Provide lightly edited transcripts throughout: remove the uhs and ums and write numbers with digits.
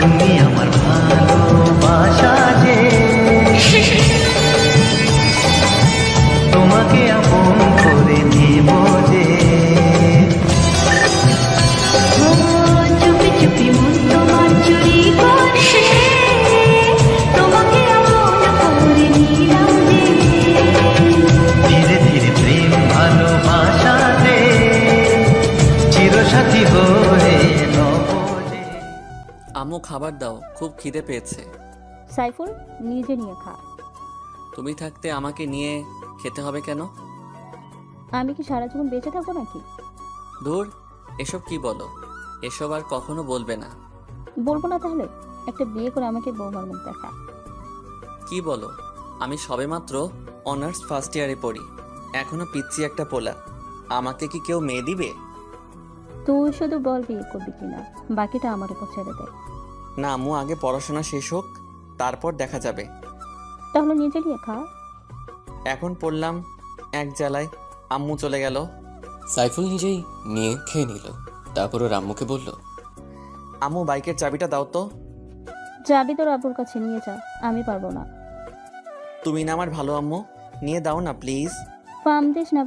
তুমি আমার ভালোবাসা যে, তোমাকে আপন করে নেব যে। ও চুপি চুপি মন তোমার চুরি করে, তোমাকে আপন করে নিলাম যে। ধীরে ধীরে প্রেম ভালোবাসাতে চিরসাথী হয়ে নব যে। আম্মু খাবার দাও, খুব খিদে পেয়েছে। সাইফুল, নিজে নিয়ে খা। তুমি থাকতে আমাকে নিয়ে খেতে হবে কেন? আমি কি সারা জীবন বেঁচে থাকবো নাকি? দূর, এসব কি বলো? এসব আর কখনো বলবে না। বলবো না তাহলে? একটা বিয়ে করে আমাকে বৌমার মুখ দেখা। কি বলো? আমি সবেমাত্র অনার্স ফার্স্ট ইয়ারে পড়ি, এখনো পিচ্ছি একটা পোলা। আমাকে কি কেউ মেয়ে দিবে? তুই শুধু বল বিয়ে করবি কিনা, বাকিটা আমার উপর ছেড়ে দে। না আম্মু, আগে পড়াশোনা শেষ হোক, তারপর দেখা যাবে। তাহলে নিজে নিয়ে খা। এখন পড়লাম এক জ্বালায়, আম্মু চলে গেল। সাইফুল নিজেই নিয়ে খেয়ে নিল। তারপর ওর আম্মুকে বলল, আম্মু বাইকের চাবিটা দাও তো। যাবি তোর আব্বুর কাছে নিয়ে যা, আমি পারবো না। তুমি না আমার ভালো আম্মু, নিয়ে দাও না প্লিজ। পামদিস না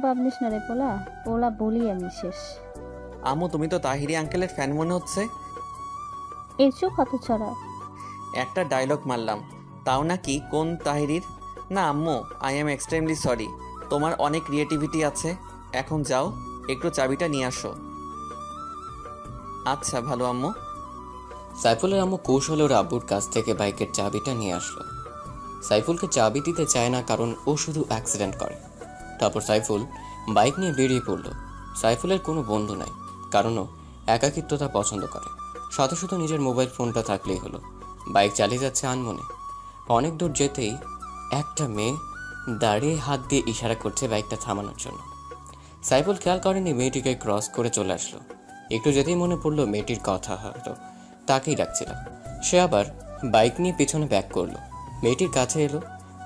রে পোলা, পোলা বলি আমি শেষ। আম্মু তুমি তো তাহিরি আঙ্কেলের ফ্যান মনে হচ্ছে। এসো কত ছড়া। একটা ডায়লগ মারলাম, তাও নাকি কোন তাহিরির? না আম্মু, আই এম এক্সট্রিমলি সরি। তোমার অনেক ক্রিয়েটিভিটি আছে। এখন যাও, একটু চাবিটা নিয়ে আসো। আচ্ছা ভালো আম্মু। সাইফুলের আম্মু কৌশলে ওর আব্বুর কাছ থেকে বাইকের চাবিটা নিয়ে আসলো। সাইফুলকে চাবি দিতে চায় না, কারণ ও শুধু অ্যাক্সিডেন্ট করে। তারপর সাইফুল বাইক নিয়ে বেরিয়ে পড়ল। সাইফুলের কোনো বন্ধু নাই, কারণ ও একাকিত্বতা পছন্দ করে। সাথে শুধু নিজের মোবাইল ফোনটা থাকলেই হলো। বাইক চালিয়ে যাচ্ছে আনমনে। অনেক দূর যেতেই একটা মেয়ে দাঁড়িয়ে হাত দিয়ে ইশারা করছে বাইকটা থামানোর জন্য। সাইফুল খেয়াল করেনি মেয়েটিকে ক্রস করে চলে আসলো। একটু যেতেই মনে পড়লো মেয়েটির কথা, হয়তো তাকেই ডাকছিল। সে আবার বাইক নিয়ে পেছনে ব্যাক করলো। মেয়েটির কাছে এলো।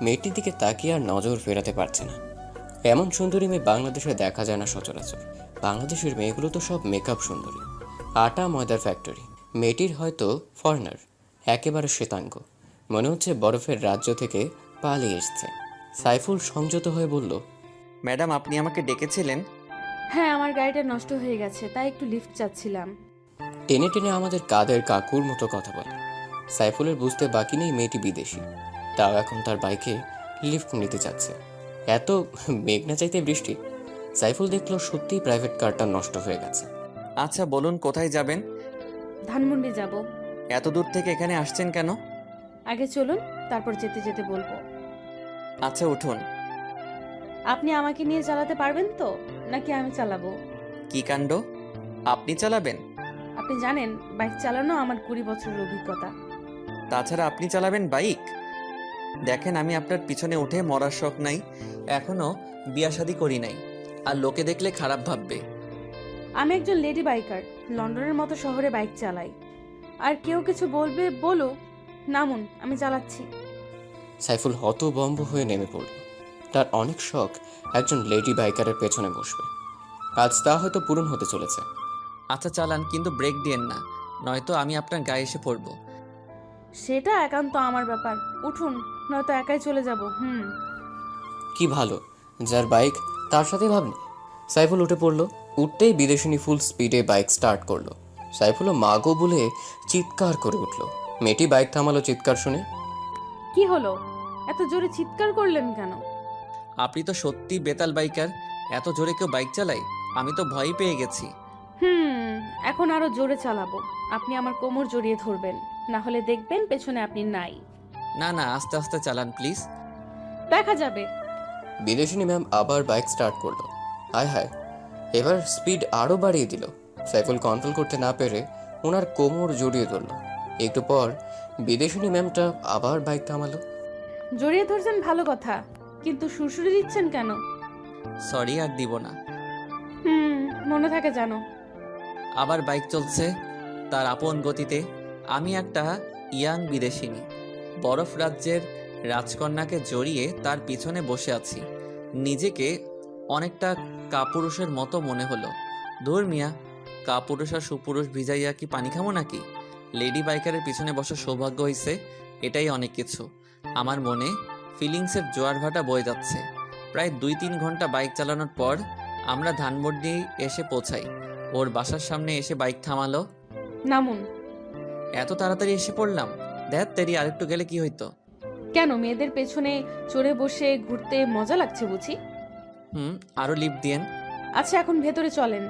মেয়েটির দিকে তাকিয়ে আর নজর ফেরাতে পারছে না। এমন সুন্দরী মেয়ে বাংলাদেশে দেখা যায় না সচরাচর। বাংলাদেশের মেয়েগুলো তো সব মেকআপ সুন্দরী, আটা ময়দার ফ্যাক্টরি। মেয়েটির হয়তো ফরেনার, একেবারে শ্বেতাঙ্গ, মনে হচ্ছে বরফের রাজ্য থেকে পালিয়ে এসছে। সাইফুল সংযত হয়ে বলল, ম্যাডাম আপনি আমাকে ডেকেছিলেন? হ্যাঁ, আমার গাড়িটা নষ্ট হয়ে গেছে, তাই একটু লিফট চাচ্ছিলাম। টেনে টেনে আমাদের কাদের কাকুর মতো কথা বলে। সাইফুলের বুঝতে বাকি নেই মেয়েটি বিদেশি, তাও এখন তার বাইকে লিফট নিতে চাচ্ছে। এত মেঘ না চাইতে বৃষ্টি। সাইফুল দেখলো সত্যিই প্রাইভেট কারটা নষ্ট হয়ে গেছে। আচ্ছা বলুন কোথায় যাবেন? ধানমন্ডি যাব। এত দূর থেকে এখানে আসছেন কেন? আগে চলুন, তারপর যেতে যেতে বলবো। আচ্ছা উঠুন। আপনি আমাকে নিয়ে চালাতে পারবেন তো, নাকি আমি চালাবো? কি কাণ্ড, আপনি চালাবেন? আপনি জানেন বাইক চালানো আমার 20 বছরের অভিজ্ঞতা। তাছাড়া আপনি চালাবেন বাইক? দেখেন আমি আপনার পিছনে উঠে মরার শখ নাই, এখনো বিয়া শাদী করি নাই, আর লোকে দেখলে খারাপ ভাববে। আমি একজন লেডি বাইকার, লন্ডনের মতো শহরে বাইক চালাই। আর কেউ কিছু বলবে বলুক, নামুন, আমি চালাচ্ছি। সাইফুল হতভম্ব হয়ে নেমে পড়ল। তার অনেক শখ একজন লেডি বাইকারের পেছনে বসবে। আজ তা হয়তো পূরণ হতে চলেছে। আচ্ছা চালান, কিন্তু ব্রেক দিয়েন না, নয়তো আমি আপনার গায়ে এসে পড়বো। সেটা একান্ত আমার ব্যাপার, উঠুন, নয়তো একাই চলে যাব। কি ভালো, যার বাইক তার সাথে ভাবনি। সাইফুল উঠে পড়ল। উঠতেই বিদেশিনী ফুল স্পিডে বাইক স্টার্ট করলো। সাইফুলও মাগো বলে চিৎকার করে উঠল। মেয়েটি বাইক থামালো চিৎকার শুনে। কি হলো, এত জোরে চিৎকার করলেন কেন? আপনি তো সত্যি বেতাল বাইকার, এত জোরে কেউ বাইক চালায়? আমি তো ভয় পেয়ে গেছি। এখন আরো জোরে চালাবো। আপনি আমার কোমর জড়িয়ে ধরবেন, না হলে দেখবেন পেছনে আপনি নাই। না না, আস্তে আস্তে চালান প্লিজ। দেখা যাবে। বিদেশিনী ম্যাম আবার বাইক স্টার্ট করলো। হায় হায়, এবার স্পিড আরও বাড়িয়ে দিল। সাইফুল কন্ট্রোল করতে না পেরে ওনার কোমর জড়িয়ে ধরল। একটু পর বিদেশিনী ম্যামটা আবার বাইক থামালো। জড়িয়ে ধরছেন ভালো কথা, কিন্তু সুরসুরি দিচ্ছেন কেন? সরি, আর দিব না। মনে থাকে জানো। আবার বাইক চলছে তার আপন গতিতে। আমি একটা ইয়াং বিদেশিনী, বরফ রাজ্যের রাজকন্যাকে জড়িয়ে তার পিছনে বসে আছি। নিজেকে অনেকটা কাপুরুষের মতো মনে হলো। ধুর মিয়া, কাপুরুষ আর সুপুরুষ ভিজাইয়া কি পানি খামো নাকি? লেডি বাইকারের পিছনে বসার সৌভাগ্য হয়েছে, এটাই অনেক কিছু। আমার মনে ফিলিংসের জোয়ার ভাটা বয়ে যাচ্ছে। প্রায় 2-3 ঘন্টা বাইক চালানোর পর আমরা ধানমন্ডি এসে পৌঁছাই। ওর বাসার সামনে এসে বাইক থামালো। নামুন। এত তাড়াতাড়ি এসে পড়লাম? ধ্যাত তেরি, আরেকটু গেলে কি হইতো? কেন, মেয়েদের পেছনে চড়ে বসে ঘুরতে মজা লাগছে বুঝি? আরও লিফট দিয়েন। আচ্ছা, এখন ভেতরে চলেন।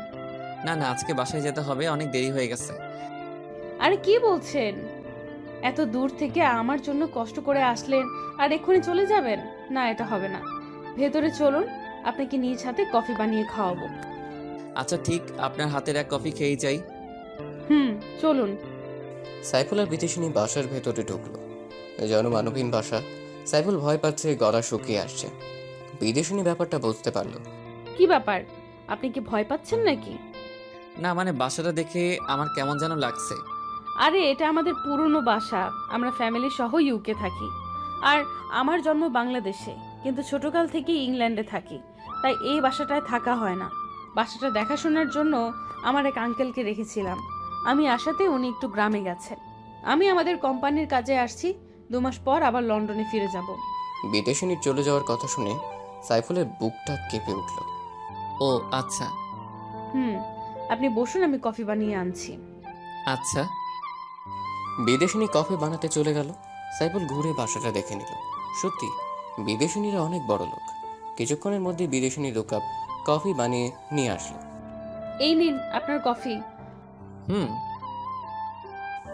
না না, আজকে বাসায় যেতে হবে, অনেক দেরি হয়ে গেছে। আরে কি বলছেন? এত দূর থেকে আমার জন্য কষ্ট করে আসলেন আর এক্ষুনি চলে যাবেন? না, এটা হবে না। ভেতরে চলুন, আপনাকে নিজ হাতে কফি বানিয়ে খাওয়াবো। আচ্ছা ঠিক, আপনার হাতের এক কফি খেয়েই যাই। চলুন। সাইফুল আর বিদেশিনী বাসার ভেতরে ঢুকলো। জনমানবহীন বাসা। সাইফুল ভয় পাচ্ছে, গলা শুকিয়ে আসছে। বিদেশিনী ব্যাপারটা বুঝতে পারলো। কি ব্যাপার, আপনি কি ভয় পাচ্ছেন নাকি? না মানে বাসাটা দেখে আমার কেমন যেন লাগছে। আরে এটা আমাদের পুরনো বাসা, আমরা ফ্যামিলি সহ ইউকে থাকি। আর আমার জন্ম বাংলাদেশে, কিন্তু ছোটকাল থেকে ইংল্যান্ডে থাকি, তাই এই বাসাটায় থাকা হয় না। বাসাটা দেখাশোনার জন্য আমার এক আঙ্কেলকে রেখেছিলাম। আমি আসাতে উনি একটু গ্রামে গেছেন। আমি আমাদের কোম্পানির কাজে আসছি, 2 মাস পর আবার লন্ডনে ফিরে যাব। বিদেশিনীর চলে যাওয়ার কথা শুনে সাইফুলের বুকটা কেঁপে উঠল। ও আচ্ছা। আপনি বসুন, আমি কফি বানিয়ে আনছি। আচ্ছা। বিদেশিনী কফি বানাতে চলে গেল। সাইফুল ঘুরে বাসাটা দেখে নিল। সত্যি বিদেশিনীরা অনেক বড় লোক। কিছুক্ষণের মধ্যে বিদেশিনী 2 কাপ কফি বানিয়ে নিয়ে আসলো। এই নিন আপনার কফি।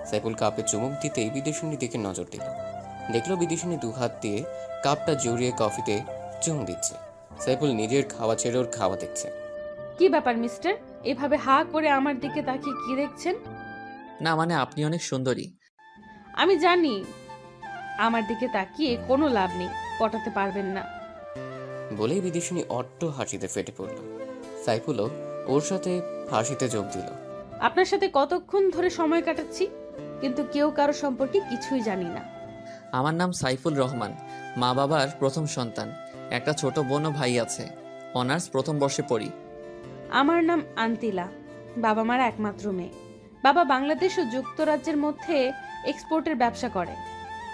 সাইফুল কাপে চুমুক দিতেই বিদেশিনীর দিকে নজর দিল। দেখলো বিদেশিনী 2 হাত দিয়ে কাপটা জড়িয়ে কফিতে চুমুক দিচ্ছে। সাইফুল নিজের খাওয়া ছেড়ে ওর খাওয়া দেখছে। কি ব্যাপার মিস্টার, এভাবে হা করে আমার দিকে তাকিয়ে কি দেখছেন? না মানে আপনি অনেক সুন্দরী। আমি জানি আমার দিকে তাকিয়ে কোনো লাভ নেই, পটাতে পারবেন না। বলেই বিদেশিনী অট্ট হাসিতে ফেটে পড়ল। সাইফুলও ওর সাথে হাসিতে যোগ দিল। আপনার সাথে কতক্ষণ ধরে সময় কাটাচ্ছি, কিন্তু কেউ কারো সম্পর্কে কিছুই জানি না। আমার নাম সাইফুল রহমান, মা বাবার প্রথম সন্তান। একটা ছোট বোন ও ভাই আছে, অনার্স প্রথম বর্ষে পড়ি। আমার নাম আন্তিলা, বাবা মার একমাত্র মেয়ে। বাবা বাংলাদেশ ও যুক্তরাজ্যের মধ্যে এক্সপোর্টের ব্যবসা করে।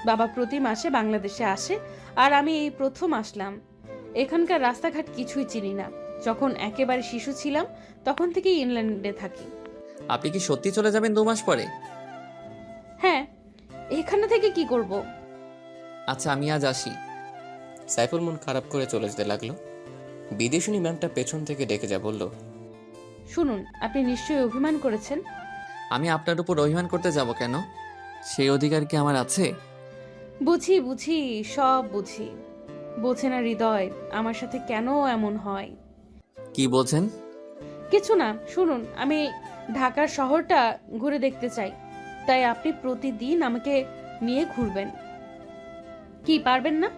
বাবা প্রতি মাসে বাংলাদেশে আসে, আর আমি এই প্রথম আসলাম। এখানকার রাস্তাঘাট কিছুই চিনি না। যখন একেবারে শিশু ছিলাম তখন থেকেই ইংল্যান্ডে থাকি। আপনি কি সত্যি চলে যাবেন 2 মাস পরে? হ্যাঁ, এখানে থেকে কি করব? আচ্ছা আমি আজ আসি। সাইফুল মন খারাপ করে চলে যেতে লাগলো। বিদেশিনী ম্যামটা পেছন থেকে ডেকে যা বলল, শুনুন, আপনি নিশ্চয়ই অভিমান করেছেন। আমি আপনার উপর অভিমান করতে যাব কেন? সেই অধিকার কি আমার আছে? বুঝি বুঝি, সব বুঝি। বোঝে না হৃদয় আমার সাথে কেন এমন হয়। কি বোঝেন? কিছু না, শুনুন, আমি ঢাকার শহরটা ঘুরে দেখতে চাই, তাই আপনি প্রতিদিন আমাকে নিয়ে ঘুরবেন। কি পারবেন না?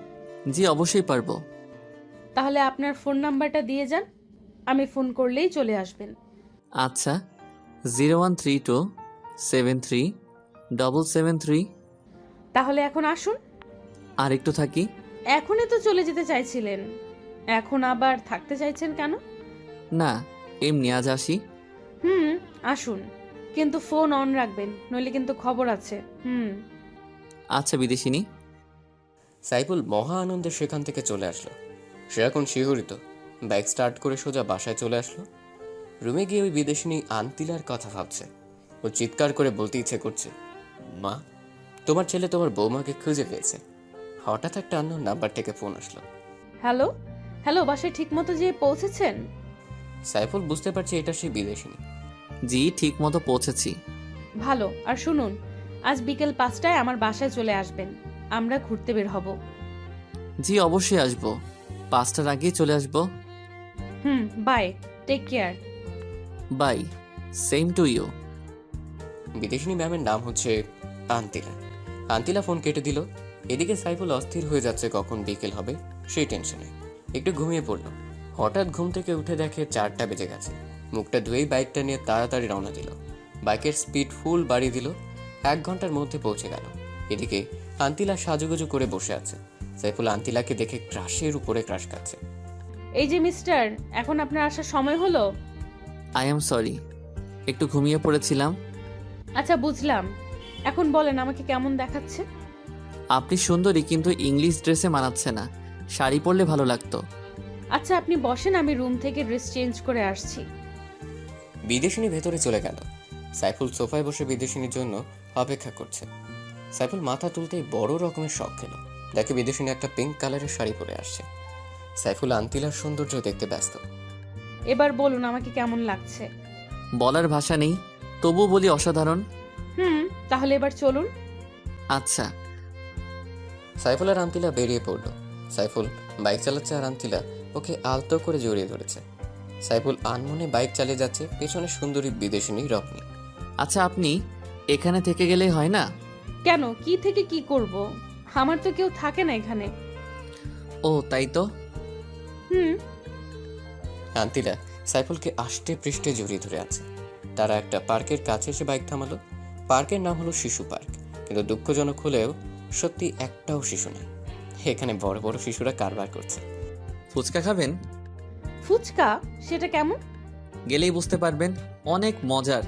জি অবশ্যই পারবো। তাহলে আপনার ফোন নাম্বারটা দিয়ে যান, আমি ফোন করলেই চলে আসবেন। আচ্ছা, 0132737773। তাহলে এখন আসুন। আর একটু থাকি। এখনই তো চলে যেতে চাইছিলেন, এখন আবার থাকতে চাইছেন কেন? না এমনি আজ আসি। আসুন, কিন্তু ফোন অন রাখবেন, নইলে কিন্তু খবর আছে। আচ্ছা বিদেশিনী। সাইফুল মহা আনন্দে সেখান থেকে চলে আসলো। সে এখন শিহরিত। বাইক স্টার্ট করে সোজা বাসায় চলে আসলো। রুমে গিয়ে ওই বিদেশিনী আন্তিলার কথা ভাবছে। ও চিৎকার করে বলতে ইচ্ছে করছে, মা, তোমার ছেলে তোমার বৌমাকে খুঁজে পেয়েছে। হঠাৎ একটা আননোন নাম্বার থেকে ফোন আসলো। হ্যালো হ্যালো, বাসায় ঠিক মতো যেয়ে পৌঁছেছেন? সাইফুল বুঝতে পারছে এটা সেই বিদেশিনী। জি ঠিক মতো পৌঁছেছি। ভালো। আর শুনুন, আজ বিকেল 5টায় আমার বাসায় চলে আসবেন, আমরা ঘুরতে বের হব। জি অবশ্যই আসবো, 5টার আগেই চলে আসবো। Bye, take care. Bye, same to you. বিদেশিনী ম্যামের নাম হচ্ছে আন্তিলা। আন্তিলা ফোন কেটে দিল। এদিকে সাইফুল অস্থির হয়ে যাচ্ছে কখন বিকেল হবে সেই টেনশনে একটু ঘুমিয়ে পড়ল। হঠাৎ ঘুম থেকে উঠে দেখে 4টা বেজে গেছে। মুখটা ধুয়েই বাইকটা নিয়ে তাড়াতাড়ি রওনা দিল। বাইকের স্পিড ফুল বাড়িয়ে দিল। 1 ঘন্টার মধ্যে পৌঁছে গেল। এদিকে আন্তিলা সাজুগুজু করে বসে আছে। সাইফুল আন্তিলাকে দেখে ক্রাশের উপরে ক্রাশ খাচ্ছে। এই যে মিস্টার, এখন আপনার আসার সময় হলো। আই এম সরি, একটু ঘুমিয়ে পড়েছিলাম। আচ্ছা বুঝলাম, এখন বলেন আমাকে কেমন দেখাচ্ছে? আপনি সুন্দরী, কিন্তু ইংলিশ ড্রেসে মানাচ্ছে না। শাড়ি পরলে ভালো লাগতো। আচ্ছা আপনি বসেন, আমি রুম থেকে ড্রেস চেঞ্জ করে আসছি। বিদেশিনী ভেতরে চলে গেল। সাইফুল সোফায় বসে বিদেশিনীর জন্য অপেক্ষা করছে। সাইফুল মাথা তুলতেই বড় রকমের শখ খেল। দেখে বিদেশিনী একটা পিঙ্ক কালারের শাড়ি পরে আসছে। সাইফুল আন্তিলার সৌন্দর্য দেখতে ব্যস্ত। এবার বলুন আমাকে কেমন লাগছে? বলার ভাষা নেই, তবু বলি অসাধারণ। তাহলে এবার চলুন। আচ্ছা। সাইফুল আর আন্তিলা বেরিয়ে পড়ল। সাইফুল বাইক চালাচ্ছে আর আন্তিলা ওকে আলতো করে জড়িয়ে ধরেছে। সাইফুল আনমনে বাইক চালিয়ে যাচ্ছে, পেছনে সুন্দরী বিদেশিনী রত্নী। আচ্ছা, আপনি এখানে থেকে গেলেই হয় না? কেন, কি থেকে কি করব? আমার তো কেউ থাকে না এখানে। ও তাই তো। আন্তিলা সাইফুলকে আষ্টে পৃষ্ঠে জড়িয়ে ধরে আছে। তারা একটা পার্কের কাছে এসে বাইক থামালো। পার্কের নাম হলো শিশু পার্ক, কিন্তু দুঃখজনক হলেও সত্যি একটাও শিশু নেই। এখানে বড় বড় শিশুরা কারবার করছে। ফুচকা খাবেন? ফুচকা? সেটা কেমন? গেলেই বুঝতে পারবেন, অনেক মজার।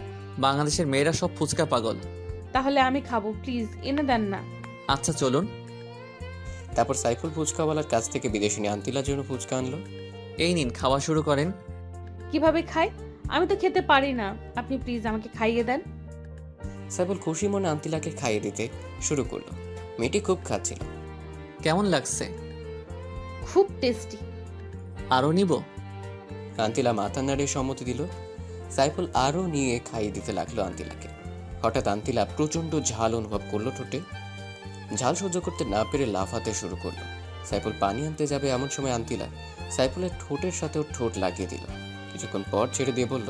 বাংলাদেশের মেয়েরা সব ফুচকা পাগল। তাহলে আমি খাবো, প্লিজ এনে দেন না। আচ্ছা চলুন। তারপর সাইফুল ফুচকাওয়ালার কাছ থেকে বিদেশিনী আন্তিলার জন্য ফুচকা আনলো। এই নিন, খাওয়া শুরু করেন। কিভাবে খাই? আমি তো খেতে পারি না, আপনি প্লিজ আমাকে খাইয়ে দেন। সাইফুল খুশি মনে আন্তিলাকে খাইয়ে দিতে শুরু করলো। মেয়েটি খুব খাচ্ছিল। কেমন লাগছে? খুব টেস্টি। আরও নিব? আন্তিলা মাথা নাড়িয়ে সম্মতি দিল। সাইফুল আরও নিয়ে খাইয়ে দিতে লাগলো আন্তিলাকে। হঠাৎ আন্তিলা প্রচণ্ড ঝাল অনুভব করলো ঠোঁটে। ঝাল সহ্য করতে না পেরে লাফাতে শুরু করলো। সাইফুল পানি আনতে যাবে, এমন সময় আন্তিলা সাইফুলের ঠোঁটের সাথেও ঠোঁট লাগিয়ে দিল। কিছুক্ষণ পর ছেড়ে দিয়ে বলল,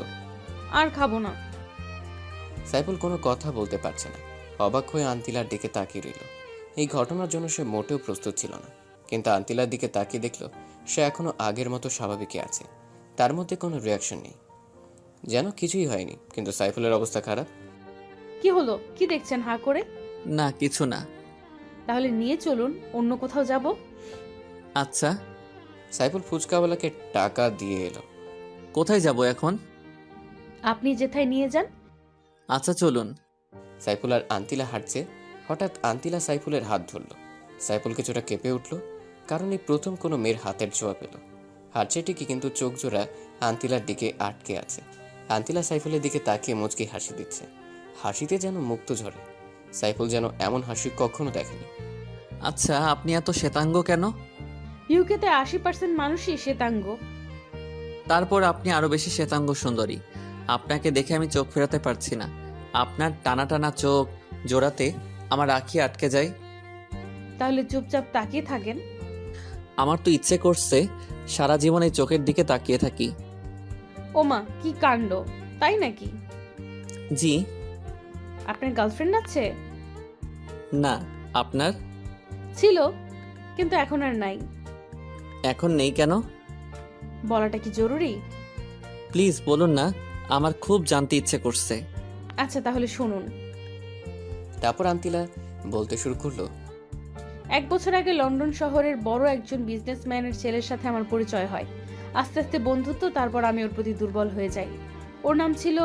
আর খাবো না। সাইফুল কোনো কথা বলতে পারছে না। অবাক হয়ে আন্তিলার দিকে তাকিয়ে রইল। এই ঘটনার জন্য সে মোটেও প্রস্তুত ছিল না, কিন্তু আন্তিলার দিকে তাকিয়ে দেখল সে এখনো আগের মতো স্বাভাবিকই আছে। তার মধ্যে কোনো রিয়াকশন নেই, যেন কিছুই হয়নি। কিন্তু সাইফুলের অবস্থা খারাপ। কি হলো, কি দেখছেন হা করে? না, কিছু না। তাহলে নিয়ে চলুন, অন্য কোথাও যাব। আচ্ছা। সাইফুল ফুচকাওয়ালাকে টাকা দিয়ে এলো। কোথায় যাব এখন? আপনি যেথায় নিয়ে যান। আচ্ছা চলুন। সাইফুল আর আন্তিলা হাঁটছে। হঠাৎ আন্তিলা সাইফুলের হাত ধরল। সাইফুল কিছুটা কেঁপে উঠল, কারণ এই প্রথম কোনো মেয়ের হাতের ছোঁয়া পেল। হাঁটছে ঠিকই, কিন্তু চোখ জোড়া আন্তিলার দিকে আটকে আছে। আন্তিলা সাইফুলের দিকে তাকিয়ে মুচকি হাসি দিচ্ছে। হাসিতে যেন মুক্ত ঝরে। সাইফুল যেন এমন হাসি কখনো দেখেনি। আচ্ছা, আপনি এত শ্বেতাঙ্গ কেন? ইউকেতে 80% মানুষই শ্বেতাঙ্গ। তারপর আপনি আরো বেশি শ্বেতাঙ্গ সুন্দরী। আপনাকে দেখে আমি চোখ ফেরাতে পারছি না। আপনার টানা টানা চোখ জোড়াতে আমার আঁখি আটকে যায়। তাহলে চুপচাপ তাকিয়ে থাকেন। আমার তো ইচ্ছে করছে সারা জীবন এই চোখের দিকে তাকিয়ে থাকি। ওমা, কি কাণ্ড! তাই নাকি? জি। আপনার গার্লফ্রেন্ড আছে? না। আপনার? ছিল, কিন্তু এখন আর নাই। এখন নেই কেন? বলাটা কি জরুরি? প্লিজ বলুন না, আমার খুব জানতে ইচ্ছে করছে। আচ্ছা তাহলে শুনুন। তারপর আন্তিলা বলতে শুরু করলো, 1 বছর আগে লন্ডন শহরের বড় একজন বিজনেসম্যানের ছেলের সাথে আমার পরিচয় হয়। আস্তে আস্তে বন্ধুত্ব, তারপর আমি ওর প্রতি দুর্বল হয়ে যাই। ওর নাম ছিল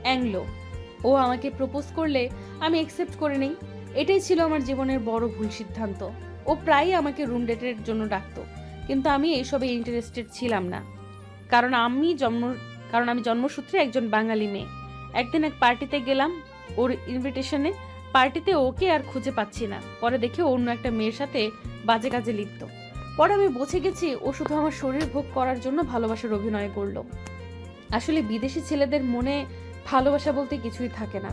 অ্যাংলো। ও আমাকে প্রপোজ করলে আমি অ্যাকসেপ্ট করে নেই। এটাই ছিল আমার জীবনের বড় ভুল সিদ্ধান্ত। ও প্রায়ই আমাকে রুম ডেটের জন্য ডাকতো, কিন্তু আমি এইসবে ইন্টারেস্টেড ছিলাম না, কারণ আমি জন্মসূত্রে একজন বাঙালি মেয়ে। একদিন এক পার্টিতে গেলাম ওর ইনভিটেশনে। পার্টিতে ওকে আর খুঁজে পাচ্ছি না। পরে দেখি অন্য একটা মেয়ের সাথে বাজে কাজে লিপ্ত। পরে আমি বুঝে গেছি ও শুধু আমার শরীর ভোগ করার জন্য ভালোবাসার অভিনয় করলো। আসলে বিদেশি ছেলেদের মনে ভালোবাসা বলতে কিছুই থাকে না।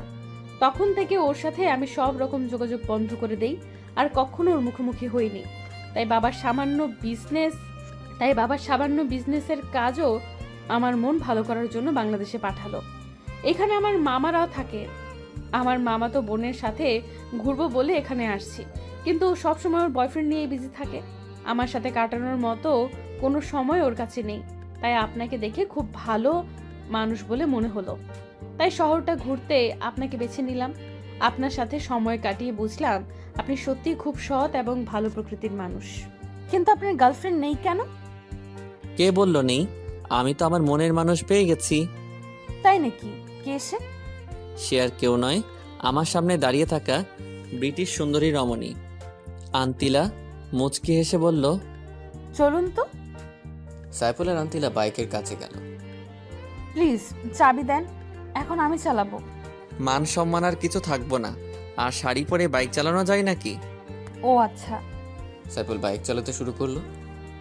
তখন থেকে ওর সাথে আমি সব রকম যোগাযোগ বন্ধ করে দেই, আর কখনো ওর মুখোমুখি হইনি। তাই বাবার সামান্য বিজনেসের কাজও আমার মন ভালো করার জন্য বাংলাদেশে পাঠালো। এখানে আমার মামারাও থাকে। আমার মামা তো বোনের সাথে ঘুরবো বলে এখানে আসছি, কিন্তু সবসময় ওর বয়ফ্রেন্ড নিয়ে বিজি থাকে। আমার সাথে কাটানোর মতো কোনো সময় ওর কাছে নেই। তাই আপনাকে দেখে খুব ভালো মানুষ বলে মনে হলো, তাই শহরটা ঘুরতে আপনাকে বেছে নিলাম। আপনার সাথে সময় কাটিয়ে বুঝলাম আপনি সত্যিই খুব সৎ এবং ভালো প্রকৃতির মানুষ। কিন্তু আপনার গার্লফ্রেন্ড নেই কেন? কে বলল নেই? আমি তো আমার মনের মানুষ পেয়ে গেছি। তাই নাকি? কে সে? সে আর কেউ নয়, আমার সামনে দাঁড়িয়ে থাকা ব্রিটিশ সুন্দরী রমণী আন্তিলা মুচকি হেসে বলল, চলুন তো। সাইফুল আর আন্তিলা বাইকের কাছে গেল। প্লিজ চাবি দেন, এখন আমি চালাবো। মান সম্মান আর কিছু থাকবো না। আর শাড়ি পরে বাইক চালানো যায় নাকি? ও আচ্ছা, সাইফুল বাইক চালাতে শুরু করলো।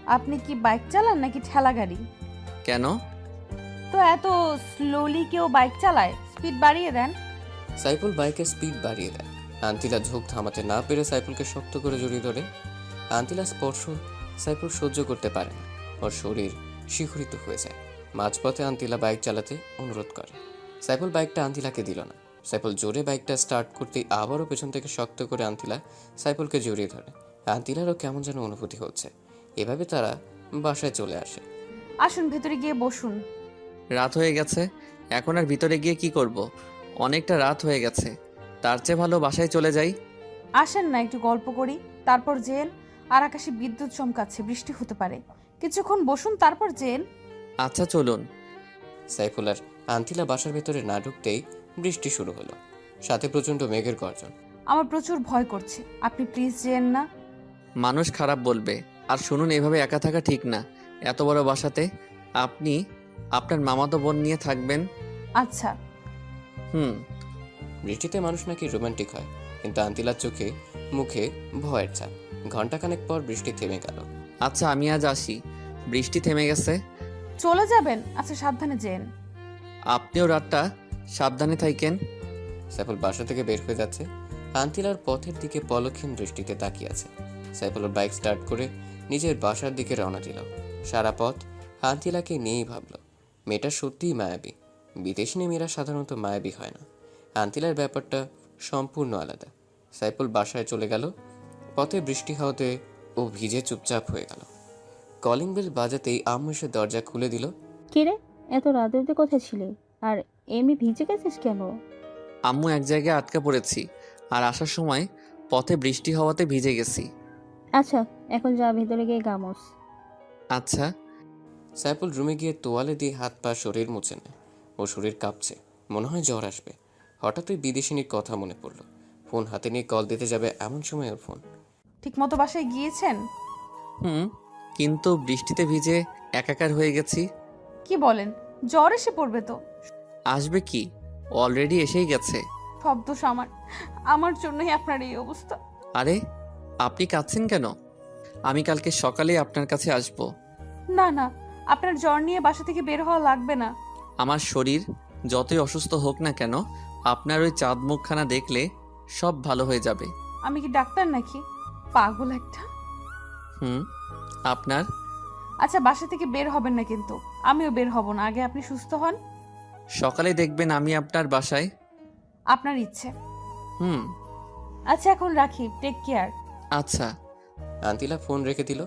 আপনি কি বাইক চালান নাকি ঠেলা গাড়ি? কেন? তো এত স্লোলি কেউ বাইক চালায়? স্পিড বাড়িয়ে দেন। সাইফুল বাইকের স্পিড বাড়িয়ে দেয়। আন্তিলা ঝোঁক থামাতে না পেরে সাইফুলকে শক্ত করে জড়িয়ে ধরে। আন্তিলার স্পর্শ সাইফুল সহ্য করতে পারে না, ওর শরীর শিহরিত হয়ে যায়। মাঝপথে আন্তিলা বাইক চালাতে অনুরোধ করে। সাইফুল বাইকটা আন্তিলাকে দিল না। সাইফুল জোরে বাইকটা স্টার্ট করতেই আবারও পেছন থেকে শক্ত করে আন্তিলা সাইফুলকে জড়িয়ে ধরে। আন্তিলারও কেমন যেন অনুভূতি হচ্ছে। এভাবে তারা বাসায় চলে আসে। আসুন ভেতরে গিয়ে বসুন। রাত হয়ে গেছে, এখন আর ভিতরে গিয়ে কি করব? অনেকটা রাত হয়ে গেছে, তার চেয়ে ভালো বাসায় চলে যাই। আসেন না একটু গল্প করি, তারপর জেন। আর আকাশে বিদ্যুৎ চমকাচ্ছে, বৃষ্টি হতে পারে। কিছুক্ষণ বসুন, তারপর জেন। আচ্ছা চলুন। সাইফুল আর আন্তিলা বাসার ভেতরে না ঢুকতেই বৃষ্টি শুরু হলো, সাথে প্রচণ্ড মেঘের গর্জন। আমার প্রচুর ভয় করছে, আপনি প্লিজ জেন না। মানুষ খারাপ বলবে। আর শুনুন, এভাবে একা থাকা ঠিক না। এত বড় বাসাতে আপনি আপনার মামাতো বোন নিয়ে থাকবেন। আচ্ছা। হুম। বৃষ্টিতে মানুষ নাকি রোমান্টিক হয়, কিন্তু আন্তিলার চোখে মুখে ভয়ের ছাপ। ঘন্টাখানেক পর বৃষ্টি থেমে গেল। আচ্ছা আমি আজ আসি, বৃষ্টি থেমে গেছে। চলে যাবেন? আচ্ছা সাবধানে জেন। আপনিও রাতটা সাবধানে থাকেন। সাইফুল বাসা থেকে বের হয়ে যাচ্ছে। আন্তিলার পথের দিকে পলক্ষীন দৃষ্টিতে তাকিয়ে আছে। সাইফুলের বাইক স্টার্ট করে নিজের বাসার দিকে রওনা দিল। সারা পথ আন্তিলাকে নিয়েই ভাবল, মেয়েটা সত্যিই মায়াবী। বিদেশিনী মেয়েরা সাধারণত মায়াবী হয় না। আন্তিলার ব্যাপারটা সম্পূর্ণ আলাদা। সাইফুল বাসায় চলে গেল। পথে বৃষ্টি হওয়াতে ও ভিজে চুপচাপ হয়ে গেল। কলিং বেল বাজাতেই আম্মু এসে দরজা খুলে দিল। কিরে, এত রাত অবধি কোথায় ছিলে? আর এমনি ভিজে গেছিস কেন? আম্মু এক জায়গায় আটকা পড়েছি, আর আসার সময় পথে বৃষ্টি হওয়াতে ভিজে গেছি। আচ্ছা এখন যা ভেতরে গিয়ে গামোস। আচ্ছা। সাইফুল রুমে গিয়ে তোয়ালে দিয়ে হাত পা শরীর মুছে নেয়। ও শরীর কাঁপছে, মনে হয় জ্বর আসবে। হঠাৎই বিদেশিনীর কথা মনে পড়ল। ফোন হাতে নিয়ে কল দিতে যাবে এমন সময় ওর ফোন। ঠিক মতো বাসায় গিয়েছেন? হুম, কিন্তু বৃষ্টিতে ভিজে একাকার হয়ে গেছি। কি বলেন? জ্বর এসে পড়বে তো। আসবে কি, অলরেডি এসেই গেছে। সব দোষ আমার, আমার জন্যই আপনার এই অবস্থা। আরে আপনি কাঁদছেন কেন? আমি কালকে সকালে আপনার কাছে আসব। না না, আপনার জ্বর নিয়ে বাসা থেকে বের হওয়া লাগবে না। আমার শরীর যতই অসুস্থ হোক না কেন, আপনার ওই চাঁদ মুখখানা দেখলে সব ভালো হয়ে যাবে। আমি কি ডাক্তার নাকি? পাগল একটা। হুম, আপনার। আচ্ছা বাসা থেকে বের হবেন না কিন্তু। আমিও বের হব না, আগে আপনি সুস্থ হন। সকালে দেখবেন আমি আপনার বাসায়। আপনার ইচ্ছে। হুম। আচ্ছা এখন রাখি, টেক কেয়ার। আচ্ছা। আন্তিলা ফোন রেখে দিল।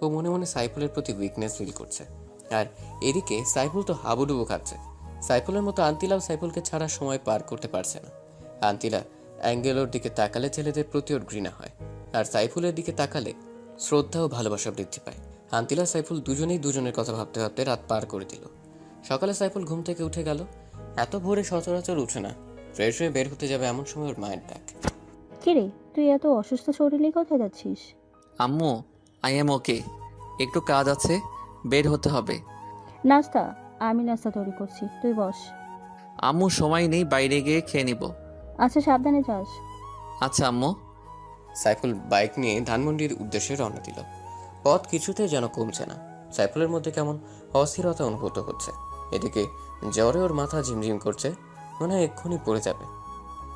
ও মনে মনে সাইফুলের প্রতি উইকনেস ফিল করছে। আর এদিকে সাইফুল তো হাবুডুবু খাচ্ছে। সাইফুলের মতো আন্তিলাও সাইফুলকে ছাড়া সময় পার করতে পারছে না। আন্তিলা অ্যাঙ্গেলোর দিকে তাকালে ছেলেদের প্রতি ওর ঘৃণা হয়, আর সাইফুলের দিকে তাকালে শ্রদ্ধা ও ভালোবাসা বৃদ্ধি পায়। আন্তিলা সাইফুল দুজনেই দুজনের কথা ভাবতে ভাবতে রাত পার করে দিল। সকালে সাইফুল ঘুম থেকে উঠে গেল। এত ভোরে সচরাচর উঠে না। ফ্রেশ হয়ে বের হতে যাবে এমন সময় ওর মায়ের ডাক। কিরে, তুই এত অসুস্থ শরীরে কোথায় যাচ্ছিস? আম্মু, আই এম ওকে, একটু কাজ আছে, বের হতে হবে। নাস্তা? আমি নাস্তা তৈরি করছি, তুই বস। আম্মু সময় নেই, বাইরে গিয়ে খেয়ে নিব। আচ্ছা সাবধানে যাস। আচ্ছা আম্মু। সাইফুল বাইক নিয়ে ধানমন্ডির উদ্দেশ্যে রওনা দিল। পথ কিছুতে যেন কমছে না। সাইফুলের মধ্যে কেমন অস্থিরতা অনুভূত হচ্ছে। এদিকে জ্বরে ওর মাথা ঝিমঝিম করছে, মনে হয় এক্ষুনি পড়ে যাবে।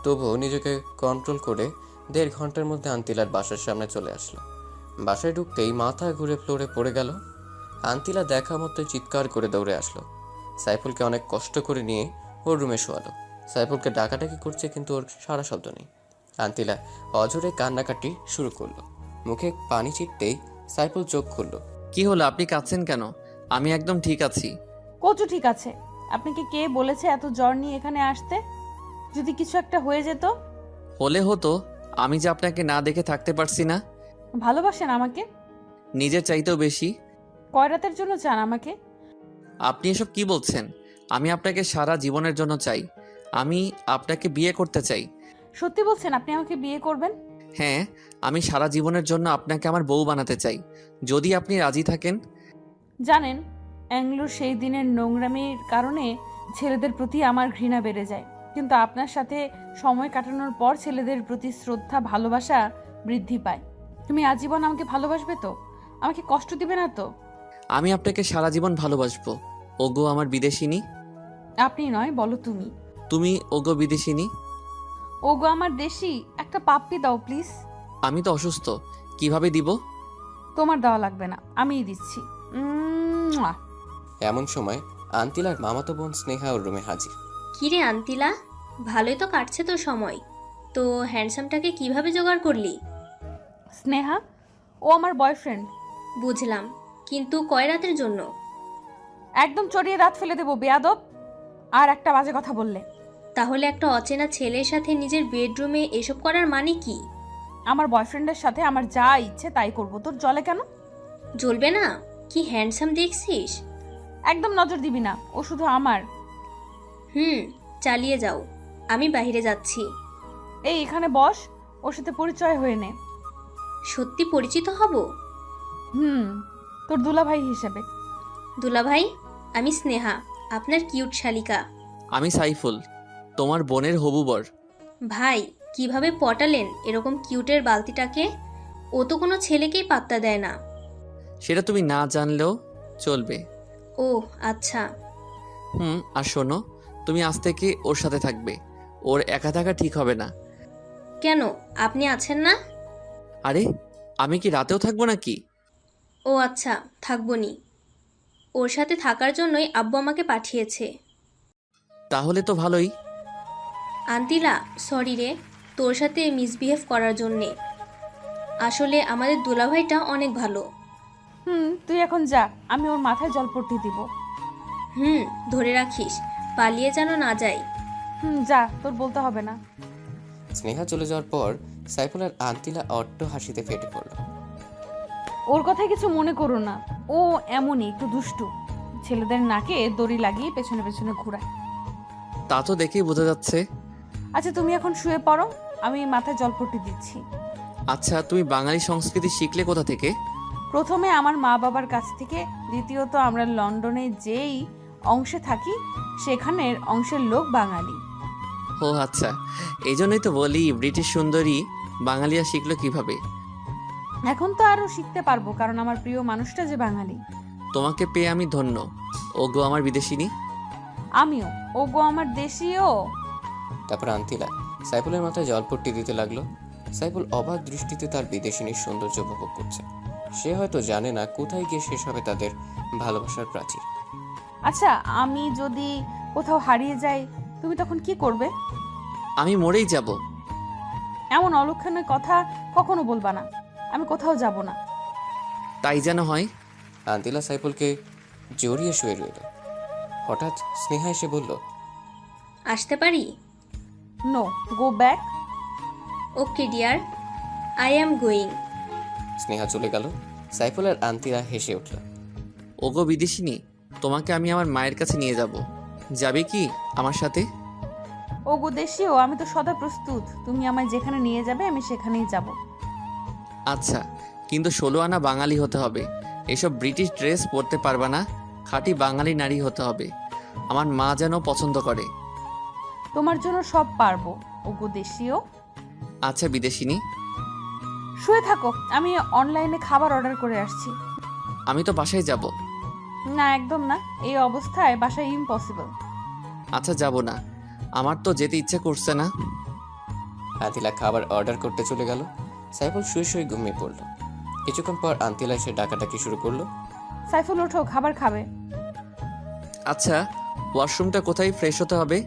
তবুও নিজেকে কন্ট্রোল করে 1.5 ঘন্টার মধ্যে আন্তিলার বাসার সামনে চলে আসলো। বাসায় ঢুকতেই মাথা ঘুরে ফ্লোরে পড়ে গেল। আন্তিলা দেখা মতো চিৎকার করে দৌড়ে আসলো। সাইফুলকে অনেক কষ্ট করে নিয়ে ওর রুমে শোয়ালো। সাইফুলকে ডাকাডাকি করছে, কিন্তু ওর সারা শব্দ নেই। আন্তিলা অঝরে কান্নাকাটি শুরু করলো। মুখে পানি ছিটতেই সাইফুল চোখ খুলল। কি হলো, আপনি কাঁদছেন কেন? আমি একদম ঠিক আছি। কচু ঠিক আছে। আপনাকে কে বলেছে এত জ্বর নিয়ে এখানে আসতে? যদি কিছু একটা হয়ে যেত? হলে হতো, আমি যে আপনাকে না দেখে থাকতে পারছি না। ভালোবাসেন আমাকে? নিজের চাইতেও বেশি। কয় রাতের জন্য চান আমাকে? আপনি এসব কি বলছেন? আমি আপনাকে সারা জীবনের জন্য চাই। আমি আপনাকে বিয়ে করতে চাই। সত্যি বলছেন আপনি আমাকে বিয়ে করবেন? হ্যাঁ, আমি সারা জীবনের জন্য আপনাকে আমার বউ বানাতে চাই, যদি আপনি রাজি থাকেন। জানেন, অ্যাংলোর সেই দিনের নোংরামির কারণে ছেলেদের প্রতি আমার ঘৃণা বেড়ে যায়, কিন্তু আপনার সাথে সময় কাটানোর পর ছেলেদের প্রতি শ্রদ্ধা ভালোবাসা বৃদ্ধি পায়। তুমি আজীবন আমাকে ভালোবাসবে তো? আমাকে কষ্ট দিবে না তো? আমি আপনাকে সারা জীবন ভালোবাসবো, ওগো আমার বিদেশিনী। আপনি নয়, বলো তুমি। তুমি ওগো বিদেশিনী। ওগো আমার দেশি, একটা পাপ্পি দাও প্লিজ। আমি তো অসুস্থ, কিভাবে দিব? তোমার দেওয়া লাগবে না, আমিই দিচ্ছি। মুয়া। এমন সময় আন্তিলার মামাতো বোন স্নেহা ওর রুমে হাজির। কিরে আন্তিলা, ভালোই তো কাটছে তোর সময়। তো হ্যান্ডসামটাকে কিভাবে জোগাড় করলি? স্নেহা, ও আমার বয়ফ্রেন্ড। বুঝলাম, কিন্তু কয় রাতের জন্য? একদম চড়িয়ে দাঁত ফেলে দেবো বেয়াদব, আর একটা বাজে কথা বললে। তাহলে একটা অচেনা ছেলের সাথে নিজের বেডরুমে এসব করার মানে কি? আমার বয়ফ্রেন্ডের সাথে আমার যা ইচ্ছে তাই করবো, তোর জলে কেন? জ্বলবে না? কি হ্যান্ডসাম দেখছিস? একদম নজর দিবি না, ও শুধু আমার। চালিয়ে যাও, আমি বাইরে যাচ্ছি। এই এখানে বস, ওর সাথে পরিচয় হয়ে নে। সত্যি পরিচিত হব? তোর দুলাভাই হিসেবে। দুলাভাই, আমি স্নেহা, আপনার কিউট শালিকা। আমি সাইফুল, তোমার বোনের হবু বর। ভাই, কিভাবে পটালেন এরকম কিউটের বালতিটাকে? ও তো কোনো ছেলেকেই পাত্তা দেয় না। সেটা তুমি না জানলেও চলবে। ও আচ্ছা। আর শোনো, তুমি আজ থেকে ওর সাথে থাকবে, ওর একা থাকা ঠিক হবে না। কেন, আপনি আছেন না? আরে, আমি কি রাতেও থাকবো নাকি? ও আচ্ছা, থাকবনি। ওর সাথে থাকার জন্যই আব্বু আমাকে পাঠিয়েছে। তাহলে তো ভালোই। আন্তিলা, সরি রে, তোর সাথে মিসবিহেভ করার জন্যে। আসলে আমাদের দুলাভাইটা অনেক ভালো। তুই এখন যা, আমি ওর মাথায় জলপট্টি দিব। ধরে রাখিস, পালিয়ে যেন না যায়। যা, তোর বলতে হবে না। স্নেহা চলে যাওয়ার পর সাইফুল আর আন্তিলা অট্ট হাসিতে ফেটে পড়ল। ওর কথায় কিছু মনে করো না, ও এমনই একটু দুষ্টু, ছেলেদের নাকে দড়ি লাগিয়ে পেছনে পেছনে ঘোরায়। তা তো দেখেই বোঝা যাচ্ছে। আচ্ছা তুমি এখন শুয়ে পড়ো, আমি মাথায় জলপট্টি দিচ্ছি। আচ্ছা, তুমি বাঙালি সংস্কৃতি শিখলে কোথা থেকে? প্রথমে আমার মা বাবার কাছ থেকে, দ্বিতীয়ত আমরা লন্ডনে যেই অংশে থাকি সেখানের অংশের লোক বাঙালি। ও আচ্ছা, এই জন্যই তো বলি ব্রিটিশ সুন্দরী বাঙালিয়া শিখলো কিভাবে। এখন তো আরো শিখতে পারবো, কারণ আমার প্রিয় মানুষটা যে বাঙালি। তোমাকে পেয়ে আমি ধন্য, ওগো আমার বিদেশিনী। আমিও, ওগো আমার দেশীয়। তারপর আন্তিলা সাইফুলের মাথায় জলপট্টি দিতে লাগলো। সাইফুল অবাক দৃষ্টিতে তার বিদেশিনীর সৌন্দর্য উপভোগ করছে। সে হয়তো জানে না কোথায় গিয়ে শেষ হবে তাদের ভালোবাসার প্রাচীর। আচ্ছা, আমি যদি কোথাও হারিয়ে যাই তুমি তখন কি করবে? আমি মরেই যাব। এমন অলক্ষণের কথা কখনো বলবা না, আমি কোথাও যাব না। তাই যেন হয়। আন্তিলা সাইফুলকে জড়িয়ে শুয়ে রইল। হঠাৎ স্নেহা এসে বলল, আসতে পারি? No, go back. Okay dear, I am going. Sneha চলে গেল। সাইফুল আর আন্তিলা হেসে উঠল। ওগো বিদেশিনী, তোমাকে আমি আমার মায়ের কাছে নিয়ে যাব, যাবে কি আমার সাথে? ওগো দেশীয়, আমি তো সদা প্রস্তুত, তুমি আমায় যেখানে নিয়ে যাবে আমি সেখানেই যাব। আচ্ছা, কিন্তু 16 আনা বাঙালি হতে হবে, এসব ব্রিটিশ ড্রেস পরতে পারবা না, খাঁটি বাঙালি নারী হতে হবে, আমার মা যেন পছন্দ করে। তোমার জন্য সব পারবো ওগো দেশীয়। আচ্ছা বিদেশিনী। শুয়ে থাকো, আমি অনলাইনে খাবার অর্ডার করে আসছি। আমি তো বাসায় যাব। না একদম না, এই অবস্থায় বাসায় ইম্পসিবল। আচ্ছা যাব না, আমার তো যেতে ইচ্ছে করছে না। আন্তিলা খাবার অর্ডার করতে চলে গেল। সাইফুল শুয়ে শুয়ে ঘুমিয়ে পড়ল। কিছুক্ষণ পর আন্তিলা এসে ডাকাডাকি শুরু করলো। সাইফুল ওঠো, খাবার খাবে। আচ্ছা, ওয়াশরুমটা কোথায়, ফ্রেশ হতে হবে?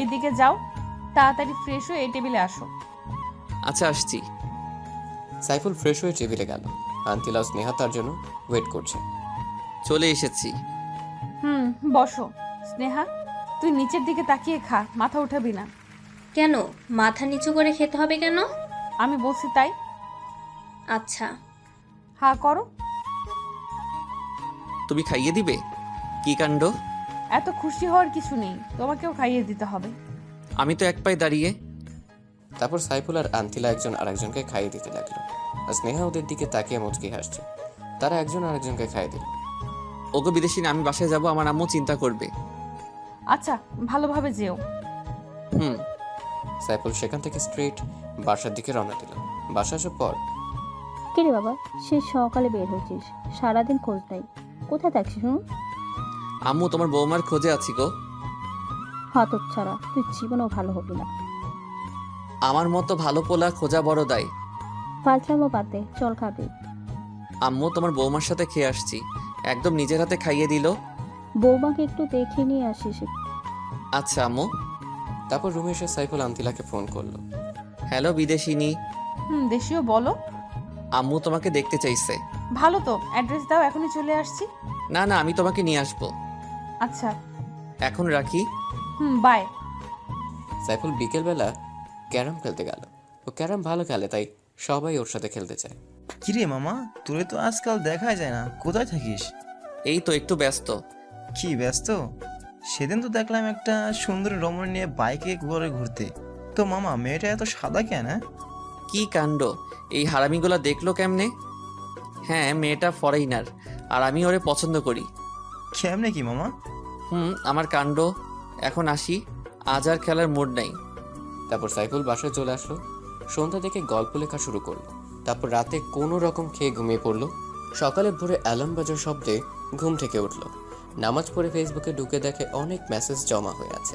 এইদিকে যাও, তাড়াতাড়ি ফ্রেশ হয়ে এই টেবিলে আসো। আচ্ছা আসছি। সাইফুল ফ্রেশ হয়ে টেবিলে গেল। আন্তিলা ও স্নেহা তার জন্য ওয়েট করছে। চলে এসেছি। বসো। স্নেহা, তুই নিচের দিকে তাকিয়ে খা, মাথা উঠাবি না। কেন, মাথা নিচু করে খেতে হবে কেন? আমি বলছি তাই। আচ্ছা। হা করো। তুমি খাইয়ে দিবে? কি কাণ্ড! এত খুশি হওয়ার কিছু নেই, তোমাকেও খাইয়ে দিতে হবে। আমি তো এক পায়ে দাঁড়িয়ে। তারপর সাইফুল আর আন্তিলা একজন আরেকজনকে খাইয়ে দিতে লাগলো। আর স্নেহা ওদের দিকে তাকিয়ে মুচকি হাসছে। তারা একজন আরেকজনকে খাইয়ে দিল। ওগো বিদেশি না, আমি বাসায় যাব, আমার আম্মু চিন্তা করবে। আচ্ছা, ভালোভাবে যেও। হুম। সাইফুল সেখান থেকে স্ট্রেট বাসার দিকে রওনা দিল। বাসা আসার পর কিরে বাবা, সে সকালে বের হয়েছিস, সারাদিন খোঁজ নাই, কোথায় থাকছিস? আম্মু, তোমার বৌমার খোঁজে আছি গো। হতচ্ছাড়া, তুই জীবনেও ভালো হবি না। আমার মতো ভালো পোলা খোঁজা বড় দায়। ফালছামো বাদ দে, চল খাবি। আম্মু, তোমার বৌমার সাথে খেয়ে আসছি, একদম নিজের হাতে খাইয়ে দিল। বৌমাকে একটু দেখে নিয়ে আসিস। আচ্ছা আম্মু। তারপর রুমে এসে সাইফুল আন্তিলাকে ফোন করলো। হ্যালো বিদেশিনী। দেশীয় বলো। আম্মু তোমাকে দেখতে চাইছে। ভালো তো, অ্যাড্রেস দাও, এখনই চলে আসছি। না না, আমি তোমাকে নিয়ে আসবো। আচ্ছা। এখন রাখি। বাই। সাইফুল বিকেলবেলা ক্যারাম খেলতে গেল। ও ক্যারাম ভালো খেলে, তাই সবাই ওর সাথে খেলতে চায়। কিরে মামা, তোরে তো আজকাল দেখাই যায় না, কোথায় থাকিস? এই তো একটু ব্যস্ত। কি ব্যস্ত? সেদিন তো দেখলাম একটা সুন্দরী রমণী নিয়ে বাইকে করে ঘুরতে। তো মামা, মেয়েটা এত সাদা কেন? কি কাণ্ড, এই হারামিগুলা দেখলো কেমনে? হ্যাঁ, মেয়েটা ফরেইনার, আর আমি ওরে পছন্দ করি। কেমনে কি মামা? আমার কাণ্ড। এখন আসি, আজ আর খেলার মুড নাই। তারপর সাইফুল বাসায় চলে আসলো। সন্ধ্যা থেকে গল্প লেখা শুরু করলো। তারপর রাতে কোনো রকম খেয়ে ঘুমিয়ে পড়লো। সকালে ভোরে অ্যালার্ম বাজার শব্দে ঘুম থেকে উঠলো। নামাজ পড়ে ফেসবুকে ঢুকে দেখে অনেক মেসেজ জমা হয়ে আছে।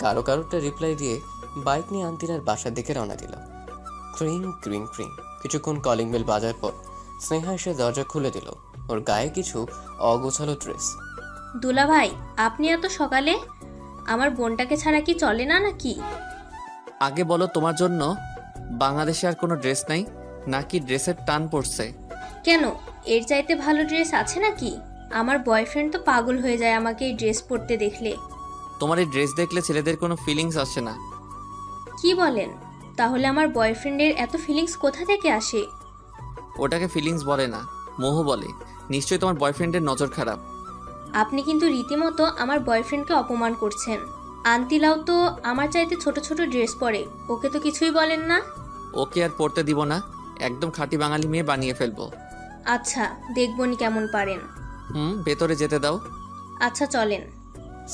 কারোটা রিপ্লাই দিয়ে বাইক নিয়ে আন্তিলার বাসার দিকে রওনা দিল। ক্রিং ক্রিং ক্রিং কিছুক্ষণ কলিং বেল বাজার পর স্নেহা এসে দরজা খুলে দিল। ওর গায়ে কিছু অগোছালো ড্রেস। দুলাভাই, আপনি এত সকালে? আমার বোনটাকে ছাড়া কি চলে না নাকি? আগে বলো, তোমার জন্য বাংলাদেশে আর কোনো ড্রেস নাই নাকি ড্রেসের টান পড়ছে? কেন, এর চাইতে ভালো ড্রেস আছে নাকি? আমার বয়ফ্রেন্ড তো পাগল হয়ে যায় আমাকে এই ড্রেস পরতে দেখলে। তোমার এই ড্রেস দেখলে ছেলেদের কোনো ফিলিংস আসে না। কি বলেন? তাহলে আমার বয়ফ্রেন্ডের এত ফিলিংস কোথা থেকে আসে? ওটাকে ফিলিংস বলে না, মোহ বলে। নিশ্চয়ই তোমার বয়ফ্রেন্ডের নজর খারাপ। আপনি কিন্তু রীতিমতো আমার বয়ফ্রেন্ডকে অপমান করছেন। আন্তিলাও তো আমার চাইতে ছোট ছোট ড্রেস পরে, ওকে তো কিছুই বলেন না। ওকে আর পড়তে দিব না, একদম খাঁটি বাঙালি মেয়ে বানিয়ে ফেলবো। আচ্ছা, দেখবনি কেমন পারেন। ভেতরে যেতে দাও। আচ্ছা চলেন।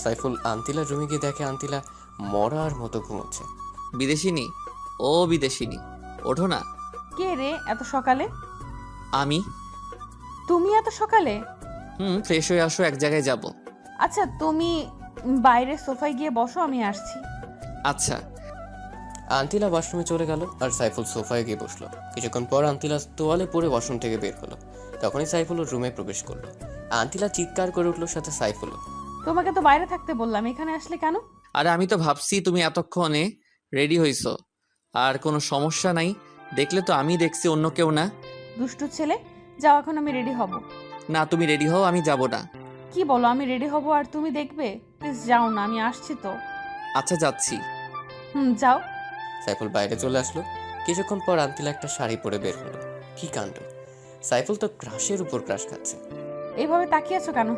সাইফুল আন্তিলার রুমে গিয়ে দেখে আন্তিলা মরার মতো ঘুমোচ্ছে। বিদেশিনী, ও বিদেশিনী, ওঠো না। কে রে এত সকালে? আমি। তুমি এত সকালে? ফ্রেশ হয়ে আসো, এক জায়গায় যাব। আচ্ছা, তুমি বাইরে সোফায় গিয়ে বসো, আমি আসছি। আচ্ছা। আন্তিলা ওয়াশরুমে চলে গেল আর সাইফুল সোফায় গিয়ে বসলো। কিছুক্ষণ পর আন্তিলা তোয়ালে পরে ওয়াশরুম থেকে বের হলো। তখনই সাইফুল ওর রুমে প্রবেশ করলো। আন্তিলা চিৎকার করে উঠলো, সাথে সাইফুলও। তোমাকে তো বাইরে থাকতে বললাম, এখানে আসলে কেন? আরে আমি তো ভাবছি তুমি এতক্ষণে রেডি হইছো, আর কোনো সমস্যা নাই। দেখলে তো আমি দেখছি, অন্য কেউ না। দুষ্টু ছেলে, যাও, এখন আমি রেডি হব। না, তুমি রেডি হও, আমি যাব না। কি বলো, আমি রেডি হব আর তুমি দেখবে? প্লিজ যাও না, আমি আসছি তো। আচ্ছা, যাচ্ছি। যাও। সাইফুল বাইরে চলে আসলো। কিছুক্ষণ পর আন্তিলা একটা শাড়ি পরে বের হলো। কি কাণ্ড, সাইফুল তো ক্রাশের উপর ক্রাশ খাচ্ছে। এইভাবে তাকিয়ে আছো কেন?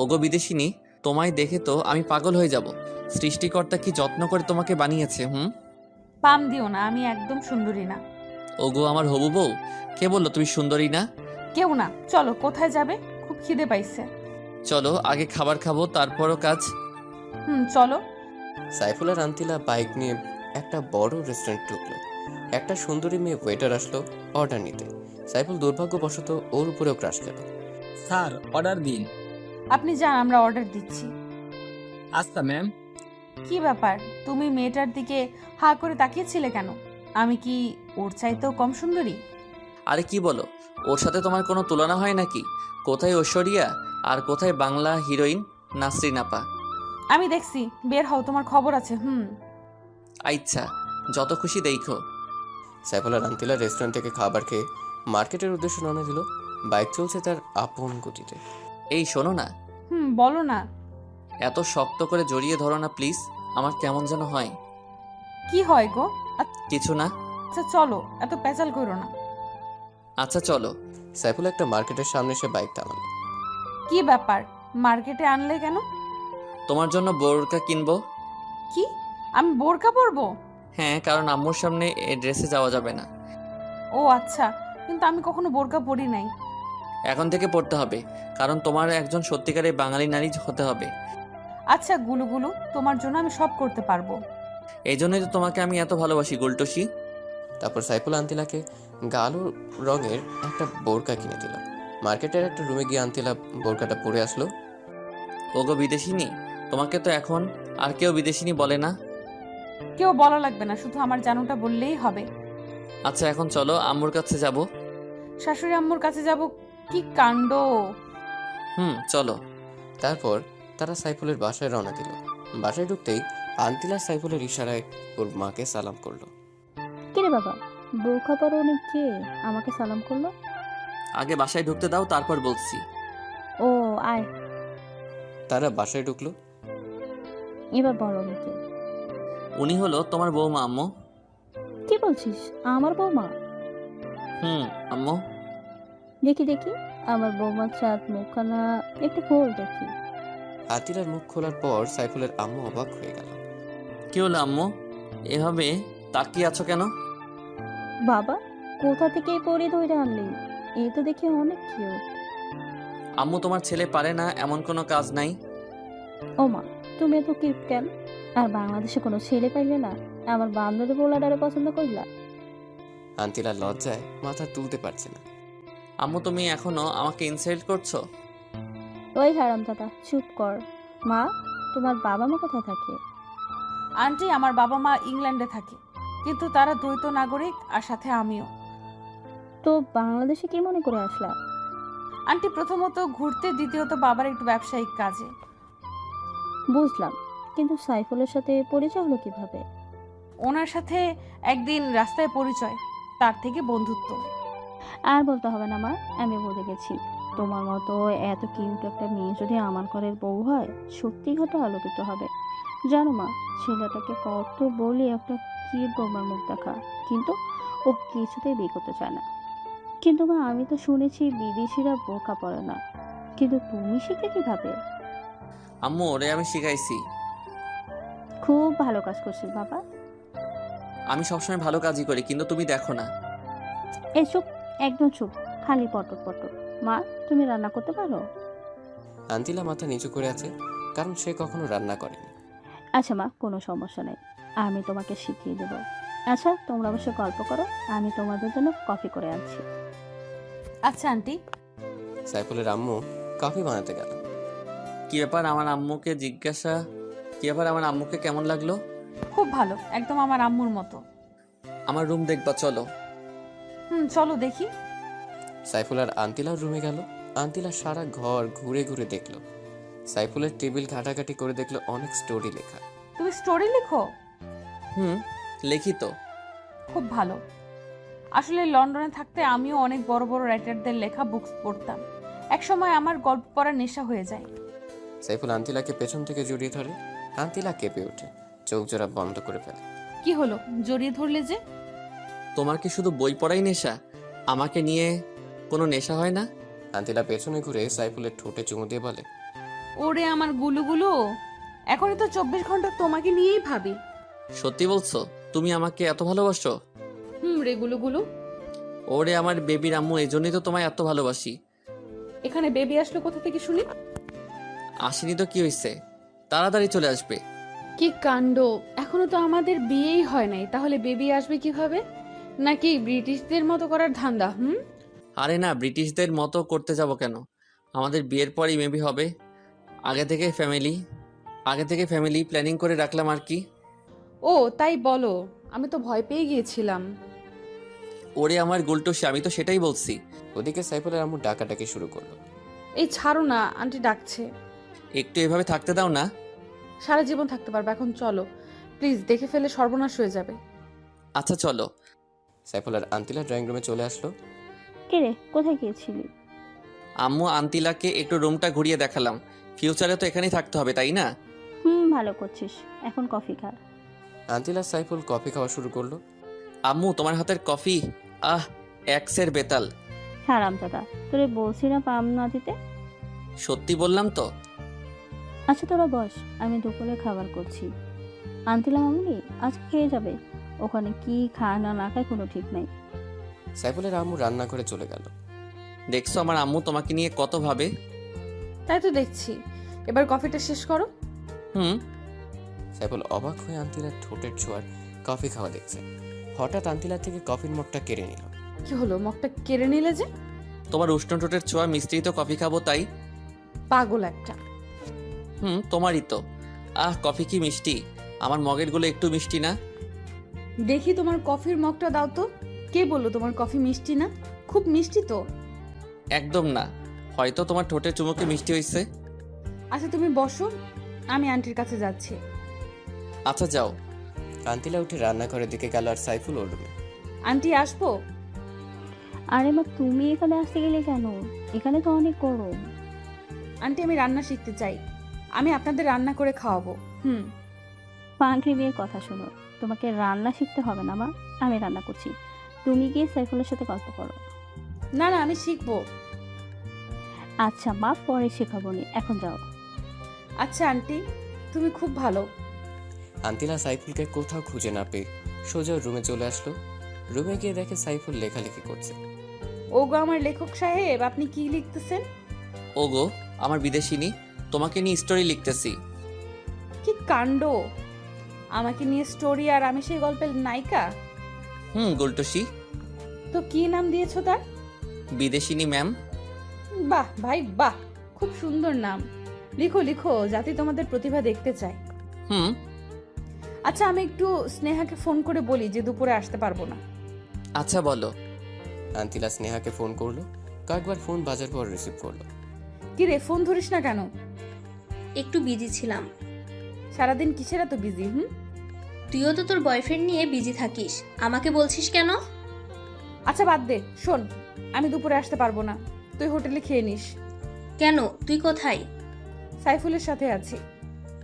ওগো বিদেশিনী, তোমায় দেখে তো আমি পাগল হয়ে যাব। সৃষ্টিকর্তা কি যত্ন করে তোমাকে বানিয়েছে। পাম দিও না, আমি একদম সুন্দরী না। ওগো আমার হবু বউ, কে বললো তুমি সুন্দরী না? কেউ না। চলো, কোথায় যাবে? খুব খিদে পাইছে। চলো, আগে খাবার খাবো, তারপরও কাজ। চলো। সাইফুল আর আন্তিলা বাইক নিয়ে একটা বড় রেস্টুরেন্ট ঢুকলো। একটা সুন্দরী মেয়ে ওয়েটার আসলো অর্ডার নিতে। সাইফুল দুর্ভাগ্যবশত ওর উপরেও ক্রাশ খেলো। স্যার, অর্ডার দিন। আপনি যান, আমরা অর্ডার দিচ্ছি। আচ্ছা ম্যাম। কি ব্যাপার, তুমি মেয়েটার দিকে হা করে তাকিয়েছিলে কেন? আমি কি ওর চাইতেও কম সুন্দরী? আরে কি বলো, ওর সাথে তোমার কোনো তুলনা হয় নাকি? কোথায় ঐশ্বরিয়া আর কোথায় বাংলা হিরোইন নাসরিন আপা? আমি দেখছি, বের হও, তোমার খবর আছে। আচ্ছা, যত খুশি দেখো। সাইফুল আর আন্তিলা রেস্টুরেন্ট থেকে খাবার খেয়ে মার্কেটের উদ্দেশ্যে রওনা দিল। বাইক চলছে তার আপন গতিতে। এই শোনো না। বলো না। এত শক্ত করে জড়িয়ে ধরো না প্লিজ, আমার কেমন যেন হয়। কি হয় গো? কিছু না। আচ্ছা চলো, এত পেঁচাল করো না। আচ্ছা চলো। সাইফুল একটা মার্কেটের সামনে এসে বাইক থামালো। কি ব্যাপার, মার্কেটে আনলে কেন? তোমার জন্য বোরকা কিনবো। কি, আমি বোরকা পরবো? হ্যাঁ, কারণ আম্মুর সামনে এই ড্রেসে যাওয়া যাবে না। ও আচ্ছা, কিন্তু আমি কখনো বোরকা পরি নাই। এখন থেকে পড়তে হবে, কারণ তোমার একজন সত্যিকারের বাঙালি নারী হতে হবে। আচ্ছা গুলুগুলু, তোমার জন্য আমি সব করতে পারবো। এই জন্যই তো তোমাকে আমি এত ভালোবাসি গুলটসি। তারপর সাইফুল আন্তিলাকে গাঢ় রঙের একটা বোরকা কিনে দিল। মার্কেটের একটা রুমে গিয়ে আন্তিলা বোরকাটা পরে আসলো। ওগো বিদেশিনী, তোমাকে তো এখন আর কেউ বিদেশিনী বলে না। কেউ বলা লাগবে না, শুধু আমার জানুটা বললেই হবে। আচ্ছা এখন চলো আম্মুর কাছে যাব। শাশুড়ি আম্মুর কাছে যাব? কি কাণ্ড! চলো। তারপর তারা সাইফুলের বাসায় রওনা দিল। বাসায় ঢুকতেই আন্তিলা সাইফুলের ইশারায় ওর মাকে সালাম করলো। কিরে বাবা, বোরখা পরো অনেক কে আমাকে সালাম করলো? আগে বাসায় ঢুকতে দাও, তারপর বলছি। ও আয়, তারা বাসায় ঢুকলো। এবার বলো অনেকে। উনি হলো তোমার বৌমা আম্মু। কি বলছিস, আমার বৌমা? আম্মু। দেখি দেখি, আমার বৌমার চাঁদ মুখখানা একটু খোল দেখি। আতিলার মুখ খোলার পর সাইফুলের আম্মু অবাক হয়ে গেল। কি হলো আম্মু, এভাবে তাকিয়ে আছো কেন? বাবা, কোথা থেকে পরে ধরে আনলি? এ তো দেখি অনেক কিউট। আম্মু, তোমার ছেলে পারে না এমন কোনো কাজ নাই। ও মা, তুমি এত কিউট কেন? আর বাংলাদেশে কোনো ছেলে পাইলে না আমার বান্ধবী পোলাডারে পছন্দ করলা? আন্তিলা লজ্জায় মাথা তুলতে পারছে না। আম্মু, তুমি এখনো আমাকে ইনসাল্ট করছো? ওই হারাম দাদা, চুপ কর। মা, তোমার বাবা মা কোথায় থাকে? আন্টি, আমার বাবা মা ইংল্যান্ডে থাকে, কিন্তু তারা দ্বৈত নাগরিক, আর সাথে আমিও। তো বাংলাদেশে কি মনে করে আসলা? আন্টি, প্রথমত ঘুরতে, দ্বিতীয়ত বাবার একটু ব্যবসায়িক কাজে। বুঝলাম, কিন্তু সাইফুলের সাথে পরিচয় হলো কিভাবে? ওনার সাথে একদিন রাস্তায় পরিচয়, তার থেকে বন্ধুত্ব। আর বলতে হবে না মা, আমি বুঝে গেছি। তোমার মতো এত কিউট একটা মেয়ে যদি আমার ঘরের বউ হয়, সত্যি ঘটে আলোকিত হবে। জানো মা, ছেলেটাকে কত বলি একটা কিউট বৌমার মুখ দেখা, কিন্তু ও কিছুতেই বিয়ে করতে চায় না। কিন্তু মা, আমি তো শুনেছি বিদেশিরা বোরকা পরে না, কিন্তু তুমি শিখলে কিভাবে? আম্মু, ওরে আমি শিখাইছি। খুব ভালো কাজ করছিস বাবা। আমি সবসময় ভালো কাজই করি, কিন্তু তুমি দেখো না। এই চুপ, একদম চুপ, খালি পটর পটর। মা, তুমি রান্না করতে পারো? আন্তিলা মাথা নিচু করে আছে, কারণ সে কখনো রান্না করেনি। আচ্ছা মা, কোনো সমস্যা নেই, আমি তোমাকে শিখিয়ে দেব। আচ্ছা, তোমরা অবশ্য গল্প করো, আমি তোমাদের জন্য কফি করে আনছি। আচ্ছা আন্টি। সাইফুলের আম্মু কফি বানাতে গেল। কি ব্যাপার আমার আম্মুকে কেমন লাগলো? খুব ভালো, একদম আমার আম্মুর মতো। আমার রুম দেখবা, চলো। চলো দেখি। সাইফুল আর আন্তিলার রুমে গেল। আন্তিলা সারা ঘর ঘুরে ঘুরে দেখলো। সাইফুলের টেবিল ঘাটাঘাটি করে দেখলো অনেক স্টোরি লেখা। তুমি স্টোরি লেখো? লেখি তো। খুব ভালো। আসলে লন্ডনে থাকতে আমিও অনেক বড় বড় রাইটারদের লেখা বুকস পড়তাম। একসময় আমার গল্প পড়ার নেশা হয়ে যায়। সাইফুল আন্তিলাকে পেছন থেকে জড়িয়ে ধরে। আন্তিলা কেঁপে ওঠে, চোখ জোড়া বন্ধ করে ফেলে। কি হলো, জড়িয়ে ধরলে যে? তোমার কি শুধু বই পড়াই নেশা? আমাকে নিয়ে কোনো নেশা হয় না? আন্তিলা পেছনে ঘুরে সাইফুলের ঠোঁটে চুমু দিয়ে বলে, ওরে আমার গুলুগুলু, এখনই তো 24 ঘন্টা তোমাকে নিয়েই ভাবি। সত্যি বলছো? তুমি আমাকে এত ভালোবাসো? রে গুলুগুলু। ওরে আমার বেবির আম্মু, এই জন্যই তো তোমায় এত ভালোবাসি। এখানে বেবি আসলো কোথা থেকে শুনি? আসেনি তো কি হয়েছে, তাড়াতাড়ি চলে আসবে। কি কাণ্ড, এখনো তো আমাদের বিয়েই হয় নাই, তাহলে বেবি আসবে কিভাবে? নাকি ব্রিটিশদের মতো করার ধান্দা? আরে না, ব্রিটিশদের মতো করতে যাব কেন? আমাদের বিয়ের পরই মেবি হবে। আগে থেকে ফ্যামিলি প্ল্যানিং করে রাখলাম আর কি। ও তাই বলো, আমি তো ভয় পেয়ে গিয়েছিলাম। ওরে আমার গুলটসি, আমি তো সেটাই বলছি। ওদিকে সাইফুলের আম্মু ডাকাডাকি শুরু করলো। এই ছাড়ো না, আন্টি ডাকছে। একটু এভাবে থাকতে দাও না। সারা জীবন থাকতে পারবে, এখন চলো প্লিজ, দেখে ফেলে সর্বনাশ হয়ে যাবে। আচ্ছা চলো। সাইফুলের আন্তিলা ড্রয়িং রুমে চলে আসলো। কে রে, কোথায় গিয়েছিলি? আম্মু, আন্তিলাকে একটু রুমটা ঘুরিয়ে দেখালাম। ফিউচারে তো এখানেই থাকতে হবে, তাই না? ভালো করছিস, এখন কফি খা। আন্তিলা সাইফুল কফি খাওয়া শুরু করলো। আম্মু, তোমার হাতের কফি এক্সের বেতাল। হারাম দাদা, তোরে বলছি না পাম না দিতে। সত্যি বললাম তো। আচ্ছা তোরা বস, আমি দুপুরে খাবার করছি। আন্তিলা মামুনি আজ খেয়ে যাবে। ওখানে কি খায় না না খায় কোনো ঠিক নাই। সাইফুলের আম্মু রান্না করে চলে গেল। দেখছো আমার আম্মু তোমাকে নিয়ে কত ভাবে। তাই তো দেখছি। এবার কফিটা শেষ করো। হুম। সাইফুল অবাক হয়ে আন্তিলার ঠোঁটের ছোঁয়ার কফি খাওয়া দেখছে। হঠাৎ আন্তিলা থেকে কফির মগটা কেড়ে নিল। কি হলো, মগটা কেড়ে নিলে যে? তোমার উষ্ণ ঠোঁটের ছোঁয়া মিষ্টি তো কফি খাবো তাই। পাগল একটা। তোমারই তো। কফি কি মিষ্টি? আমার মগের গুলো একটু মিষ্টি না? দেখি তোমার কফির মগটা দাও তো। কে বললো তোমার কফি মিষ্টি না? খুব মিষ্টি তো। একদম না, হয়তো তোমার ঠোঁটের চুমুকে মিষ্টি হয়েছে। আচ্ছা তুমি বসো, আমি আন্টির কাছে যাচ্ছি। আচ্ছা যাও। আন্তিলা উঠে রান্নাঘরের দিকে গেল আর সাইফুল ওর রুমে। আন্টি আসবো? আরে মা, তুমি এখানে আসতে গেলে কেন? এখানে তো অনেক গরম। আন্টি আমি রান্না শিখতে চাই, আমি আপনাদের রান্না করে খাওয়াবো। পাগলি মেয়ের কথা শোনো, তোমাকে রান্না শিখতে হবে না মা, আমি রান্না করছি। তুমি গিয়ে সাইফুলের সাথে গল্প করো। না না, আমি শিখবো। আচ্ছা মা, পরে শেখাবো নি, এখন যাও। আচ্ছা আন্টি, তুমি খুব ভালো। আন্তিলা সাইফুলকে কোথাও খুঁজে না পেয়ে সোজা রুমে চলে আসলো। রুমে গিয়ে দেখে সাইফুল লেখালেখি করছে। ওগো আমার লেখক সাহেব, আপনি কি লিখতেছেন? ওগো আমার বিদেশিনী, তোমাকে নিয়ে স্টোরি লিখতেছি। কি কাণ্ড! আমাকে নিয়ে স্টোরি আর আমি সেই গল্পের নায়িকা? গুলটসি। তো কি নাম দিয়েছো তার? বিদেশিনী ম্যাম। বাহ ভাই বাহ, খুব সুন্দর নাম। লিখো লিখো, যাতে তোমাদের প্রতিভা দেখতে চাই। আচ্ছা আমি একটু স্নেহাকে ফোন করে বলি যে দুপুরে আসতে পারবো না। আচ্ছা বলো। আন্তিলা স্নেহাকে ফোন করলো। কয়েকবার ফোন বাজার পর রিসিভ করলো। কি রে, ফোন ধরিস না কেন? একটু বিজি ছিলাম। সারাদিন কিসের এত বিজি? তুইও তো তোর বয়ফ্রেন্ড নিয়ে বিজি থাকিস, আমাকে বলছিস কেন? আচ্ছা বাদ দে, শোন, আমি দুপুরে আসতে পারবো না, তুই হোটেলে খেয়ে নিস। কেন, তুই কোথায়? সাইফুলের সাথে আছি।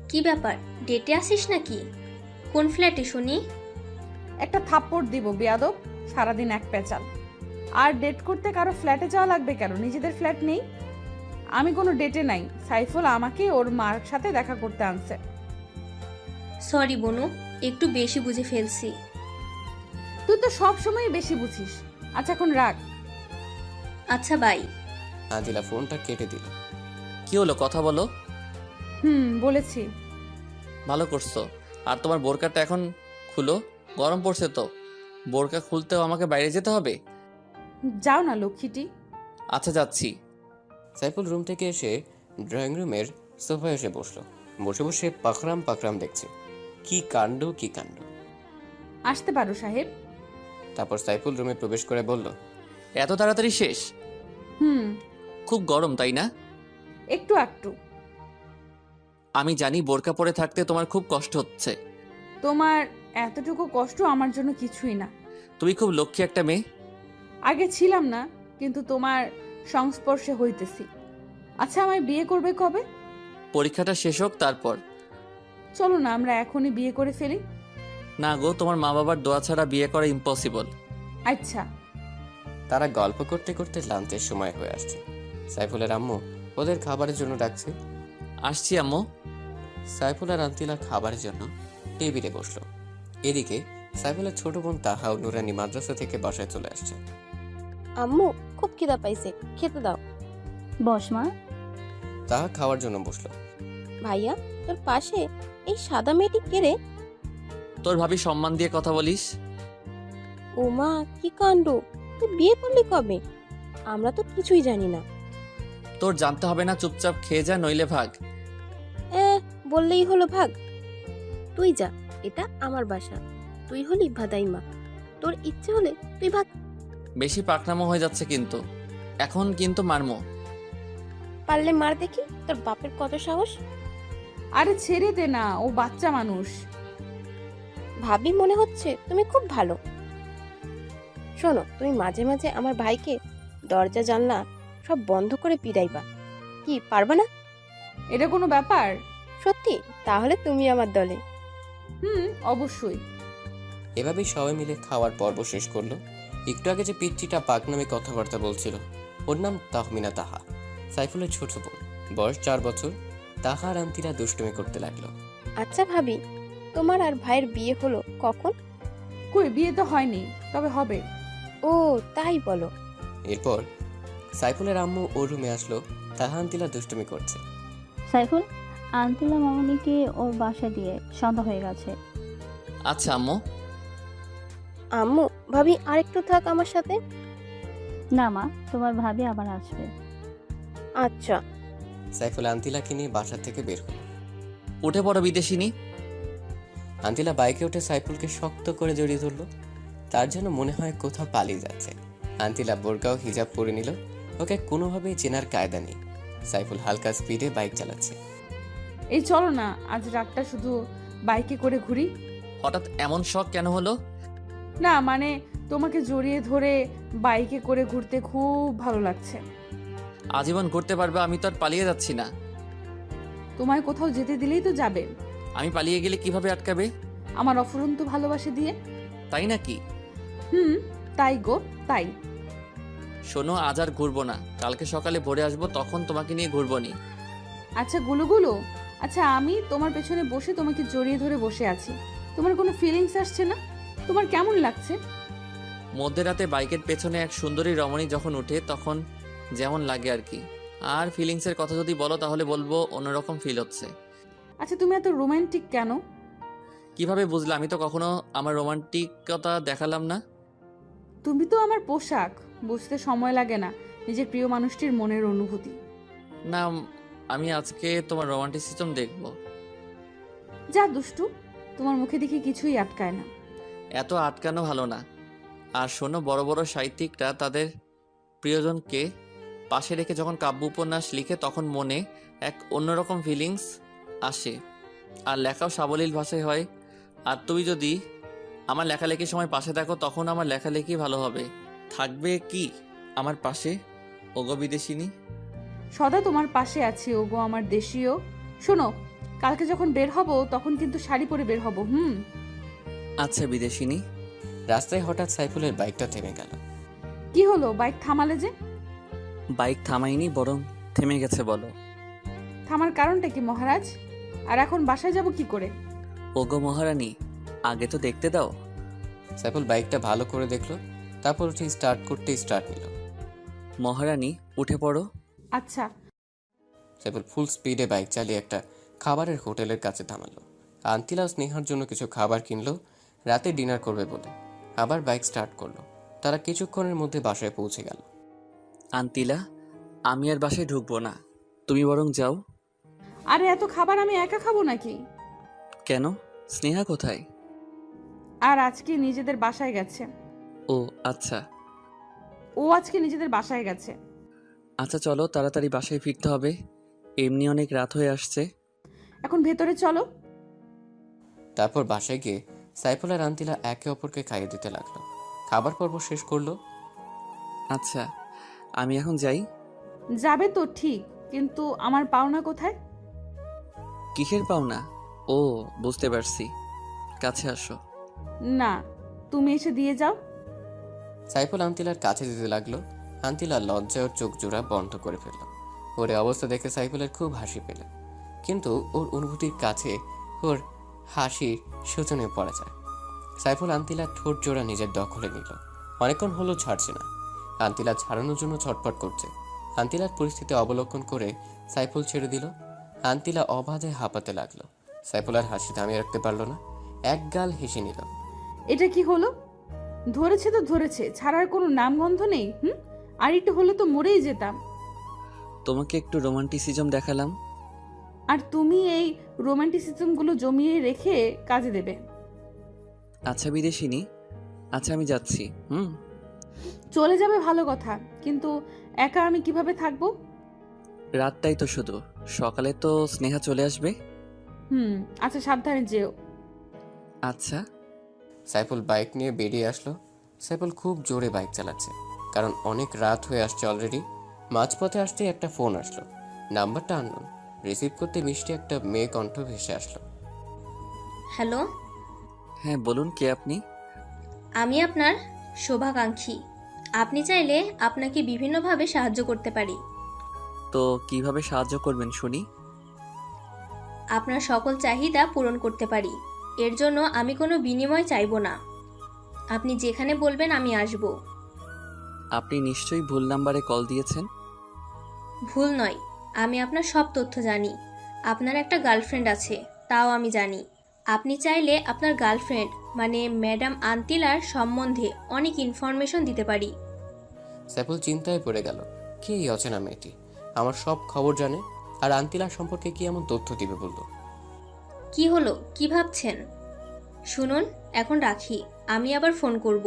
কি ব্যাপার, ডেটে আসিস নাকি? কোন ফ্ল্যাটে শুনি? একটা থাপ্পড় দিব বেয়াদব, সারাদিন এক পেঁচাল। আর ডেট করতে কারো ফ্ল্যাটে যাওয়া লাগবে কেন? নিজেদের ফ্ল্যাট নেই? আমি কোনো ডেটে নাই, সাইফুল আমাকে ওর মার সাথে দেখা করতে আনছে। সরি বনু, একটু বেশি বুঝে ফেলছি। তুই তো সব সময় বেশি বুঝিস। আচ্ছা এখন রাখ। আচ্ছা বাই। আন্তিলা ফোনটা কেটে দিল। কি হলো, কথা বলো। বলেছি। ভালো করছো। আর তোমার বোরকাটা এখন খুলো, গরম পড়ছে তো। বোরকা খুলতেও আমাকে বাইরে যেতে হবে? যাও না লক্ষ্মীটি। আচ্ছা যাচ্ছি। সাইফুল রুম থেকে এসে ড্রয়িং রুমের সোফায় এসে বসলো। বসে বসে পাকরাম পাকরাম দেখছে। কি কাণ্ড কি কাণ্ড। আসতে পারো সাহেব। তারপর সাইফুল রুমে প্রবেশ করে বলল, এত তাড়াতাড়ি শেষ? খুব গরম তাই না? একটু একটু। আমি জানি বোরকা পরে থাকতে তোমার খুব কষ্ট হচ্ছে। তোমার এতটুকু কষ্ট আমার জন্য কিছুই না। তুমি খুব লক্ষ্মী একটা মেয়ে। আগে ছিলাম না, কিন্তু তোমার সংস্পর্শে হইতেছি। আচ্ছা আমায় বিয়ে করবে কবে? পরীক্ষাটা শেষ হোক তারপর। চলো না আমরা এখনই বিয়ে করে ফেলি। না গো, তোমার মা বাবার দোয়া ছাড়া বিয়ে করা ইম্পসিবল। আচ্ছা। তারা গল্প করতে করতে লাঞ্চের সময় হয়ে আসছে। সাইফুলের আম্মু ওদের খাবারের জন্য ডাকছে। আসছি আম্মু। সাইফুল আর আন্তিলা খাবারের জন্য টেবিলে বসলো। এদিকে সাইফুলের ছোট বোন তাহা ও নুরানি মাদ্রাসা থেকে বাসায় চলে আসছে। আম্মু খুব খিদা পাইছে, খেতে দাও। বস মা। তাহা খাওয়ার জন্য বসলো। ভাইয়া, তোর পাশে এই সাদা মেয়েটি কে রে? তোর ভাবি সম্মান দিয়ে কথা বলিস। ও মা, কি কাণ্ড! তুই বিয়ে করলি কবে? আমরা তো কিছুই জানি না। তোর জানতে হবে না, চুপচাপ খেয়ে যা, নইলে ভাগ। বললেই হলো ভাগ? তুই যা, এটা আমার বাসা। তুই হলি ভাদাই মা, তোর ইচ্ছে হলে তুই ভাগ। বেশি পাকনামো হয়ে যাচ্ছে কিন্তু, এখন কিন্তু মারমো। পারলে মার দেখি, তোর বাপের কত সাহস। আরে ছেড়ে দে না, ও বাচ্চা মানুষ। ভাবি মনে হচ্ছে তুমি খুব ভালো। শোনো, তুমি মাঝে মাঝে আমার ভাইকে দরজা জানলা সব বন্ধ করে পিড়াইবা। কি পারবা না? এটা কোনো ব্যাপার? সত্যি? তাহলে তুমি আমার দলে। অবশ্যই। এভাবেই সবাই মিলে খাওয়ার পর্ব শেষ করলো। একটু আগে যে পিচ্চিটা পাকনামে কথাবার্তা বলছিল, ওর নাম তাহমিনা তাহা, সাইফুলের ছোট বোন। বয়স 4 বছর। তাহা আর আন্তিরা দুষ্টুমি করতে লাগলো। আচ্ছা ভাবি, তোমার আর ভাইয়ের বিয়ে হলো কখন? কই বিয়ে তো হয়নি, তবে হবে। ও তাই বলো। এরপর সাইফুলের আম্মু ওর রুমে আসলো। তাহা আন্তিলা দুষ্টুমি করছে। সাইফুল, আন্তিলা মামনিকে ওর বাসা দিয়ে সন্ধ্যা হয়ে গেছে। আচ্ছা আম্মু। আম্মু, ভাবি আরেকটু থাক আমার সাথে। না মা, তোমার ভাবি আবার আসবে। আচ্ছা। সাইফুল আন্তিলাকে নিয়ে বাসা থেকে বের হলো। উঠে পড়ো বিদেশিনী। আন্তিলা বাইকে উঠে সাইফুলকে শক্ত করে জড়িয়ে ধরলো। তার জন্য মনে হয় কোথাও পালিয়ে যাচ্ছে। আন্তিলা বোরকাও হিজাব পরে নিল। ওকে কোনোভাবেই চেনার কায়দা নেই। সাইফুল হালকা স্পিডে বাইক চালাচ্ছে। এই চলো না, আজ রাতটা শুধু বাইকে করে ঘুরি। হঠাৎ এমন শখ কেন হলো? না মানে তোমাকে জড়িয়ে ধরে বাইকে করে ঘুরতে খুব ভালো লাগছে। আজীবন ঘুরতে পারবে, আমি তো আর পালিয়ে যাচ্ছি না। তোমায় কোথাও যেতে দিলেই তো যাবে। আমি পালিয়ে গেলে কিভাবে আটকাবে? আমার অফুরন্ত ভালোবাসে দিয়ে। তাই নাকি? তাই গো তাই। শোনো, আজ আর ঘুরবো না, কালকে সকালে ভোরে আসবো, তখন তোমাকে নিয়ে ঘুরবো নি। আচ্ছা গুলো, আচ্ছা আমি তোমার পেছনে বসে তোমাকে জড়িয়ে ধরে বসে আছি, তোমার কোনো ফিলিংস আসছে না? তোমার কেমন লাগছে? মধ্যরাতে বাইকের পেছনে এক সুন্দরী রমণী যখন উঠে তখন যেমন লাগে আর কি। আর ফিলিংসের কথা যদি বলো তাহলে বলবো অন্যরকম ফিল হচ্ছে। আচ্ছা তুমি এত রোমান্টিক কেন? কিভাবে বুঝলে? আমি তো কখনো আমার রোমান্টিকতা দেখালাম না। তুমি তো আমার পোশাক, বুঝতে সময় লাগে না নিজের প্রিয় মানুষটির মনের অনুভূতি। না, আমি আজকে তোমার রোমান্টিসিজম দেখবো। যা দুষ্টু, তোমার মুখে দেখি কিছুই আটকায় না। এত আটকানো ভালো না। আর শোনো, বড় বড় সাহিত্যিকরা তাদের প্রিয়জনকে পাশে রেখে যখন কাব্য উপন্যাস লিখে তখন মনে এক অন্যরকম ফিলিংস আসে। আর লেখাও সাবলীল ভাষায় হয়। আর তুমি যদি আমার লেখালেখির সময় পাশে থাকো তখন আমার লেখালেখি ভালো হবে। থাকবে কি আমার পাশে, ওগো বিদেশিনী? সদা তোমার পাশে আছি ওগো আমার দেশীয়। শোনো, কালকে যখন বের হব তখন কিন্তু শাড়ি পরে বের হব। আচ্ছা বিদেশিনী। রাস্তায় হঠাৎ সাইফুলের বাইকটা থেমে গেল। কি হলো, বাইক থামালে যে? বাইক থামাইনি, বরং থেমে গেছে। বলো থামার কারণটা কি মহারাজ? আর এখন বাসায় যাব কি করে? ওগো মহারানী, আগে তো দেখতে দাও। সাইফুল বাইকটা ভালো করে দেখলো, তারপর উঠে স্টার্ট করতে স্টার্ট নিল। মহারানী উঠে পড়ো। আচ্ছা। সাইফুল ফুল স্পিডে বাইক চালিয়ে একটা খাবারের হোটেলের কাছে থামালো। আন্তিলা স্নেহার জন্য কিছু খাবার কিনলো, রাতে ডিনার করবে বলে। আবার বাইক স্টার্ট করলো। তারা কিছুক্ষণের মধ্যে বাসায় পৌঁছে গেল। আন্তিলা, আমি আর বাসায় ঢুকবো না, তুমি বরং যাও। আরে এত খাবার আমি একা খাবো নাকি? কেন? স্নেহা কোথায়? আর আজকে নিজেদের বাসায় গেছে। ও আচ্ছা। ও আজকে নিজেদের বাসায় গেছে। আচ্ছা চলো, তাড়াতাড়ি বাসায় ফিরতে হবে, এমনি অনেক রাত হয়ে আসছে। এখন ভেতরে চলো। তারপর বাসায় গিয়ে সাইফুল আর আন্তিলা একে অপরকে খাইয়ে দিতে লাগলো। খাবার পর্ব শেষ করলো। আচ্ছা আমি এখন যাই। যাবে তো ঠিক, কিন্তু আমার পাওনা কোথায়? কিসের পাওনা? ও বুঝতে পারছি, কাছে আসো। না, তুমি এসে দিয়ে যাও। সাইফুল আন্তিলার কাছে দিতে লাগলো। আন্তিলা লজ্জায় ওর চোখ জোড়া বন্ধ করে ফেলল। ওর এই অবস্থা দেখে সাইফুলের খুব হাসি পেল, কিন্তু ওর অনুভূতির কাছে ওর হাসি শোচনীয় পড়া যায়। সাইফুল আন্তিলার ঠোঁট জোড়া নিজের দখলে নিল। অনেকক্ষণ হলো ছাড়ছে না। আন্তিলা ছাড়ানোর জন্য ছটফট করছে। আন্তিলার পরিস্থিতি অবলোকন করে সাইফুল ছেড়ে দিল। আন্তিলা অবাধে হাঁপাতে লাগলো। সাইফুল আর হাসি থামিয়ে রাখতে পারলো না, এক গাল হেসে নিল। এটা কি হলো? ধরেছে তো ধরেছে, ছাড়ার কোনো নামগন্ধ নেই। আর একটু হলে তো মরেই যেতাম। তোমাকে একটু রোমান্টিসিজম দেখালাম, আর তুমি এই রোমান্টিসিজমগুলো জমিয়ে রেখে কাজে দেবে। আচ্ছা বিদেশিনী, আচ্ছা আমি যাচ্ছি। চলে যাবে ভালো কথা, কিন্তু একা আমি কিভাবে থাকবো? রাতটাই তো শুধু, সকালে তো স্নেহা চলে আসবে। আচ্ছা সাবধানে যেও। আচ্ছা। সাইফুল বাইক নিয়ে বেরিয়ে আসলো। সাইফুল খুব জোরে বাইক চালাচ্ছে, কারণ অনেক রাত হয়ে আসছে অলরেডি। মাঝপথে আসতেই একটা ফোন আসলো। নাম্বারটা আননোন। রিসিভ করতে মিষ্টি একটা মেয়ে কণ্ঠ ভেসে আসলো। হ্যালো, হ্যাঁ বলুন, কে আপনি? আমি আপনার শুভাকাঙ্ক্ষী। আপনি চাইলে আপনাকে বিভিন্নভাবে সাহায্য করতে পারি। তো কিভাবে সাহায্য করবেন শুনি? আপনার সকল চাহিদা পূরণ করতে পারি। এর জন্য আমি কোনো বিনিময় চাইবো না। আপনি যেখানে বলবেন আমি আসব। আপনি নিশ্চয়ই ভুল নাম্বারে কল দিয়েছেন। ভুল নয়, আমি আপনার সব তথ্য জানি। আপনার একটা গার্লফ্রেন্ড আছে, তাও আমি জানি। আপনি চাইলে আপনার গার্লফ্রেন্ড মানে ম্যাডাম আন্তিলার সম্বন্ধে অনেক ইনফরমেশন দিতে পারি। সাইফুল চিন্তায় পড়ে গেল। কে এই অচেনা মেয়েটি? আমার সব খবর জানে, আর আন্তিলার সম্পর্কে কি এমন তথ্য দিবে বলল? কি হলো, কি ভাবছেন? শুনুন, এখন রাখি, আমি আবার ফোন করব।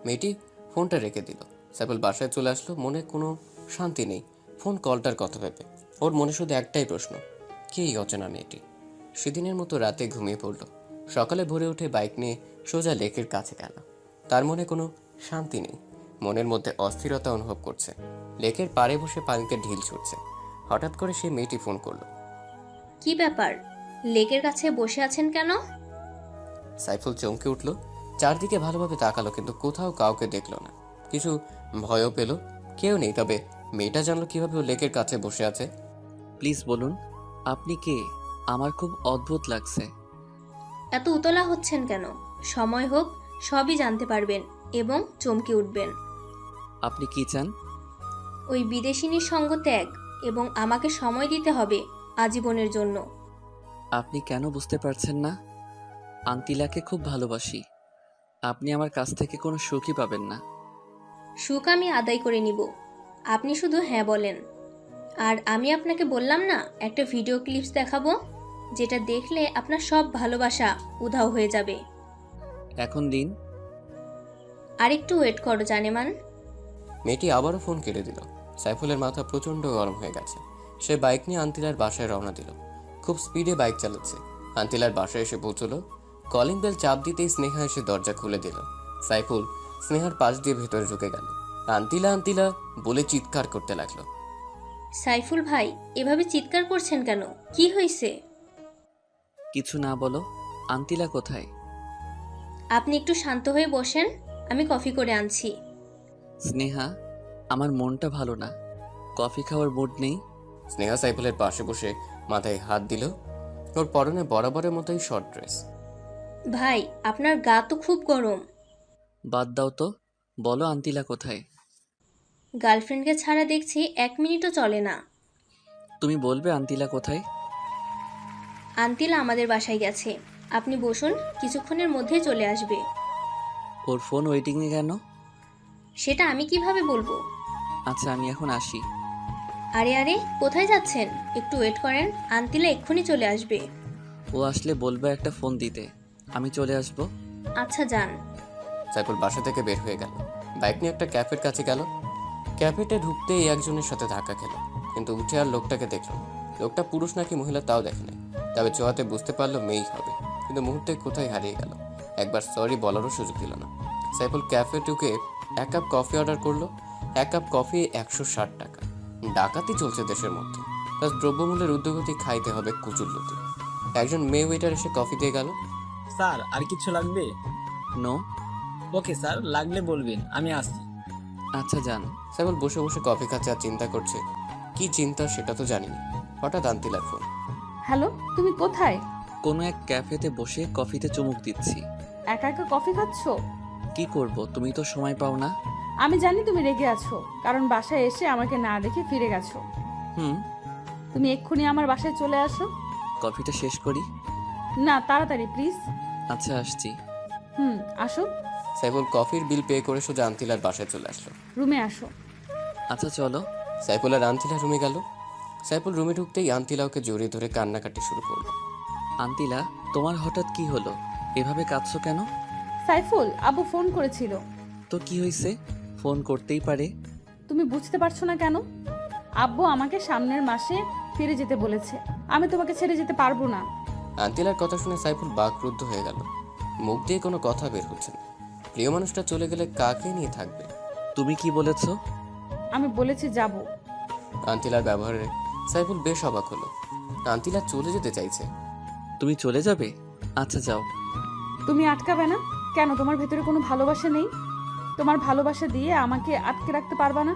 মেয়েটি ফোনটা রেখে দিল। সাইফুল বাসায় চলে আসলো। মনে কোনো শান্তি নেই ফোন কলটার কথা ভেবে। ওর মনে শুধু একটাই প্রশ্ন, কে এই অচেনা মেয়েটি? সেদিনের মতো রাতে ঘুমিয়ে পড়ল। সকালে ভোরে উঠে বাইক নিয়ে সোজা লেকের কাছে গেল। তার মনে কোনো শান্তি নেই, মনের মধ্যে অস্থিরতা অনুভব করছে। লেকের পাড়ে বসে পানিতে ঢিল ছুটছে। হঠাৎ করে সে মেয়েটি ফোন করলো। কি ব্যাপার, লেকের কাছে বসে আছেন কেন? সাইফুল চমকে উঠল। চারদিকে ভালোভাবে তাকালো, কিন্তু কোথাও কাউকে দেখলো না। কিছু ভয়ও পেল। কেউ নেই, তবে মেয়েটা জানলো কিভাবে ও লেকের কাছে বসে আছে। প্লিজ বলুন, আপনি কে? আমার খুব অদ্ভুত লাগছে। এত উতলা হচ্ছেন কেন? সময় হোক, সবই জানতে পারবেন এবং চমকে উঠবেন। আপনি কি চান? ওই বিদেশিনীর সঙ্গ ত্যাগ এবং আমাকে সময় দিতে হবে আজীবনের জন্য। আপনি কেন বুঝতে পারছেন না? আন্তিলাকে খুব ভালোবাসি। আপনি আমার কাছ থেকে কোনো সুখই পাবেন না। সুখ আমি আদায় করে নিব, আপনি শুধু হ্যাঁ বলেন। আর আমি আপনাকে বললাম না, একটা ভিডিও ক্লিপস দেখাবো, যেটা দেখলে আপনার সব ভালোবাসা উধাও হয়ে যাবে। এখন দিন। আর একটু ওয়েট করো জানেমান। মেয়েটি আবারও ফোন কেটে দিল। সাইফুলের মাথা প্রচণ্ড গরম হয়ে গেছে। সে বাইক নিয়ে আন্তিলার বাসায় রওনা দিল। খুব স্পিডে বাইক চালাচ্ছে। আন্তিলার বাসায় এসে পৌঁছলো। কলিং বেল চাপ দিতেই স্নেহা এসে দরজা খুলে দিল। সাইফুল স্নেহার পাশ দিয়ে ভেতরে ঢুকে গেল। আন্তিলা আন্তিলা বলে চিৎকার করতে লাগলো। সাইফুল ভাই, এভাবে চিৎকার করছেন কেন? কি হয়েছে? কিছু না বলো। আন্তিলা কোথায়? আপনি একটু শান্ত হয়ে বসেন, আমি কফি করে আনছি। স্নেহা, আমার মনটা ভালো না। কফি খাওয়ার মুড নেই। স্নেহা সাইফুলের পাশে বসে মাথায় হাত দিল। ওর পরনে বরাবরের মতোই শর্ট ড্রেস। ভাই, আপনার গা তো খুব গরম। বাদ দাও তো, বলো আন্তিলা কোথায়? গার্লফ্রেন্ডকে ছাড়া দেখছি 1 মিনিটও চলে না। তুমি বলবে আন্তিলা কোথায়? আন্তিলা আমাদের বাসায় গেছে। আপনি বসুন, কিছুক্ষণের মধ্যেই চলে আসবে। ওর ফোন ওয়েটিংয়ে কেন? সেটা আমি কিভাবে বলবো? আচ্ছা, আমি এখন আসি। আরে আরে, কোথায় যাচ্ছেন? একটু ওয়েট করেন, আন্তিলা এক্ষুনি চলে আসবে। ও আসলে বলবে একটা ফোন দিতে, আমি চলে আসব। আচ্ছা যান। সাইফুল বাসা থেকে বের হয়ে গেল। বাইক নিয়ে একটা ক্যাফের কাছে গেল। ক্যাফেতে ঢুকতেই একজনের সাথে ধাক্কা খেল, কিন্তু উঠে আর লোকটাকে দেখল। লোকটা পুরুষ নাকি মহিলা তাও দেখে নাই, তবে ছোঁয়াতে বুঝতে পারলো মেয়েই হবে। কিন্তু মুহূর্তে কোথায় হারিয়ে গেল। একবার সরি বলারও সুযোগ দিল না। সাইফুল ক্যাফে ঢুকে 1 কাপ কফি অর্ডার করলো। 1 কাপ কফি 160 টাকা। ডাকাতি চলছে দেশের মধ্যে, প্লাস দ্রব্যমূল্যের ঊর্ধ্বগতি খাইতে হবে কুচুল্লুতে। একজন মেয়ে ওয়েটার এসে কফি দিয়ে গেল। স্যার আর কিছু লাগবে? নো। ওকে স্যার, লাগলে বলবেন, আমি আসছি। আচ্ছা যান। সাইফুল বসে বসে কফি খাচ্ছে আর চিন্তা করছে। কি চিন্তা সেটা তো জানিনি। হঠাৎ আন্তিলার ফোন। হ্যালো, তুমি কোথায়? কোনো এক ক্যাফেতে বসে কফিতে চুমুক দিচ্ছি। একা একা কফি খাচ্ছ? কি করব, তুমি তো সময় পাও না। আমি জানি তুমি রেগে আছো, কারণ বাসায় এসে আমাকে না দেখে ফিরে গেছো। হুম। তুমি এক্ষুনি আমার বাসায় চলে আসো। কফিটা শেষ করি। না, তাড়াতাড়ি প্লিজ। আচ্ছা, আসছি। আসো। সাইফুল কফির বিল পে করে সোজা আন্তিলার বাসায় চলে আসলো। রুমে আসো। আচ্ছা চলো। সাইফুল আর আন্তিলা রুমে গেল। সাইফুল রুমে ঢুকতেই আন্তিলা ওকে জড়িয়ে ধরে কান্নাকাটি শুরু করলো। আন্তিলা, তোমার হঠাৎ কি হলো? এভাবে কাঁদছো কেন? সাইফুল, আব্বু ফোন করেছিল। তো কি হয়েছে? ফোন করতেই পারে। তুমি বুঝতে পারছো না কেন? আব্বু আমাকে সামনের মাসে ফিরে যেতে বলেছে। আমি তোমাকে ছেড়ে যেতে পারবো না। আন্তিলার কথা শুনে সাইফুল বাকরুদ্ধ হয়ে গেল। মুখ দিয়ে কোনো কথা বের হচ্ছে না। প্রিয় মানুষটা চলে গেলে কাকে নিয়ে থাকবে? তুমি কি বলেছো? আমি বলেছি যাব। আন্তিলার ব্যবহারে সাইফুল বেশ অবাক হলো। আন্তিলা চলে যেতে চাইছে। তুমি চলে যাবে? আচ্ছা যাও। তুমি আটকাবে না কেন? তোমার ভেতরে কোনো ভালোবাসা নেই? তোমার ভালোবাসা দিয়ে আমাকে আটকে রাখতে পারবা না?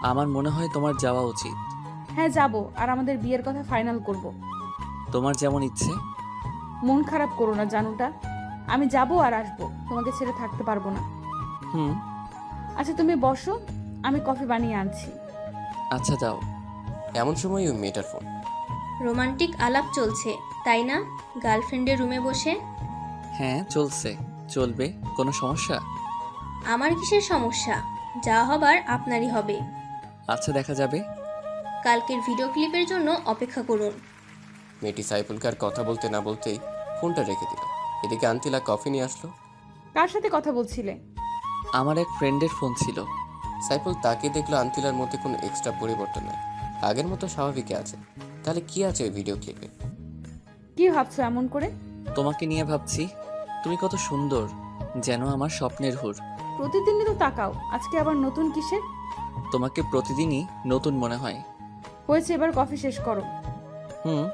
আমার মনে হয় তোমার যাওয়া উচিত। হ্যাঁ যাব, আর আমাদের বিয়ের কথা ফাইনাল করব। তোমার যেমন ইচ্ছে। মন খারাপ করো না জানুটা। আমি যাব আর আসবো, তোমাকে ছেড়ে থাকতে পারবো না। হুম। আচ্ছা তুমি বসো, আমি কফি বানিয়ে আনছি। আচ্ছা যাও। এমন সময় ওই মেয়েটার ফোন। রোমান্টিক আলাপ চলছে তাই না, গার্লফ্রেন্ডের রুমে বসে? হ্যাঁ চলছে, চলবে। কোনো সমস্যা? আমার কিসের সমস্যা? যা হবার আপনারই হবে। আচ্ছা দেখা যাবে। কালকের ভিডিও ক্লিপের জন্য অপেক্ষা করুন। মেয়েটি সাইফুলকে আর কথা বলতে না বলতেই ফোনটা রেখে দিল। এদিকে আন্তিলা কফি নিয়ে আসলো। কার সাথে কথা বলছিলে? আমার এক ফ্রেন্ডের ফোন ছিল। সাইফুল তাকিয়ে দেখলো আন্তিলার মধ্যে কোনো এক্সট্রা পরিবর্তন নেই, আগের মতো স্বাভাবিকই আছে। তাহলে কি আছে ওই ভিডিও ক্লিপে? কি ভাবছো এমন করে? তোমাকে নিয়ে ভাবছি। তুমি কত সুন্দর, যেন আমার স্বপ্নের হুর। প্রতিদিনই তো তাকাও, আজকে আবার নতুন কিসের? তোমাকে প্রতিদিনই নতুন মনে হয়। হয়েছে, এবার কফি শেষ করো। হুম।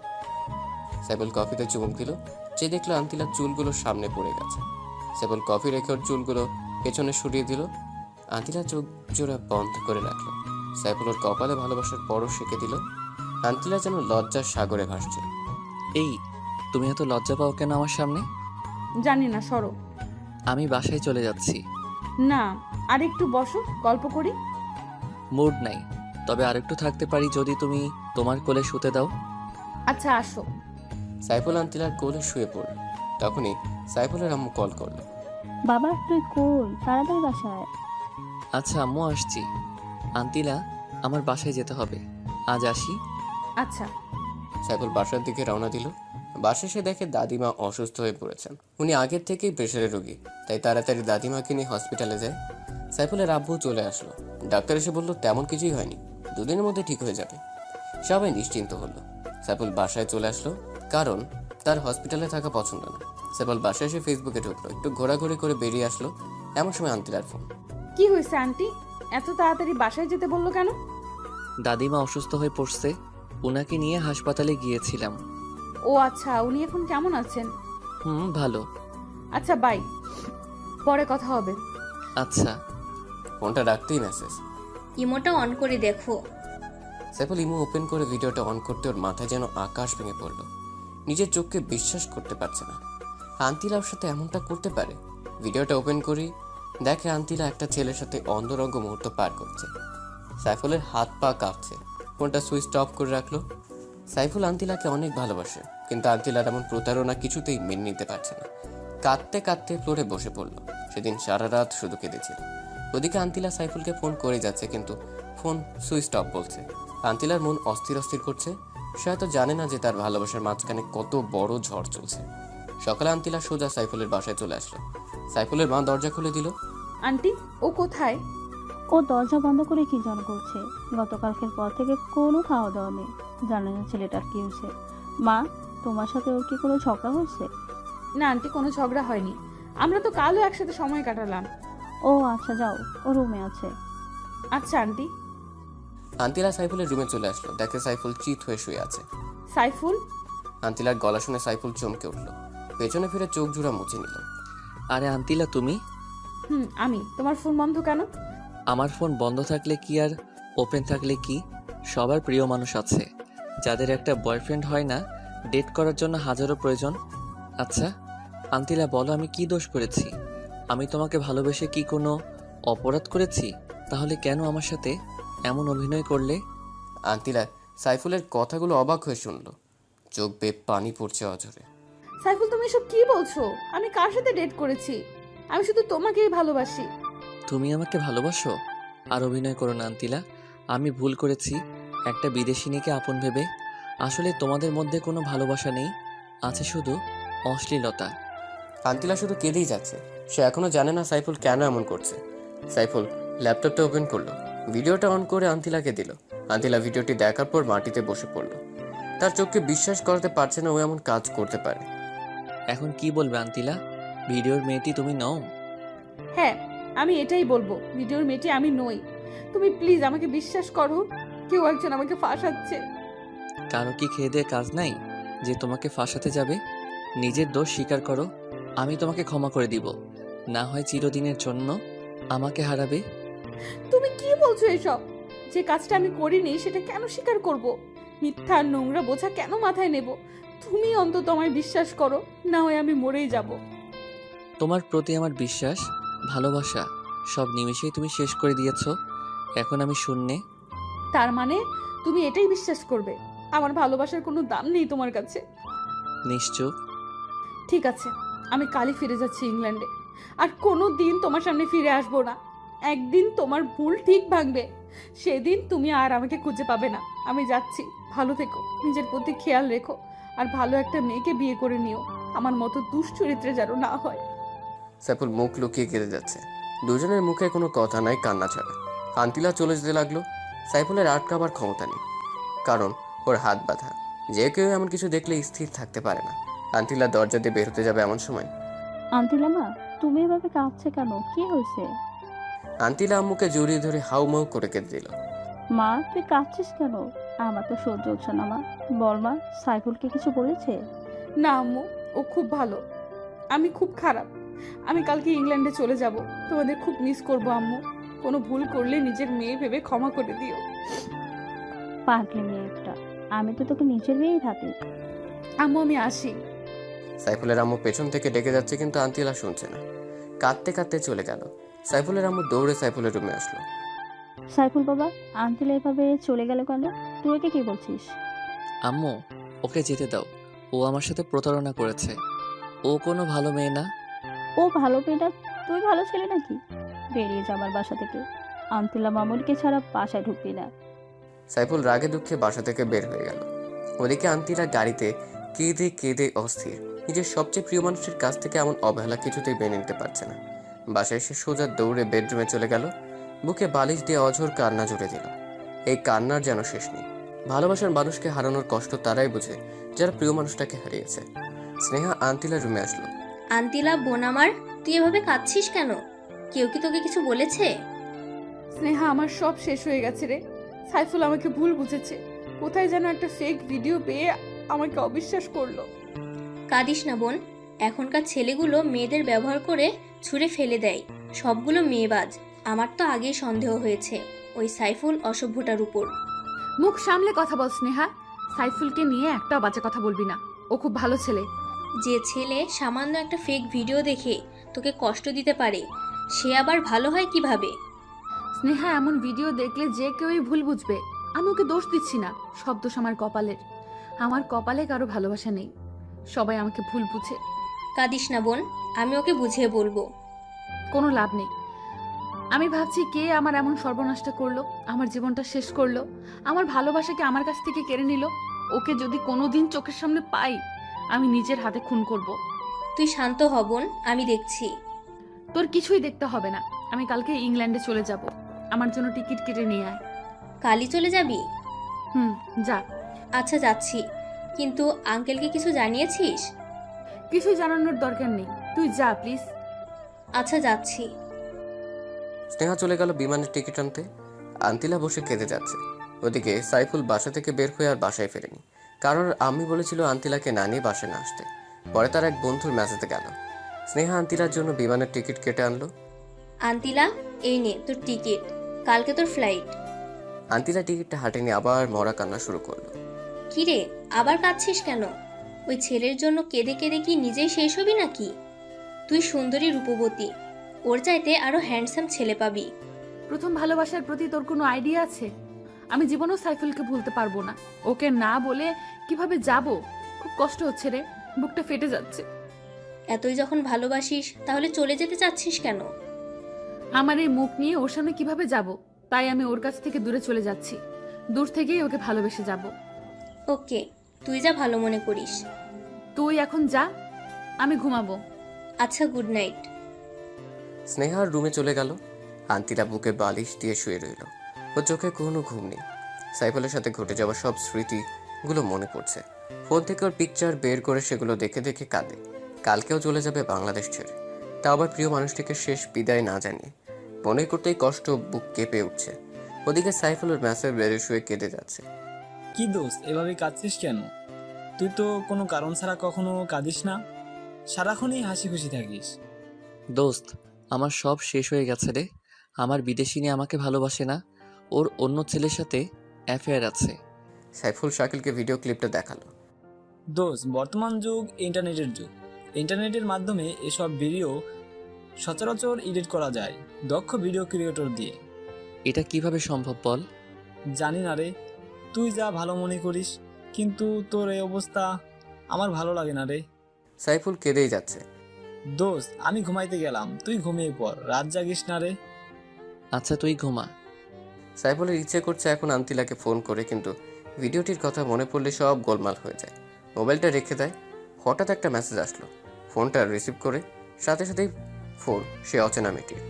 সাইফুল কফিতে চুমুক দিল, যে দেখলো আন্তিলার চুলগুলো সামনে পড়ে গেছে। সাইফুল কফি রেখে ওর চুলগুলো পেছনে সরিয়ে দিল। আন্তিলা চোখ জোড়া বন্ধ করে রাখলো। সাইফুল ওর কপালে ভালোবাসার পরশ শেখে দিল। আন্তিলা যেন লজ্জার সাগরে ভাসছে। এই, তুমি এত লজ্জা পাও কেন আমার সামনে? জানি না, সরো। আমি বাসায় চলে যাচ্ছি। না, আর একটু বসো, গল্প করি। মুড নাই, তবে আরেকটু থাকতে পারি যদি তুমি তোমার কোলে শুতে দাও। আচ্ছা আসো। সাইফুল আন্তিলার কোলে শুয়ে পড়ল। তখনই সাইফুলের আম্মু কল করলো। বাবা তুই কই, তাড়াতাড়ি বাসায়। আচ্ছা আম্মু আসছি। আন্তিলা, আমার বাসায় যেতে হবে, আজ আসি। আচ্ছা। সাইফুল বাসার দিকে রওনা দিল। বাসে এসে দেখে দাদিমা অসুস্থ হয়ে পড়েছেন। উনি আগের থেকেই প্রেশারের রোগী, তাই তাড়াতাড়ি দাদিমাকে নিয়ে হসপিটালে যায়। সাইফুলের আব্বু চলে আসলো। ডাক্তার এসে বলল তেমন কিছুই হয়নি, দুদিনের মধ্যে ঠিক হয়ে যাবে। সবাই নিশ্চিন্ত হলো। সাইফুল বাসায় চলে আসলো, কারণ তার হসপিটালে থাকা পছন্দ না। সাইফুল বাসায় এসে ফেসবুকে ঢুকলো, একটু ঘোরাঘুরি করে বেরিয়ে আসলো। এমন সময় আন্তিলার ফোন। কি হয়েছে আন্টি, এত তাড়াতাড়ি বাসায় যেতে বললো কেন? দাদিমা অসুস্থ হয়ে পড়ছে, ওনাকে নিয়ে হাসপাতালে গিয়েছিলাম। ও আচ্ছা, উনি এখন কেমন আছেন? হুম, ভালো। আচ্ছা বাই, পরে কথা হবে। আচ্ছা। ফোনটা রাখতেই মেসেজ। ইমোটা অন করে দেখো। সাইফুল ইমো ওপেন করে ভিডিওটা অন করতে ওর মাথায় যেন আকাশ ভেঙে পড়লো। নিজের চোখকে বিশ্বাস করতে পারছে না, আন্তিলা ওর সাথে এমনটা করতে পারে। ভিডিওটা ওপেন করি, দেখে আন্তিলা একটা ছেলের সাথে অন্তরঙ্গ মুহূর্ত পার করছে। সাইফুলের হাত পা কাঁপছে। ফোনটা সুইচ অফ করে রাখলো। সাইফুল আন্তিলাকে অনেক ভালোবাসে, কিন্তু আন্তিলার এমন প্রতারণা কিছুতেই মেনে নিতে পারছে না। কাঁদতে কাঁদতে ফ্লোরে বসে পড়লো। সেদিন সারা রাত শুধু কেঁদেছিল। ওদিকে আন্তিলা সাইফুলকে ফোন করে যাচ্ছে, কিন্তু ফোন সুইচ অফ বলছে। আন্তিলার মন অস্থির অস্থির করছে। সে হয়তো জানে না যে তার ভালোবাসার মাঝখানে কত বড় ঝড় চলছে। সকালে আন্তিলা সোজা সাইফুলের বাসায় চলে আসলো। সাইফুলের মা দরজা খুলে দিল। আন্টি, ও কোথায়? ও দরজা বন্ধ করে কি যেন করছে। গতকালকের পর থেকে কোনো খাওয়া দাওয়া নেই, জানে না ছেলেটার কি হয়েছে। মা, তোমার সাথে ওর কি কোনো ঝগড়া হয়েছে? না আন্টি, কোনো ঝগড়া হয়নি, আমরা তো কালও একসাথে সময় কাটালাম। ও আচ্ছা, যাও, ও রুমে আছে। আচ্ছা আন্টি। আন্তিলা সাইফুলের রুমে চলে আসলো, দেখে সাইফুল চিত হয়ে শুয়ে আছে। সাইফুল? আন্তিলার গলা শুনে সাইফুল চমকে উঠল, পেছনে ফিরে চোখ জোড়া মুছে নিল। আরে আন্তিলা তুমি? আমি। তোমার ফোন বন্ধ কেন? আমার ফোন বন্ধ থাকলে কি আর ওপেন থাকলে কি? সবার প্রিয় মানুষ আছে, যাদের একটা বয়ফ্রেন্ড হয় না, ডেট করার জন্য হাজারো প্রয়োজন। আচ্ছা আন্তিলা, বলো আমি কি দোষ করেছি? আমি তোমাকে ভালোবেসে কি কোনো অপরাধ করেছি? তাহলে কেন আমার সাথে এমন অভিনয় করলে? আন্তিলা সাইফুলের কথাগুলো অবাক হয়ে শুনল, চোখ বেয়ে পানি পড়ছে অঝরে। সাইফুল, তুমি এসব কি বলছো? আমি কার সাথে ডেট করেছি? আমি শুধু তোমাকেই ভালোবাসি। তুমি আমাকে ভালোবাসো? আর অভিনয় করো না আন্তিলা, আমি ভুল করেছি একটা বিদেশিনীকে আপন ভেবে। আসলে তোমাদের মধ্যে কোনো ভালোবাসা নেই, আছে শুধু অশ্লীলতা। আন্তিলা শুধু কেঁদেই যাচ্ছে। সে এখনো জানে না সাইফুল কেন এমন করছে। সাইফুল ল্যাপটপটা ওপেন করলো, ভিডিওটা অন করে আন্তিলাকে দিল। আন্তিলা ভিডিওটি দেখার পর মাটিতে বসে পড়ল। তার চোখকে বিশ্বাস করতে পারছে না ও এমন কাজ করতে পারে। এখন কি বলবে আন্তিলা? ভিডিওর মেয়েটি তুমি নও? হ্যাঁ, আমি এটাই বলবো, ভিডিওর মেয়েটি আমি নই। তুমি প্লিজ আমাকে বিশ্বাস করো, কেউ একজন আমাকে ফাঁসাচ্ছে। কারো কি খেয়ে দিয়ে কাজ নাই যে তোমাকে ফাঁসাতে যাবে? নিজের দোষ স্বীকার করো, আমি তোমাকে ক্ষমা করে দিব। না হয় চিরদিনের জন্য আমাকে হারাবে। তুমি কি বলছো এসব? যে কাজটা আমি করিনি সেটা কেন স্বীকার করব? মিথ্যা আর নোংরা বোঝা কেন মাথায় নেব? তুমি অন্তত আমায় বিশ্বাস করো, না হয় আমি মরেই যাব। তোমার প্রতি আমার বিশ্বাস, ভালোবাসা সব নিমেষেই তুমি শেষ করে দিয়েছো। এখন আমি শূন্যে। তার মানে তুমি এটাই বিশ্বাস করবে আমার ভালোবাসার কোনো দাম নেই তোমার কাছে? নিশ্চুপ। ঠিক আছে, আমি কালই ফিরে যাচ্ছি ইংল্যান্ডে। আর কোনো দিন তোমার সামনে ফিরে আসবো না। একদিন তোমার ভুল ঠিক ভাঙবে, সেদিন তুমি আর আমাকে খুঁজে পাবে না। আমি যাচ্ছি, ভালো থেকো, নিজের প্রতি খেয়াল রেখো, আর ভালো একটা মেয়েকে বিয়ে করে নিও। আমার মতো দুশ্চরিত্রে যেন না হয়। সাইফুল মুখ লুকিয়ে কেঁদে যাচ্ছে। দুজনের মুখে কোনো কথা নাই, কান্না ছাড়া। আন্তিলা চলে যেতে লাগলো। সাইফুলের আটকাবার ক্ষমতা নেই, কারণ ওর হাত বাঁধা। যে কেউ এমন কিছু দেখলে স্থির থাকতে পারে না। আন্তিলা দরজা দিয়ে বের হতে যাবে এমন সময় আন্টিলা মা, তুমি এভাবে কাঁদছে কেন? কি হয়েছে? আন্তিলা আম্মুকে জড়িয়ে ধরে হাউমাউ করে কেঁদে দিল। মা, তুই কাঁদছিস কেন? আমার তো সহ্য হচ্ছে না মা। বল মা, সাইফুলকে কিছু বলেছে? না আম্মু, ও খুব ভালো, আমি খুব খারাপ। আমি কালকে ইংল্যান্ডে চলে যাব। তোমাদের খুব মিস করব আম্মু। কোনো ভুল করলে নিজের মেয়ে ভেবে ক্ষমা করে দিও। পাগলি মেয়ে একটা, আমি তো তোকে নিজের মেয়েই থাকি। আম্মু আমি আসি। সাইফুলের আম্মু পেছন থেকে ডেকে যাচ্ছে, কিন্তু আন্তিলা শুনছে না। কাঁদতে কাঁদতে চলে গেল। সাইফুলের আম্মু দৌড়ে সাইফুলের রুমে আসলো। সাইফুল বাবা, আন্টিলা এভাবে চলে গেল কেন? তুই ওকে কি বলছিস? আম্মু, ওকে যেতে দাও। ও আমার সাথে প্রতারণা করেছে। ও কোনো ভালো মেয়ে না। ও ভালো মেয়েটা, তুই ভালো ছেলে নাকি? বেরিয়ে যা আমার বাসা থেকে। আন্টিলা মামুনকে ছাড়া বাসায় ঢুকবি না। সাইফুল রাগে দুঃখে বাসা থেকে বের হয়ে গেল। ওদিকে আন্তিরা গাড়িতে কেঁদে কেঁদে অস্থির। নিজের সবচেয়ে প্রিয় মানুষের কাছ থেকে এমন অবহেলা কিছুতেই মেনে নিতে পারছে না। বাসায় এসে সোজা দৌড়ে বেডরুমে চলে গেল। বুকে বালিশ দিয়ে অঝোর কান্না জুড়ে দিল। এই কান্নার যেন শেষ নেই। ভালোবাসার মানুষকে হারানোর কষ্ট তারাই বুঝে যারা প্রিয় মানুষটাকে হারিয়েছে। স্নেহা আন্তিলার রুমে আসলো। আন্তিলা বোন আমার, তুই এভাবে কাঁদছিস কেন? কেউ কি তোকে কিছু বলেছে? স্নেহা, আমার সব শেষ হয়ে গেছে রে। সাইফুল আমাকে ভুল বুঝেছে। কোথায় যেন একটা ফেক ভিডিও পেয়ে আমাকে অবিশ্বাস করলো। কাঁদিস না বোন, এখনকার ছেলেগুলো মেয়েদের ব্যবহার করে ছুঁড়ে ফেলে দেয়। সবগুলো মেয়েবাজ। আমার তো আগেই সন্দেহ হয়েছে ওই সাইফুল অসভ্যটার উপর। মুখ সামলে কথা বল স্নেহা। সাইফুলকে নিয়ে একটা বাজে কথা বলবি না। ও খুব ভালো ছেলে। যে ছেলে সামান্য একটা ফেক ভিডিও দেখে তোকে কষ্ট দিতে পারে, সে আবার ভালো হয় কিভাবে? স্নেহা, এমন ভিডিও দেখলে যে কেউই ভুল বুঝবে। আমি ওকে দোষ দিচ্ছি না, সব দোষ আমার কপালের। আমার কপালে কারো ভালোবাসা নেই, সবাই আমাকে ভুল বুঝে। কাঁদিস না বোন, আমি ওকে বুঝিয়ে বলবো। কোনো লাভ নেই। আমি ভাবছি কে আমার এমন সর্বনাশটা করলো, আমার জীবনটা শেষ করলো, আমার ভালোবাসাকে আমার কাছ থেকে কেড়ে নিল। ওকে যদি কোনোদিন চোখের সামনে পাই, আমি নিজের হাতে খুন করব। তুই শান্ত হ বোন, আমি দেখছি। তোর কিছুই দেখতে হবে না। আমি কালকে ইংল্যান্ডে চলে যাব। আমার জন্য টিকিট কেটে নিয়ে আয়। কালই চলে যাবি? যা। আচ্ছা যাচ্ছি, কিন্তু আঙ্কেলকে কিছু জানিয়েছিস? কিছু জানানোর দরকার নেই, তুই যা প্লিজ। আচ্ছা যাচ্ছি। স্নেহা চলে গেল বিমানের টিকিট আনতে। আন্তিলা বসে কেঁদে যাচ্ছে। ওদিকে সাইফুল বাসা থেকে বের হয়ে আর বাসায় ফেরেনি, কারণ আমি বলেছিল আন্তিলাকে না নিয়ে বাসায় না আসতে। পরে তার এক বন্ধুর মেসেজে গেল। স্নেহা আন্তিলার জন্য বিমানের টিকিট কেটে আনলো। আন্তিলা, এই নে তোর টিকিট, কালকে তোর ফ্লাইট। আন্তিলা টিকিটটা হাতে নিয়ে আবার মরা কান্না শুরু করলো। কিরে, আবার কাঁদছিস কেন? ওই ছেলের জন্য কেঁদে কেঁদে কি নিজেই শেষ হবি নাকি? তুই সুন্দরী রূপবতী, ওর চাইতে আরো হ্যান্ডসাম ছেলে পাবি। প্রথম ভালোবাসার প্রতি তোর কোনো আইডিয়া আছে? আমি জীবনেও সাইফুলকে ভুলতে পারবো না। ওকে না বলে কিভাবে যাব? খুব কষ্ট হচ্ছে রে, বুকটা ফেটে যাচ্ছে। এতই যখন ভালোবাসিস তাহলে চলে যেতে চাচ্ছিস কেন? আমার এই মুখ নিয়ে ওর সামনে কিভাবে যাব? তাই আমি ওর কাছ থেকে দূরে চলে যাচ্ছি। দূর থেকেই ওকে ভালোবেসে যাব। ওকে, তুই যা ভালো মনে করিস। তুই এখন যা, আমি ঘুমাবো। আচ্ছা, গুড নাইট। স্নেহার রুমে চলে গেল। আন্তিরা বুকে বালিশ দিয়ে শুয়ে রইল। ওর চোখে কোনো ঘুম নেই। সাইফুলের সাথে ঘটে যাওয়া সব স্মৃতিগুলো মনে পড়ছে। ফোন থেকে ওর পিকচার বের করে সেগুলো দেখে দেখে কাঁদে। কালকেও চলে যাবে বাংলাদেশ ছেড়ে, তা আবার প্রিয় মানুষটিকে শেষ বিদায় না জানিয়ে। মনে করতেই কষ্ট, বুক কেঁপে উঠছে। ওদিকে সাইফুলের মেসেজ বেড়ে শুয়ে কেঁদে যাচ্ছে। কি দোস্ত, এভাবে কাঁদছিস কেন? তুই তো কোনো কারণ ছাড়া কখনো কাঁদিস না, সারাক্ষণই হাসি খুশি থাকিস। দোস্ত, আমার সব শেষ হয়ে গেছে রে। আমার বিদেশিনী আমাকে ভালোবাসে না, ওর অন্য ছেলের সাথে অ্যাফেয়ার আছে। সাইফুল শাকিলকে ভিডিও ক্লিপটা দেখালো। দোস্ত, বর্তমান যুগ ইন্টারনেটের যুগ। ইন্টারনেটের মাধ্যমে এসব ভিডিও সচরাচর এডিট করা যায় দক্ষ ভিডিও ক্রিয়েটর দিয়ে। এটা কিভাবে সম্ভব বল? জানি না রে, তুই যা ভালো মনে করিস, কিন্তু তোর এই অবস্থা আমার ভালো লাগে না রে। সাইফুল কেঁদেই যাচ্ছে। দোস্ত, আমি ঘুমাইতে গেলাম, তুই ঘুমিয়ে পড়, রাত জাগিস না রে। আচ্ছা তুই ঘুমা। সাইফুলের ইচ্ছে করছে এখন আন্তিলাকে ফোন করে, কিন্তু ভিডিওটির কথা মনে পড়লে সব গোলমাল হয়ে যায়। মোবাইলটা রেখে দেয়। হঠাৎ একটা মেসেজ আসলো। ফোনটা রিসিভ করে সাথে সাথেই ফোন সে অচেনা মেয়েটির।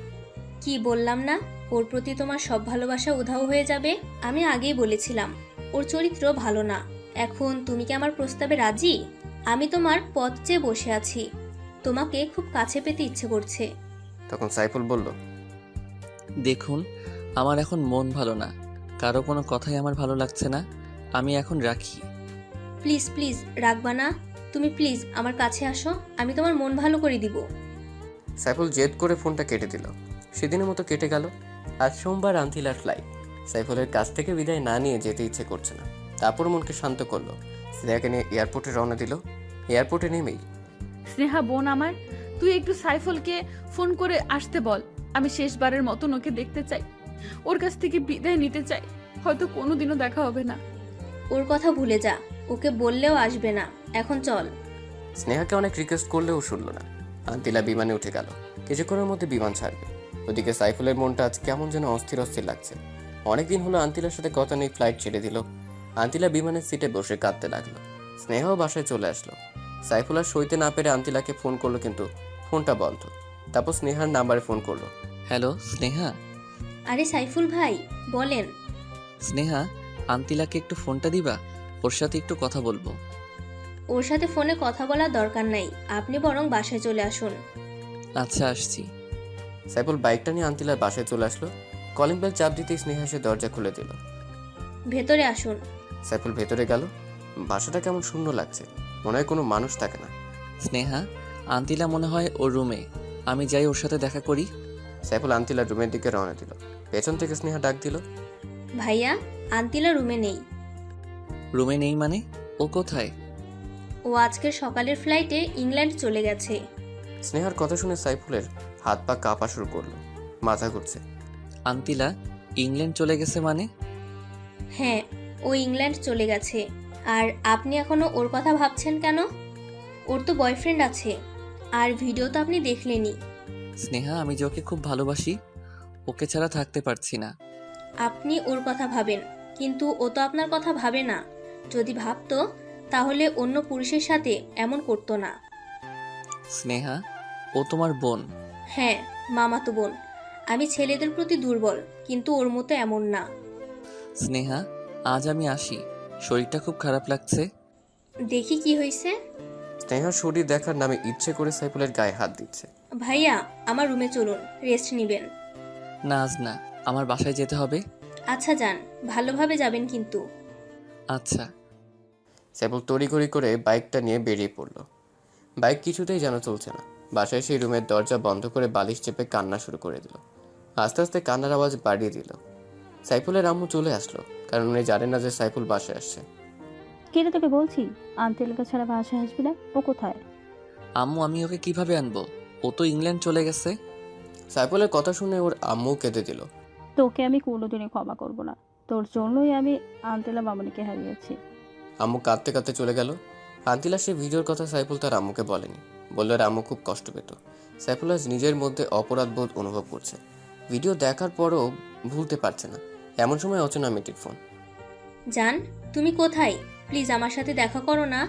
কি বললাম না, ওর প্রতি তোমার সব ভালোবাসা উধাও হয়ে যাবে। আমি আগেই বলেছিলাম ওর চরিত্র ভালো না। এখন তুমি কি আমার প্রস্তাবে রাজি? আমি তোমার পথ চেয়ে বসে আছি, তোমাকে খুব কাছে পেতে ইচ্ছে করছে। তখন সাইফুল বলল, দেখুন, আমার এখন মন ভালো না, কারো কোনো কথাই আমার ভালো লাগছে না, আমি এখন রাখি। প্লিজ প্লিজ রাখবা না, তুমি প্লিজ আমার কাছে আসো, আমি তোমার মন ভালো করে দিব। সাইফুল জেদ করে ফোনটা কেটে দিল। সেদিনের মতো কেটে গেল। আজ সোমবার আন্তিলার ফ্লাইট। সাইফুলের কাছ থেকে বিদায় না নিয়ে যেতে ইচ্ছে করছে না। তারপর মনকে শান্ত করলো। স্নেহাকে নিয়ে এয়ারপোর্টে রওনা দিল। এয়ারপোর্টে নেমেই, স্নেহা বোন আমার, তুই একটু সাইফুলকে ফোন করে আসতে বল। আমি শেষবারের মতন ওকে দেখতে চাই, ওর কাছ থেকে বিদায় নিতে চাই। হয়তো কোনোদিনও দেখা হবে না। ওর কথা ভুলে যা, ওকে বললেও আসবে না। এখন চল। স্নেহাকে অনেক রিকোয়েস্ট করলেও শুনল না। আন্তিলা বিমানে উঠে গেল। কিছুক্ষণের মধ্যে বিমান ছাড়বে। ওদিকে সাইফুলের মনটা আজ কেমন যেন অস্থির অস্থির লাগছে। অনেকদিন হলো আন্তিলার সাথে কথা নেই, ফ্লাইট ছেড়ে দিল। আন্তিলা বিমানের সিটে বসে কাঁদতে লাগলো। স্নেহাও বাসায় চলে আসলো। সাইফুল আর সইতে না পেরে আন্তিলাকে ফোন করলো, কিন্তু ফোনটা বন্ধ। তারপর স্নেহার নাম্বারে ফোন করলো। হ্যালো স্নেহা। আরে সাইফুল ভাই, বলেন। স্নেহা, আন্তিলাকে একটু ফোনটা দিবা, ওর সাথে একটু কথা বলবো। ওর সাথে ফোনে কথা বলার দরকার নাই, আপনি বরং বাসায় চলে আসুন। আচ্ছা আসছি। সাইফুল বাইকটা নিয়ে আন্তিলার বাসায় চলে আসলো। কলিং বেল চাপ দিতেই স্নেহা এসে দরজা খুলে দিল। ভেতরে আসুন। সাইফুল ভেতরে গেল। বাসাটা কেমন শূন্য লাগছে, মনে হয় কোনো মানুষ থাকে না। স্নেহা, আন্তিলা মনে হয় ওর রুমে, আমি যাই ওর সাথে দেখা করি। সাইফুল আন্তিলার রুমের দিকে রওনা দিল। পেছন থেকে স্নেহা ডাক দিল, ভাইয়া, আন্তিলা রুমে নেই। রুমে নেই মানে? ও কোথায়? ও আজকের সকালের ফ্লাইটে ইংল্যান্ড চলে গেছে। স্নেহার কথা শুনে সাইফুলের হাত পা কাঁপা শুরু করলো, মাথা ঘুরছে। আন্তিলা ইংল্যান্ড চলে গেছে মানে? হ্যাঁ, ও ইংল্যান্ড চলে গেছে। আর আপনি এখনো ওর কথা ভাবছেন কেন? ওর তো বয়ফ্রেন্ড আছে, আর ভিডিও তো আপনি দেখলেনই। স্নেহা, আমি যে ওকে খুব ভালোবাসি, ওকে ছাড়া থাকতে পারছি না। আপনি ওর কথা ভাবেন, কিন্তু ও তো আপনার কথা ভাবে না। যদি ভাবতো তাহলে অন্য পুরুষের সাথে এমন করতো না। স্নেহা, ও তোমার বোন। হ্যাঁ, মামাতো বোন। আমি ছেলেদের প্রতি দুর্বল, কিন্তু ওর মতো এমন না। স্নেহা, আজ আমি আসি, শরীরটা খুব খারাপ লাগছে। দেখি কি হয়েছে। স্নেহার শরীর দেখার নামে ইচ্ছে করে সাইফুলের গায়ে হাত দিচ্ছে। ভাইয়া, আমার রুমে চলুন, রেস্ট নেবেন। না আজ না, আমার বাসায় যেতে হবে। আচ্ছা যান, ভালোভাবে যাবেন কিন্তু। আচ্ছা। সাইফুল তড়িঘড়ি করে বাইকটা নিয়ে বেরিয়ে পড়লো। বাইক কিছুতেই যেন চলছে না। বাসায় সেই রুমের দরজা বন্ধ করে বালিশ চেপে কান্না শুরু করে দিল। আস্তে আস্তে কান্নার আওয়াজ বাড়িয়ে দিল। সাইফুলের আম্মু চলে আসলো, কারণ উনি জানেন না যে সাইফুল বাসায় আসছে। কেটে তোকে বলছি আন্টিলকে ছাড়া বাসায় আসবি না। ও কোথায়? আম্মু, আমি ওকে কিভাবে আনবো? ও তো ইংল্যান্ড চলে গেছে। সাইফুলের কথা শুনে ওর আম্মু কেঁদে দিল। তোকে আমি কোনোদিনই ক্ষমা করব না, তোর জন্যই আমি আন্টিলা মামনিকে হারিয়েছি। আম্মু কাঁদতে কাঁদতে চলে গেল। আন্তিলা সে ভিডিওর কথা সাইফুল তার আম্মুকে বলেনি। বললো আর আম্মু খুব কষ্ট পেত। সাইফুল আজ নিজের মধ্যে অপরাধ বোধ অনুভব করছে। ভিডিও দেখার পরও ভুলতে পারছে না। এমন সময় অচেনা মেয়েটির ফোন। জান, তুমি কোথায়? প্লিজ আমার সাথে দেখা করো না।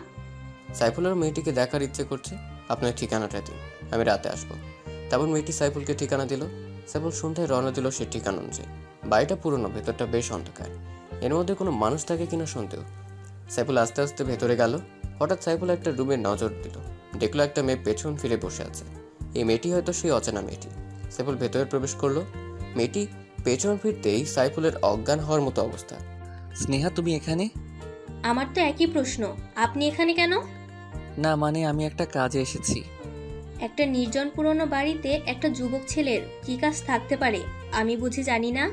সাইফুলের মেয়েটিকে দেখার ইচ্ছে করছে। আপনার ঠিকানাটা দিন, আমি রাতে আসবো। তারপর মেয়েটি সাইফুলকে ঠিকানা দিল। সাইফুল সন্ধ্যায় রওনা দিল সে ঠিকানা অনুযায়ী। বাড়িটা পুরনো, ভেতরটা বেশ অন্ধকার। এর মধ্যে কোনো মানুষ থাকে কিনা সন্দেহ। সাইফুল আস্তে আস্তে ভেতরে গেল। হঠাৎ সাইফুল একটা রুমে নজর দিল। দেখলো একটা মেয়ে পেছন ফিরে বসে আছে। এই মেয়েটি হয়তো সেই অচেনা মেয়েটি। সাইফুল ভেতরে প্রবেশ করলো। মেয়েটি পেছন ফিরতেই সাইফুলের অজ্ঞান হওয়ার মতো অবস্থা। স্নেহা, তুমি এখানে? আমার তো একই প্রশ্ন, আপনি এখানে কেন? না মানে আমি একটা কাজে এসেছি। একটা নির্জন পুরনো বাড়িতে একটা যুবক ছেলের কি কাজ থাকতে পারে আমি বুঝি জানি না?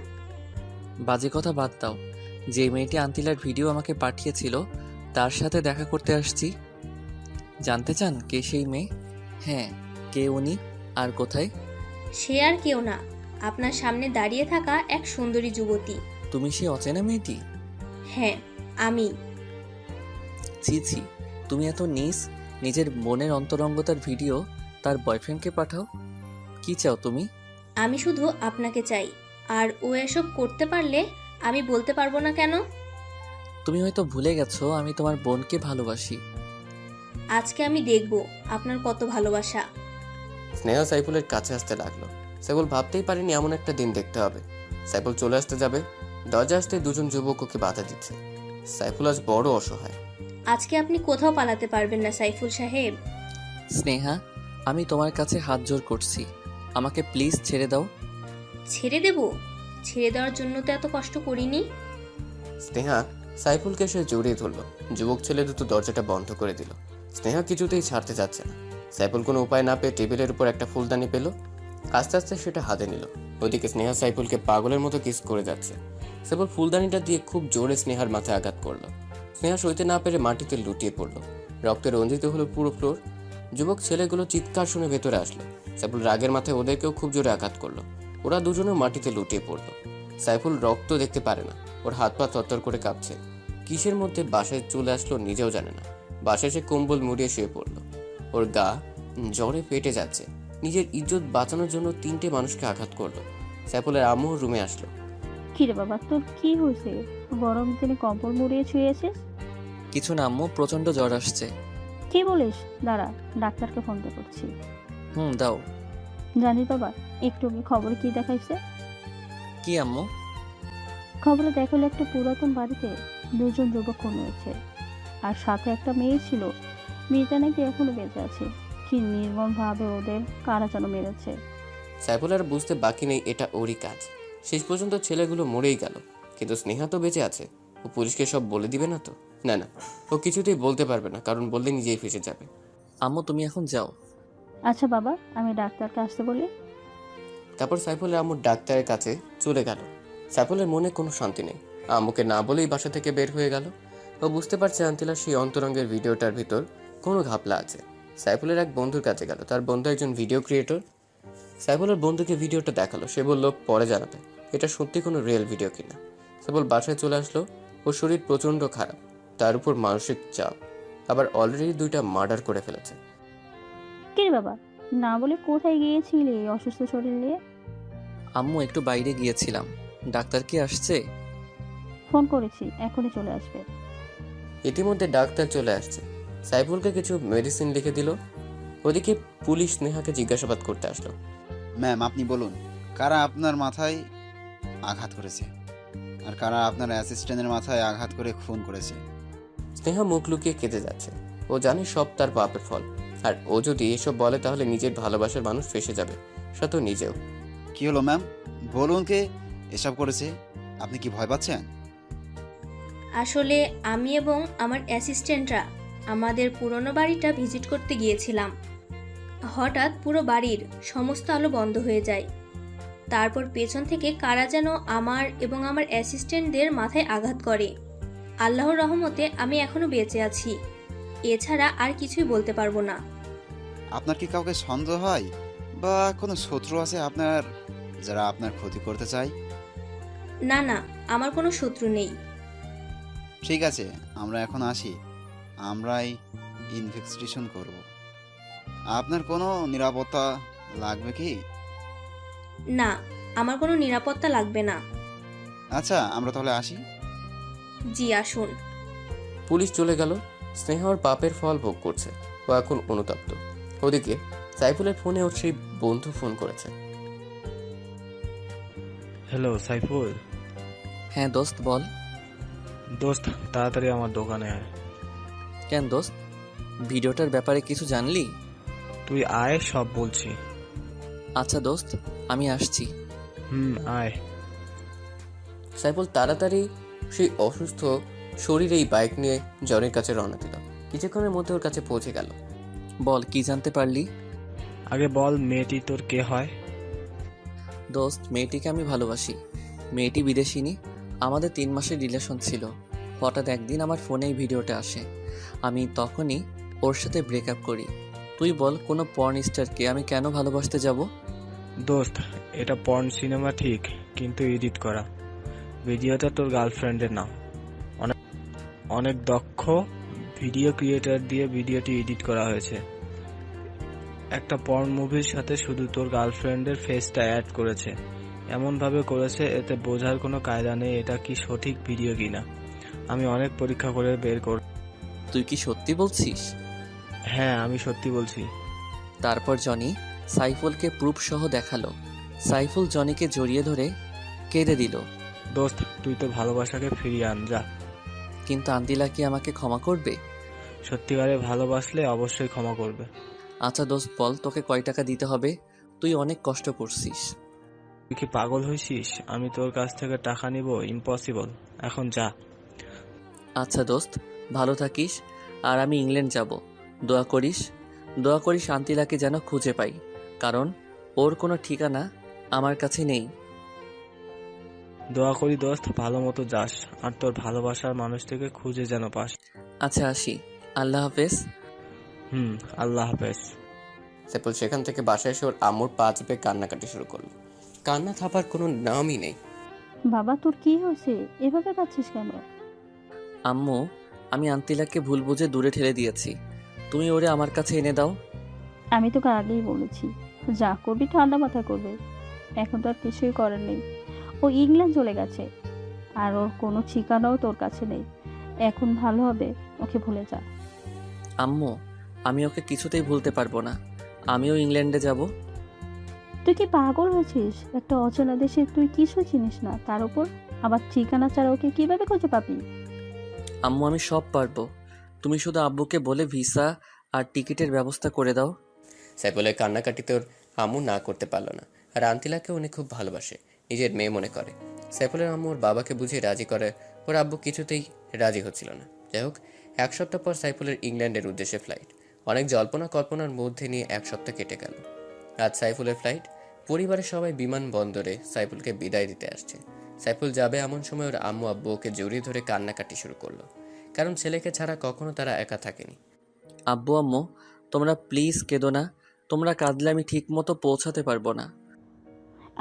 বাজে কথা বাদ দাও। যে মেয়েটি আন্তিলার ভিডিও আমাকে পাঠিয়েছিল তার সাথে দেখা করতে আসছি। জানতে চান কে সেই মেয়ে? হ্যাঁ, কে উনি আর কোথায়? সে আর কেউ না, আপনার সামনে দাঁড়িয়ে থাকা এক সুন্দরী যুবতী। তুমি সে অচেনা মেয়েটি? হ্যাঁ, আমি। ছি ছি, তুমি এত নিজের মনের অন্তরঙ্গতার ভিডিও তার বয়ফ্রেন্ডকে পাঠাও? কি চাও তুমি? আমি শুধু আপনাকে চাই, আর ও এসব করতে পারলে আমি বলতে পারবো না কেন? তুমি হয়তো ভুলে গেছো আমি তোমার বোনকে ভালোবাসি। আজকে আমি দেখব আপনার কত ভালোবাসা। স্নেহা সাইফুলের কাছে আসতে লাগলো। সাইফুল ভাবতেই পারেনি এমন একটা দিন দেখতে হবে। সাইফুল চলে আসতে যাবে, দরজা আসতে দুজন যুবক ওকে বাধা দিচ্ছে। সাইফুল আজ বড় অসহায়। আজকে আপনি কোথাও পালাতে পারবেন না সাইফুল সাহেব। স্নেহা, আমি তোমার কাছে হাত জোড় করছি, আমাকে প্লিজ ছেড়ে দাও। ছেড়ে দেব? ছেড়ে দেওয়ার জন্য তো এত কষ্ট করিনি। স্নেহা সাইফুলকে সে জড়িয়ে ধরলো। যুবক ছেলে দুটো দরজাটা বন্ধ করে দিল। স্নেহা কিছুতেই ছাড়তে যাচ্ছে না। সাইফুল কোনো উপায় না পেয়ে টেবিলের উপর একটা ফুলদানি পেল, আস্তে আস্তে সেটা হাতে নিল। ওদিকে স্নেহা সাইফুলকে পাগলের মতো কিস করে যাচ্ছে। সাইফুল ফুলদানিটা দিয়ে খুব জোরে স্নেহার মাথায় আঘাত করলো। স্নেহা সইতে না পেরে মাটিতে লুটিয়ে পড়লো। রক্তে রঞ্জিত হলো পুরো ফ্লোর। যুবক ছেলেগুলো চিৎকার শুনে ভেতরে আসলো। সাইফুল রাগের মাথায় ওদেরকেও খুব জোরে আঘাত করলো। ওরা দুজনেও মাটিতে লুটিয়ে পড়লো। সাইফুল রক্ত দেখতে পারে না, ওর হাত পা থরথর করে কাঁপছে। কিসের মধ্যে বাসায় চলে আসলো নিজেও জানে না। বাসায় সে কম্বল মুড়িয়ে শুয়ে পড়লো। ওর গা জ্বরে ফেটে যাচ্ছে। নিজের ইজ্জত বাঁচানোর জন্য 3টে মানুষকে আঘাত করলো। সাইফুলের আম্মু রুমে আসলো। কিরে বাবা, তোর কি হয়েছে? গরম দিনে কম্বল মুড়িয়ে ছুঁয়েছিস? কিছু না আম্মু, প্রচন্ড জ্বর আসছে। কি বলিস? দাঁড়া, ডাক্তারকে ফোন করছি। দাও। জানিস বাবা, একটু আগে খবরে কি দেখাইছে? কি আম্মু? খবরে দেখালো একটা পুরাতন বাড়িতে 2জন যুবক খুন হয়েছে, আর সাথে একটা মেয়ে ছিল। মেয়েটা নাকি এখনো বেঁচে আছে। কি নির্মম ভাবে ওদের কারা যেন মেরেছে। সাইফুল আর বুঝতে বাকি নেই এটা ওরই কাজ। শেষ পর্যন্ত ছেলেগুলো মরেই গেল, কিন্তু স্নেহা তো বেঁচে আছে। ও পুলিশকে সব বলে দিবে না তো? না না, ও কিছুতেই বলতে পারবে না, কারণ বললে নিজেই ফেসে যাবে। আম্মু তুমি এখন যাও। আচ্ছা বাবা, আমি ডাক্তারকে আসতে বলি। তারপর সাইফুলের আম্মু ডাক্তারের কাছে চলে গেল। সাইফুলের মনে কোনো শান্তি নেই। আম্মুকে না বলেই বাসা থেকে বের হয়ে গেল। ও বুঝতে পারছে আন্তিলার সেই অন্তরঙ্গের ভিডিওটার ভিতর কোনো ঘাপলা আছে। সাইফুলের এক বন্ধুর কাছে গেল। তার বন্ধু একজন ভিডিও ক্রিয়েটর। সাইফুলের বন্ধুকে ভিডিওটা দেখালো। সে বলল পরে জানাবে এটা সত্যি কোনো রিয়েল ভিডিও কিনা। সাইফুল বাসায় চলে আসলো। ওর শরীর প্রচণ্ড খারাপ, তার উপর মানসিক চাপ, আবার অলরেডি 2টা মার্ডার করে ফেলেছে। কিরে বাবা, না বলে কোথায় গিয়েছিলি এই অসুস্থ শরীর নিয়ে? আম্মু একটু বাইরে গিয়েছিলাম। ডাক্তার কি আসছে? ফোন করেছি, এখনই চলে আসবে। ইতিমধ্যে ডাক্তার চলে আসছে। সাইফুলকে কিছু মেডিসিন লিখে দিল। ওদিকে পুলিশ স্নেহাকে জিজ্ঞাসাবাদ করতে আসলো। ম্যাম, আপনি বলুন, কারা আপনার মাথায় আঘাত করেছে আর কারা আপনার অ্যাসিস্ট্যান্টের মাথায় আঘাত করে খুন করেছে? স্নেহা মুখ লুকিয়ে কেঁদে যাচ্ছে। ও জানে সব তার পাপের ফল, আর ও যদি এসব বলে তাহলে নিজের ভালোবাসার মানুষ ফেসে যাবে, সাথে নিজেও। কি হলো ম্যাম, বলুন কে এসব করেছে? আপনি কি ভয় পাচ্ছেন? আসলে আমি এবং আমার অ্যাসিস্ট্যান্টরা আমাদের পুরনো বাড়িটা ভিজিট করতে গিয়েছিলাম। হঠাৎ পুরো বাড়ির সমস্ত আলো বন্ধ হয়ে যায়। তারপর পেছন থেকে কারা যেন আমার এবং আমার অ্যাসিস্ট্যান্টদের মাথায় আঘাত করে। আল্লাহর রহমতে আমি এখনো বেঁচে আছি। এছাড়া আর কিছুই বলতে পারবো না। আপনার কি কাউকে সন্দেহ হয় বা কোনো শত্রু আছে আপনার, যারা আপনার ক্ষতি করতে চায়? না না, আমার কোনো শত্রু নেই। ঠিক আছে, আমরা এখন আসি। আমরাই ইনভেস্টিগেশন করব। আপনার কোনো নিরাপত্তা লাগবে কি? না, আমার কোনো নিরাপত্তা লাগবে না। আচ্ছা, আমরা তাহলে আসি। জি আসুন। পুলিশ চলে গেল। স্নেহা ওর পাপের ফল ভোগ করছে। ও এখন অনুতপ্ত। ওদিকে সাইফুলের ফোনে ওর সেই বন্ধু ফোন করেছে। হ্যালো সাইফুল। হ্যাঁ দোস্ত বল। দোস্ত তাড়াতাড়ি আমার দোকানে আয়। কেন দোস্ত, ভিডিওটার ব্যাপারে কিছু জানলি? তুই আয়, সব বলছি। আচ্ছা দোস্ত, আমি আসছি। আয়। সাইফুল তাড়াতাড়ি সেই অসুস্থ শরীরেই বাইক নিয়ে জনের কাছে রওনা দিল। কিছুক্ষণের মধ্যে ওর কাছে পৌঁছে গেল। বল, কি জানতে পারলি? আগে বল, মেয়েটি তোর কে হয়? দোস্ত, মেয়েটিকে আমি ভালোবাসি। মেয়েটি বিদেশিনী। আমাদের 3 মাসের রিলেশন ছিল। হঠাৎ একদিন আমার ফোনে এই ভিডিওটা আসে। আমি তখনই ওর সাথে ব্রেকআপ করি। তুই বল, কোনো পর্ন স্টারকে আমি কেন ভালোবাসতে যাব? দোস্ত, এটা পর্ন সিনেমা ঠিক, কিন্তু এডিট করা। ভিডিওটা তোর গার্লফ্রেন্ডের না, অনেক অনেক দক্ষ ভিডিও ক্রিয়েটর দিয়ে ভিডিওটি এডিট করা হয়েছে। একটা পর্ন মুভির সাথে শুধু তোর গার্লফ্রেন্ডের ফেসটা অ্যাড করেছে, এমনভাবে করেছে এতে বোঝার কোনো কায়দা নেই এটা কি সঠিক ভিডিও কিনা। আমি অনেক পরীক্ষা করে বের কর। তুই কি সত্যি বলছিস? হ্যাঁ, আমি সত্যি বলছি। তারপর জনি সাইফুলকে প্রুফ সহ দেখালো। সাইফুল জনিকে জড়িয়ে ধরে কেঁদে দিল। দোস্ত, তুই তো ভালোবাসাকে ফিরিয়ে আন যা। কিন্তু আন্তিলা কি আমাকে ক্ষমা করবে? সত্যিকারে ভালোবাসলে অবশ্যই ক্ষমা করবে। আচ্ছা দোস্ত, বল তোকে কয় টাকা দিতে হবে? তুই অনেক কষ্ট করছিস। তুই কি পাগল হয়েছিস? আমি তোর কাছ থেকে টাকা নিব? ইম্পসিবল। এখন যা। আচ্ছা দোস্ত, ভালো থাকিস। আর আমি ইংল্যান্ড যাব। দোয়া করিস আন্তিলাকে যেন খুঁজে পাই, কারণ ওর কোনো ঠিকানা আমার কাছে নেই। দোয়া করি দোস্ত, ভালো মতো যাস আর তোর ভালোবাসার মানুষটিকে খুঁজে যেন পাস। আচ্ছা আসি, আল্লাহ হাফেজ। আল্লাহ হাফেজ। সাইফুল সেখান থেকে বাসায় এসে ওর আম্মুর পা চেপে কান্নাকাটি শুরু করলো। কান্না থাপার কোনো নামই নেই। বাবা, তোর কি হয়েছে? এভাবে কাঁদছিস কেন? আম্মু, আমি আন্তিলাকে ভুল বুঝে দূরে ঠেলে দিয়েছি। তুমি ওরে আমার কাছে এনে দাও। আমি তোকে আগেই বলেছি, যা করবি ঠান্ডা মাথায় করবে। এখন তো আর কিছুই করার নেই। ও ইংল্যান্ড চলে গেছে, আর ওর কোনো ঠিকানাও তোর কাছে নেই। এখন ভালো হবে ওকে ভুলে যা। আম্মু, আমি ওকে কিছুতেই ভুলতে পারবো না। আমিও ইংল্যান্ডে যাব। তুই কি পাগল হয়েছিস? একটা অচেনা দেশে তুই কিছু চিনিস না, তার উপর আবার ঠিকানা ছাড়া ওকে কিভাবে খুঁজে পাবি? আম্মু, আমি সব পারবো। তুমি শুধু আব্বুকে বলে ভিসা আর টিকিটের ব্যবস্থা করে দাও। সাইফুলের কান্নাকাটিতে ওর আম্মু না করতে পারলো না। আর আন্তিলাকে উনি খুব ভালোবাসে, নিজের মেয়ে মনে করে। সাইফুলের আম্মু ওর বাবাকে বুঝিয়ে রাজি করে, ওর আব্বু কিছুতেই রাজি হচ্ছিল না। যাই হোক, 1 সপ্তাহ পর সাইফুলের ইংল্যান্ডের উদ্দেশ্যে ফ্লাইট। অনেক জল্পনা কল্পনার মধ্যে নিয়ে 1 সপ্তাহ কেটে গেল। আজ সাইফুলের ফ্লাইট। পরিবারের সবাই বিমানবন্দরে সাইফুলকে বিদায় দিতে আসছে। সাইফুল যাবে এমন সময় ওর আম্মু আব্বু ওকে জড়িয়ে ধরে কান্নাকাটি শুরু করলো, কারণ ছেলেকে ছাড়া কখনো তারা একা থাকেনি। আব্বু আম্মু, তোমরা প্লিজ কেঁদো না। তোমরা কাঁদলে আমি ঠিক মতো পৌঁছাতে পারবো না।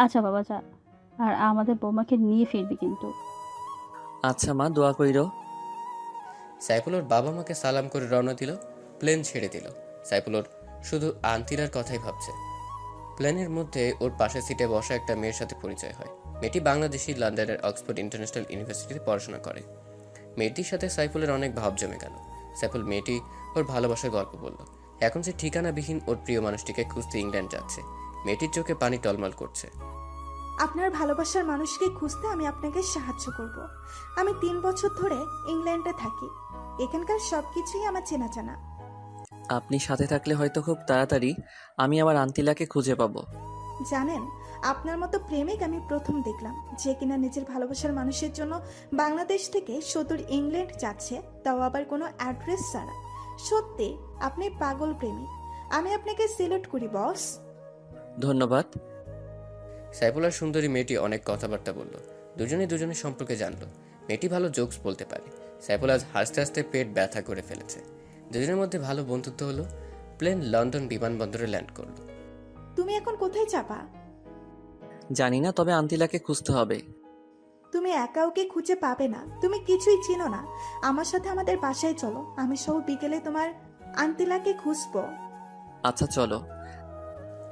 আচ্ছা বাবা, যা। আর আমাদের বৌমাকে নিয়ে ফিরবি কিন্তু। আচ্ছা মা, দোয়া কইরো। সাইফুল ওর বাবা মাকে সালাম করে রওনা দিল। প্লেন ছেড়ে দিল। সাইফুল ওর শুধু আন্তিরার কথাই ভাবছে। প্লেনের মধ্যে ওর পাশের সিটে বসা একটা মেয়ের সাথে পরিচয় হয়। মেয়েটি বাংলাদেশি, লন্ডনের অক্সফোর্ড ইন্টারন্যাশনাল ইউনিভার্সিটিতে পড়াশোনা করে। মেয়েটির সাথে সাইফুলের অনেক ভাব জমে গেল। সাইফুল মেয়েটি ওর ভালোবাসার গল্প বলল। এখন সে ঠিকানাবিহীন ওর প্রিয় মানুষটিকে খুঁজতে ইংল্যান্ড যাচ্ছে। মেয়েটির চোখে পানি টলমল করছে। আপনার ভালোবাসার মানুষকে খুঁজতে আমি আপনাকে সাহায্য করব। আমি 3 বছর ধরে ইংল্যান্ডে থাকি। এখানকার সবকিছুই আমার চেনা জানা। আপনি সাথে থাকলে হয়তো খুব তাড়াতাড়ি আমি আমার আন্তিলাকে খুঁজে পাবো। জানেন, আপনার মতো প্রেমিক আমি প্রথম দেখলাম, যে কিনা নিজের ভালোবাসার মানুষের জন্য বাংলাদেশ থেকে সুদূর ইংল্যান্ড যাচ্ছে, তাও আবার কোনো অ্যাড্রেস ছাড়া। সত্যি আপনি পাগল প্রেমিক। আমি আপনাকে সেলুট করি বস। ধন্যবাদ। সাইফুল আর সুন্দরী মেয়েটি অনেক কথাবার্তা বলল। দুজনের সম্পর্কে জানলো। মেয়েটি ভালো জোকস বলতে পারে। সাইফুল আজ হাসতে হাসতে পেট ব্যথা করে ফেলেছে। দুজনের মধ্যে ভালো বন্ধুত্ব হলো। প্লেন লন্ডন বিমানবন্দরে ল্যান্ড করলো। তুমি এখন কোথায় যাবা? জানি না, তবে আন্তিলাকে খুঁজতে হবে। তুমি একা ওকে খুঁজে পাবে না। তুমি কিছুই চিনো না। আমার সাথে আমাদের বাসায় চলো, আমি সব বিকেলে তোমার আন্তিলাকে খুঁজবো। আচ্ছা চলো।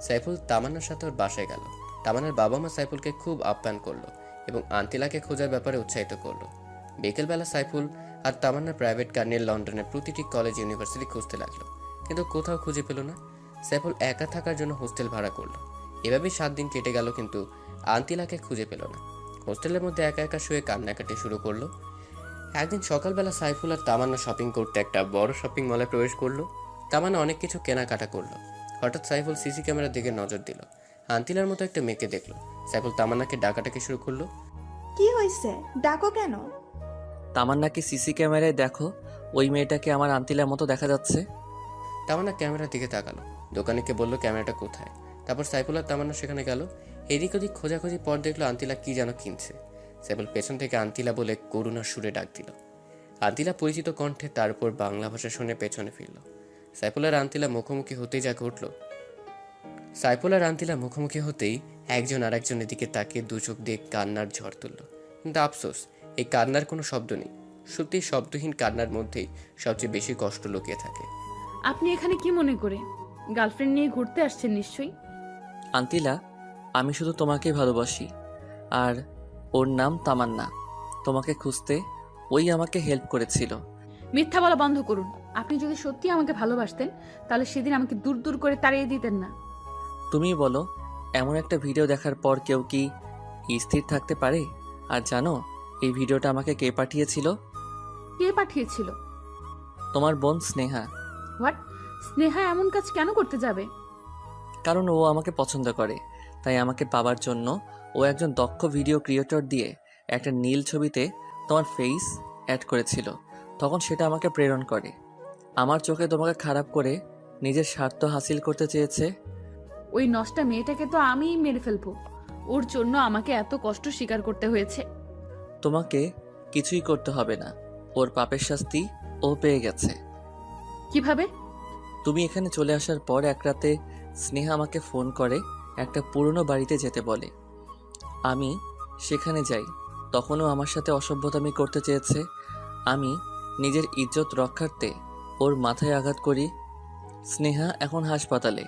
সাইফুল তামান্নার সাথে ওর বাসায় গেল। তামান্নার বাবা মা সাইফুলকে খুব আপ্যায়ন করলো এবং আন্তিলাকে খোঁজার ব্যাপারে উৎসাহিত করলো। বিকেলবেলা সাইফুল আর তামান্নার প্রাইভেট কার নিয়ে লন্ডনের প্রতিটি কলেজ ইউনিভার্সিটি খুঁজতে লাগলো, কিন্তু কোথাও খুঁজে পেল না। সাইফুল একা থাকার জন্য হোস্টেল ভাড়া করলো। এভাবেই 7 দিন কেটে গেল, কিন্তু আন্তিলাকে খুঁজে পেল না। হোস্টেলের মধ্যে একা একা শুয়ে কান্নাকাটি শুরু করলো। একদিন সকালবেলা সাইফুল আর তামান্না শপিং করতে একটা বড় শপিং মলে প্রবেশ করলো। তামান্না অনেক কিছু কেনাকাটা করলো। হঠাৎ সাইফুল সিসি ক্যামেরার দিকে নজর দিল। আন্তিলার মতো একটা মেয়েকে দেখলো। সাইফুল তামান্নাকে ডাকাটাকি শুরু করলো। কি হয়েছে? ডাকো কেন? তামান্নাকে সিসি ক্যামেরায় দেখো, ওই মেয়েটাকে আমার আন্তিলার মতো দেখা যাচ্ছে। তামান্না ক্যামেরার দিকে তাকালো। দোকানিকে বলল ক্যামেরাটা কোথায়। তারপর সাইফুল আর তামান্না সেখানে গেল। এদিক ওদিক খোঁজাখুঁজি পর দেখলো আন্তিলা কি যেন কিনছে। সাইফুল পেছন থেকে আন্তিলা বলে করুণার সুরে ডাক দিল। আন্তিলা পরিচিত কণ্ঠে, তার উপর বাংলা ভাষা শুনে পেছনে ফিরল। সাইফুল আর আন্তিলা মুখোমুখি হতেই যা ঘটল। সাইফুল আর আন্তিলা মুখোমুখি হতেই একজন আর একজনের দিকে তাকিয়ে দু চোখ দিয়ে কান্নার ঝড় তুলল। কিন্তু আফসোস, এই কান্নার কোনো শব্দ নেই। সত্যি শব্দহীন কান্নার মধ্যেই সবচেয়ে বেশি কষ্ট লুকিয়ে থাকে। আপনি এখানে কি মনে করে? গার্লফ্রেন্ড নিয়ে ঘুরতে আসছেন নিশ্চয়ই। আন্তিলা, আমি শুধু তোমাকেই ভালোবাসি। আর ওর নাম তামান্না। তোমাকে খুঁজতে ওই আমাকে হেল্প করেছিল। মিথ্যা বলা বন্ধ করুন। আপনি যদি সত্যি আমাকে ভালোবাসতেন তাহলে সেদিন আমাকে দূর দূর করে তাড়িয়ে দিতেন না। তুমি বলো, এমন একটা ভিডিও দেখার পর কেউ কি স্থির থাকতে পারে? আর জানো এই ভিডিওটা আমাকে কে পাঠিয়েছিল? কে পাঠিয়েছিল? তোমার বোন স্নেহা। হোয়াট? স্নেহা এমন কাজ কেন করতে যাবে? কারণ ও আমাকে পছন্দ করে, তাই আমাকে পাবার জন্য ও একজন দক্ষ ভিডিও ক্রিয়েটর দিয়ে একটা নীল ছবিতে তোমার ফেস অ্যাড করেছিল। তখন সেটা আমাকে প্রেরণ করে। আমার চোখে তোমাকে খারাপ করে নিজের স্বার্থ হাসিল করতে চেয়েছে। ওই নষ্টা মেয়েটাকে তো আমিই মেরে ফেলবো। ওর জন্য আমাকে এত কষ্ট স্বীকার করতে হয়েছে। তোমাকে কিছুই করতে হবে না, ওর পাপের শাস্তি ও পেয়ে গেছে। কিভাবে? তুমি এখানে চলে আসার পর এক রাতে স্নেহা আমাকে ফোন করে একটা পুরনো বাড়িতে যেতে বলে। আমি সেখানে যাই। তখনও আমার সাথে অসভ্যতামি করতে চেয়েছে। আমি নিজের ইজ্জত রক্ষার্থে ওর মাথায় আঘাত করি। স্নেহা এখন হাসপাতালে।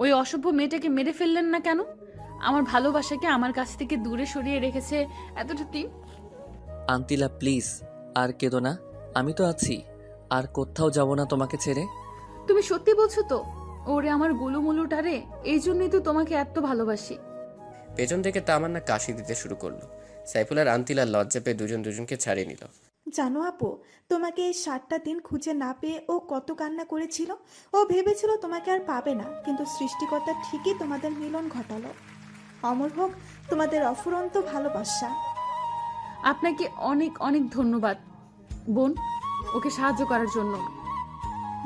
ওই অসভ্য মেয়েটাকে মেরে ফেললেন না কেন? আমার ভালোবাসাকে আমার কাছ থেকে দূরে সরিয়ে রেখেছে এতটা দিন। আন্তিলা প্লিজ, আর কেঁদো না। আমি তো আছি, আর কোথাও যাব না তোমাকে ছেড়ে। তুমি সত্যি বলছো তো? ওরে আমার গুলুমুলুটারে, এই জন্যই তো তোমাকে এত ভালোবাসি। পেছন থেকে তামান্না কাশি দিতে শুরু করলো। সাইফুল আর আন্তিলা লজ্জা পেয়ে দুজন দুজনকে ছাড়িয়ে নিল। জানো আপু, তোমাকে এই 7টা দিন খুঁজে না পেয়ে ও কত কান্না করেছিল। ও ভেবেছিল তোমাকে আর পাবে না, কিন্তু সৃষ্টিকর্তা ঠিকই তোমাদের মিলন ঘটালো। অমর হোক তোমাদের অফুরন্ত ভালোবাসা। আপনাকে অনেক অনেক ধন্যবাদ বোন, ওকে সাহায্য করার জন্য।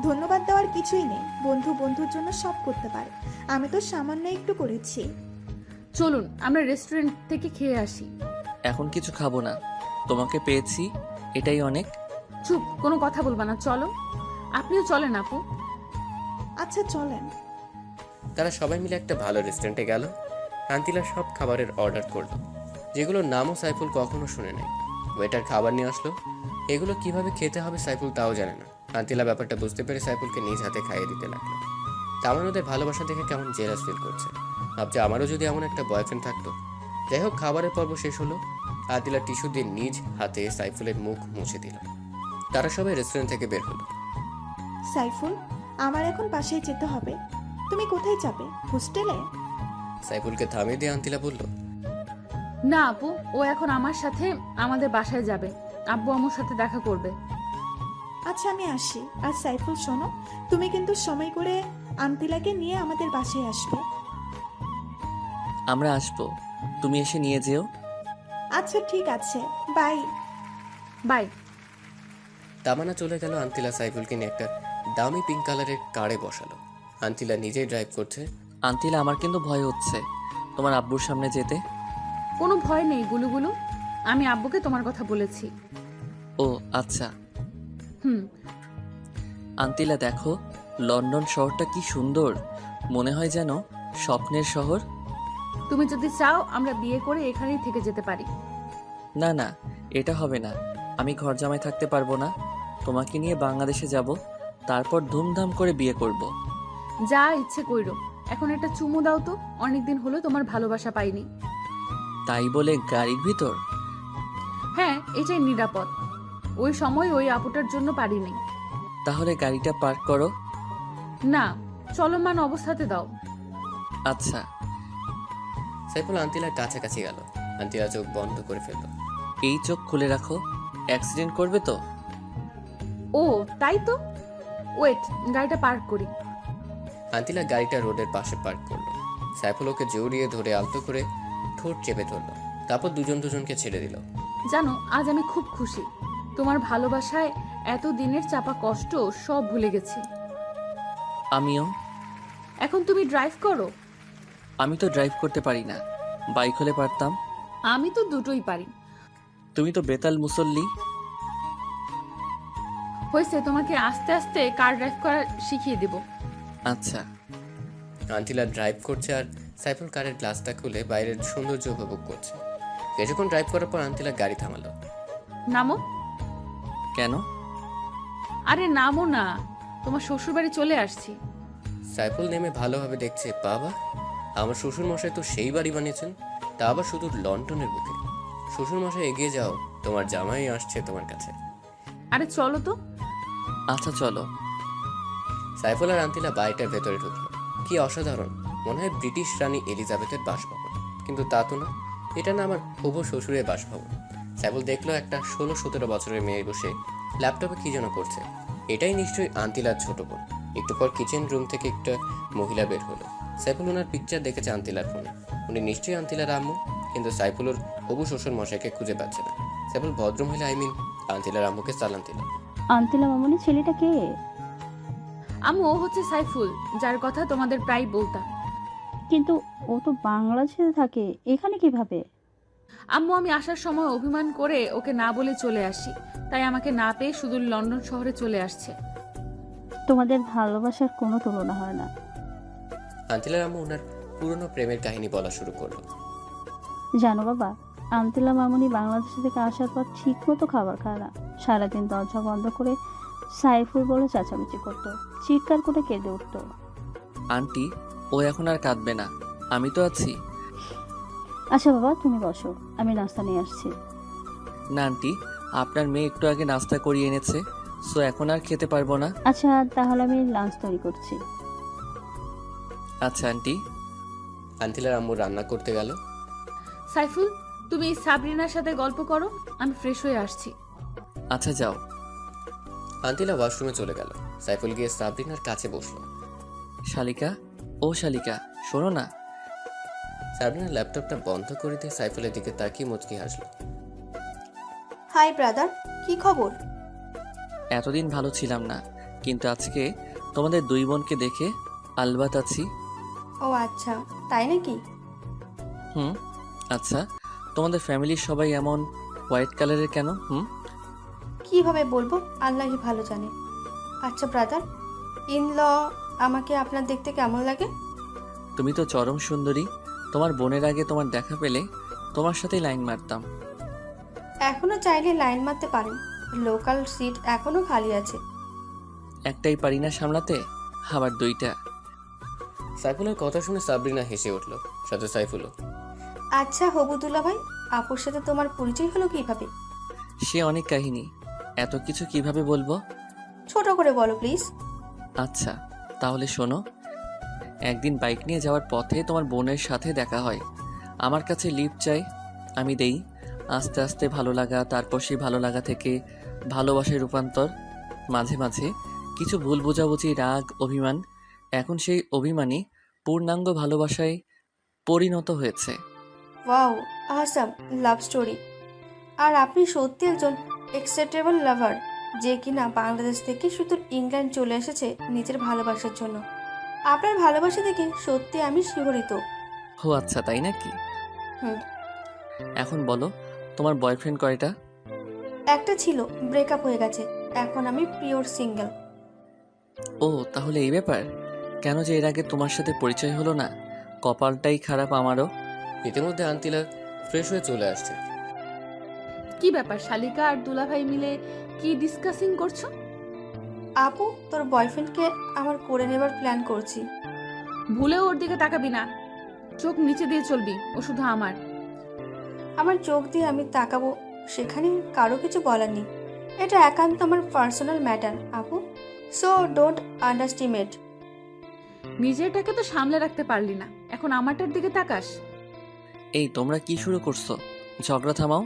ধন্যবাদ দেওয়ার কিছুই নেই, বন্ধু বন্ধুর জন্য সব করতে পারে। আমি তো সামান্য একটু করেছি। চলুন আমরা রেস্টুরেন্ট থেকে খেয়ে আসি। এখন কিছু খাবো না, তোমাকে পেয়েছি, এটাই অনেক। চুপ, কোনো কথা বলবা না, চলো। আপনিও চলেন আপু। আচ্ছা চলেন। তারা সবাই মিলে একটা ভালো রেস্টুরেন্টে গেল। আন্তিলা সব খাবারের অর্ডার করলো, যেগুলোর নামও সাইফুল কখনো শুনে নাই। ওয়েটার খাবার নিয়ে আসলো। এগুলো কিভাবে খেতে হবে সাইফুল তাও জানে না। আন্তিলা ব্যাপারটা বুঝতে পেরে সাইফুলকে নিজ হাতে খাইয়ে দিতে লাগলো। তামান ওদের ভালোবাসা দেখে কেমন জেলাস ফিল করছে, ভাবছে আমারও যদি এমন একটা বয়ফ্রেন্ড থাকতো। যাই হোক, খাবারের পর্ব শেষ হলো। আদিলা টিস্যু দিয়ে নিজ হাতে সাইফুলের মুখ মুছে দিল। তারা সবাই রেস্টুরেন্ট থেকে বের হলো। সাইফুল, আমার এখন বাসায় যেতে হবে। তুমি কোথায় যাবে? হোস্টেলে? সাইফুলকে থামিয়ে দিয়ে আন্তিলা বলল, না আপু, ও এখন আমার সাথে আমাদের বাসায় যাবে। আব্বু আমার সাথে দেখা করবে। আচ্ছা আমি আসি। আর সাইফুল শোনো, তুমি কিন্তু সময় করে আন্তিলাকে নিয়ে আমাদের বাসায় আসবে। আমরা আসবো, তুমি এসে নিয়ে যেও। আচ্ছা ঠিক আছে, বাই। বাই। তামান্না চলে গেল। আন্তিলা সাইফুলকে নিয়ে একটা দামি পিঙ্ক কালারের কারে বসালো। আন্তিলা নিজেই ড্রাইভ করছে। আন্তিলা, আমার কিন্তু ভয় হচ্ছে তোমার আব্বুর সামনে যেতে। কোনো ভয় নেই গুলুগুলু, আমি আব্বুকে তোমার কথা বলেছি। ও আচ্ছা। হুম। আন্তিলা দেখো, লন্ডন শহরটা কি সুন্দর, মনে হয় যেন স্বপ্নের শহর। তুমি যদি চাও আমরা বিয়ে করে এখানেই থেকে যেতে পারি। না না, এটা হবে না। আমি ঘর জামাই থাকতে পারবো না। তোমাকে নিয়ে বাংলাদেশে যাব, তারপর ধুমধাম করে বিয়ে করব। যা ইচ্ছে কইরো। এখন একটা চুমু দাও তো, অনেকদিন হলো তোমার ভালোবাসা পাইনি। তাই বলে গাড়ির ভিতর? হ্যাঁ, এটাই নিরাপদ। ওই সময় ওই আপুটার জন্য পারিনি। তাহলে গাড়িটা পার্ক করো। না, চলমান অবস্থাতে দাও। আচ্ছা। সাইফুল আন্তিলার কাছাকাছি গেল। আন্তিলা চোখ বন্ধ করে ফেলল। এই চোখ খুলে রাখো, অ্যাক্সিডেন্ট করবে তো। ও তাই তো, ওয়েট, গাড়িটা পার্ক করি। আন্তিলা গাড়িটা রোডের পাশে পার্ক করলো। সাইফুল ওকে জড়িয়ে ধরে আলতো করে ঠোঁট চেপে ধরলো। তারপর দুজন দুজনকে ছেড়ে দিল। জানো, আজ আমি খুব খুশি। তোমার ভালোবাসায় এত দিনের চাপা কষ্ট সব ভুলে গেছি। আমিও। এখন তুমি ড্রাইভ করো। আমি তো ড্রাইভ করতে পারি না, বাইক হলে পারতাম। আমি তো দুটোই পারি। তুমি তো বেতাল মুসল্লি। হয়েছে, তোমাকে আস্তে আস্তে কার ড্রাইভ করা শিখিয়ে দেব। আচ্ছা। আন্টিলা ড্রাইভ করছে আর সাইফুল কারের গ্লাসটা খুলে বাইরের সৌন্দর্য উপভোগ করছে। কিছুক্ষণ ড্রাইভ করার পর আন্টিলা গাড়ি থামালো। নামো। কেন? আরে নামো না, তোমার শ্বশুর বাড়ি চলে আসছি। সাইফুল নেমে ভালোভাবে দেখছে, বাবা, আমার শ্বশুর মশাই তো সেই বাড়ি বানিয়েছেন, তা আবার শুধু লন্ডনের বুকে। শ্বশুর মশাই এগিয়ে যাও, তোমার জামাই আসছে তোমার কাছে। আরে চলো তো। আচ্ছা চলো। সাইফুল আর আন্তিলা বাড়িটার ভেতরে ঢুকলো। কি অসাধারণ, মনে হয় ব্রিটিশ রানী এলিজাবেথের বাসভবন, কিন্তু তা তো না, এটা না আমার হবু শ্বশুরের বাসভবন। সাইফুল দেখলো একটা 16-17 বছরের মেয়ে বসে ল্যাপটপে কি যেন করছে। এটাই নিশ্চয়ই আন্তিলার ছোট বোন। একটু পর কিচেন রুম থেকে একটা মহিলা বের হলো। সাইফুল ওনার পিকচার দেখেছে আন্তিলার ফোনে। উনি নিশ্চয়ই আন্তিলার আম্মু, কিন্তু সাইফুল ওর হবু শ্বশুর মশাইকে খুঁজে পাচ্ছে না। সাইফুল ভদ্রমহিলা আন্তিলার আম্মুকে সালাম দিল। আন্তিলা মামনি, ছেলেটা কে? আম্মু, ও হচ্ছে সাইফুল, যার কথা তোমাদের প্রায় বলতাম। কিন্তু ও তো বাংলাদেশে থাকে, এখানে কিভাবে? আম্মু, আমি আসার সময় অভিমান করে ওকে না বলে চলে আসি, তাই আমাকে না পেয়ে শুধু লন্ডন শহরে চলে আসছে। তোমাদের ভালোবাসার কোনো তুলনা হয় না। আন্তিলার আম্মু ওনার পুরনো প্রেমের কাহিনী বলা শুরু করলো। জানো বাবা, আন্তিলা মামনি বাংলাদেশ থেকে আসার পর ঠিক মতো খাবার খায় না। সারাদিন দরজা বন্ধ করে সাইফুল বলে চেঁচামেচি করতো, চিৎকার করে কেঁদে উঠতো। আন্টি, ও এখন আর কাঁদবে না, আমি তো আছি। আচ্ছা বাবা, তুমি বসো, আমি নাস্তা নিয়ে আসছি। না আন্টি, আপনার মেয়ে একটু আগে নাস্তা করিয়ে এনেছে, সো এখন আর খেতে পারবো না। আচ্ছা, তাহলে আমি লাঞ্চ তৈরি করছি। আচ্ছা আন্টি। আন্তিলার আম্মু রান্না করতে গেল। সাইফুল, তুমি সাবরিনার সাথে গল্প করো, আমি ফ্রেশ হয়ে আসছি। আচ্ছা যাও। আন্তিলা ওয়াশরুমে চলে গেল। সাইফুল গিয়ে সাবরিনার কাছে বসলো। শালিকা, ও শালিকা, শোনো না। সাবরিনা ল্যাপটপটা বন্ধ করে দিয়ে সাইফুলের দিকে তাকিয়ে মুচকি হাসলো। হাই ব্রাদার, কি খবর? এতদিন ভালো ছিলাম না, কিন্তু আজকে তোমাদের দুই বোনকে দেখে আলবাত আছি। ও আচ্ছা, তাই নাকি? আচ্ছা, তোমাদের ফ্যামিলির সবাই এমন হোয়াইট কালারের কেন? কিভাবে বলবো, আল্লাহই ভালো জানে। আচ্ছা ব্রাদার, ইন ল আমাকে আপনার দেখতে কেমন লাগে? তুমি তো চরম সুন্দরী। তোমার বোনের আগে তোমার দেখা পেলে তোমার সাথেই লাইন মারতাম। এখনো চাইলে লাইন মারতে পারেন, লোকাল সিট এখনো খালি আছে। একটাই পারি না সামলাতে, আবার দুইটা। সাইফুলের কথা শুনে সাবরিনা হেসে উঠল, সাথে সাইফুলও। আচ্ছা হবুদুল্লা ভাই, আপুর সাথে তোমার পরিচয় হলো কিভাবে? সে অনেক কাহিনী, এত কিছু কিভাবে বলবো? ছোট করে বলো প্লিজ। আচ্ছা তাহলে শোনো। একদিন বাইক নিয়ে যাওয়ার পথে তোমার বোনের সাথে দেখা হয়। আমার কাছে লিফট চাই, আমি দেই। আস্তে আস্তে ভালো লাগা, তারপর সেই ভালো লাগা থেকে ভালোবাসায় রূপান্তর। মাঝে মাঝে কিছু ভুল বোঝাবুঝি, রাগ, অভিমান। এখন সেই অভিমানই পূর্ণাঙ্গ ভালোবাসায় পরিণত হয়েছে। Wow, Assam love story. আর আপনি সত্যি একজন অ্যাকসেপ্টেবল লাভার, যে কিনা বাংলাদেশ থেকে শুধু ইংল্যান্ড চলে এসেছে নিজের ভালোবাসার জন্য। আপনার ভালোবাসা দেখে সত্যি আমি শিহরিত। ও আচ্ছা, তাই নাকি? হুম। এখন বলো, তোমার বয়ফ্রেন্ড কয়টা? একটা ছিল, ব্রেকআপ হয়ে গেছে, এখন আমি পিওর সিঙ্গেল। ও তাহলে এই ব্যাপার। কেন যে এর আগে তোমার সাথে পরিচয় হলো না, কপালটাই খারাপ আমারও। ইতিমধ্যে আন্তিলা ফ্রেশ হয়ে চলে আসছে। কি ব্যাপার, শালিকা আর দুলাভাই মিলে কি ডিসকাসিং করছো? আপু, তোর বয়ফ্রেন্ডকে আমার করে নেবার প্ল্যান করছি। ভুলেও ওর দিকে তাকাবি না, চোখ নিচে দিয়ে চলবি, ও শুধু আমার। আমার চোখ দিয়ে আমি তাকাবো, সেখানে কারো কিছু বলার নেই। এটা একান্ত আমার পার্সোনাল ম্যাটার আপু, সো ডোন্ট আন্ডারস্টিমেট। নিজেরটাকে তো সামলে রাখতে পারলি না, এখন আমারটার দিকে তাকাস। এই তোমরা কি শুরু করছো? ঝগড়া থামাও,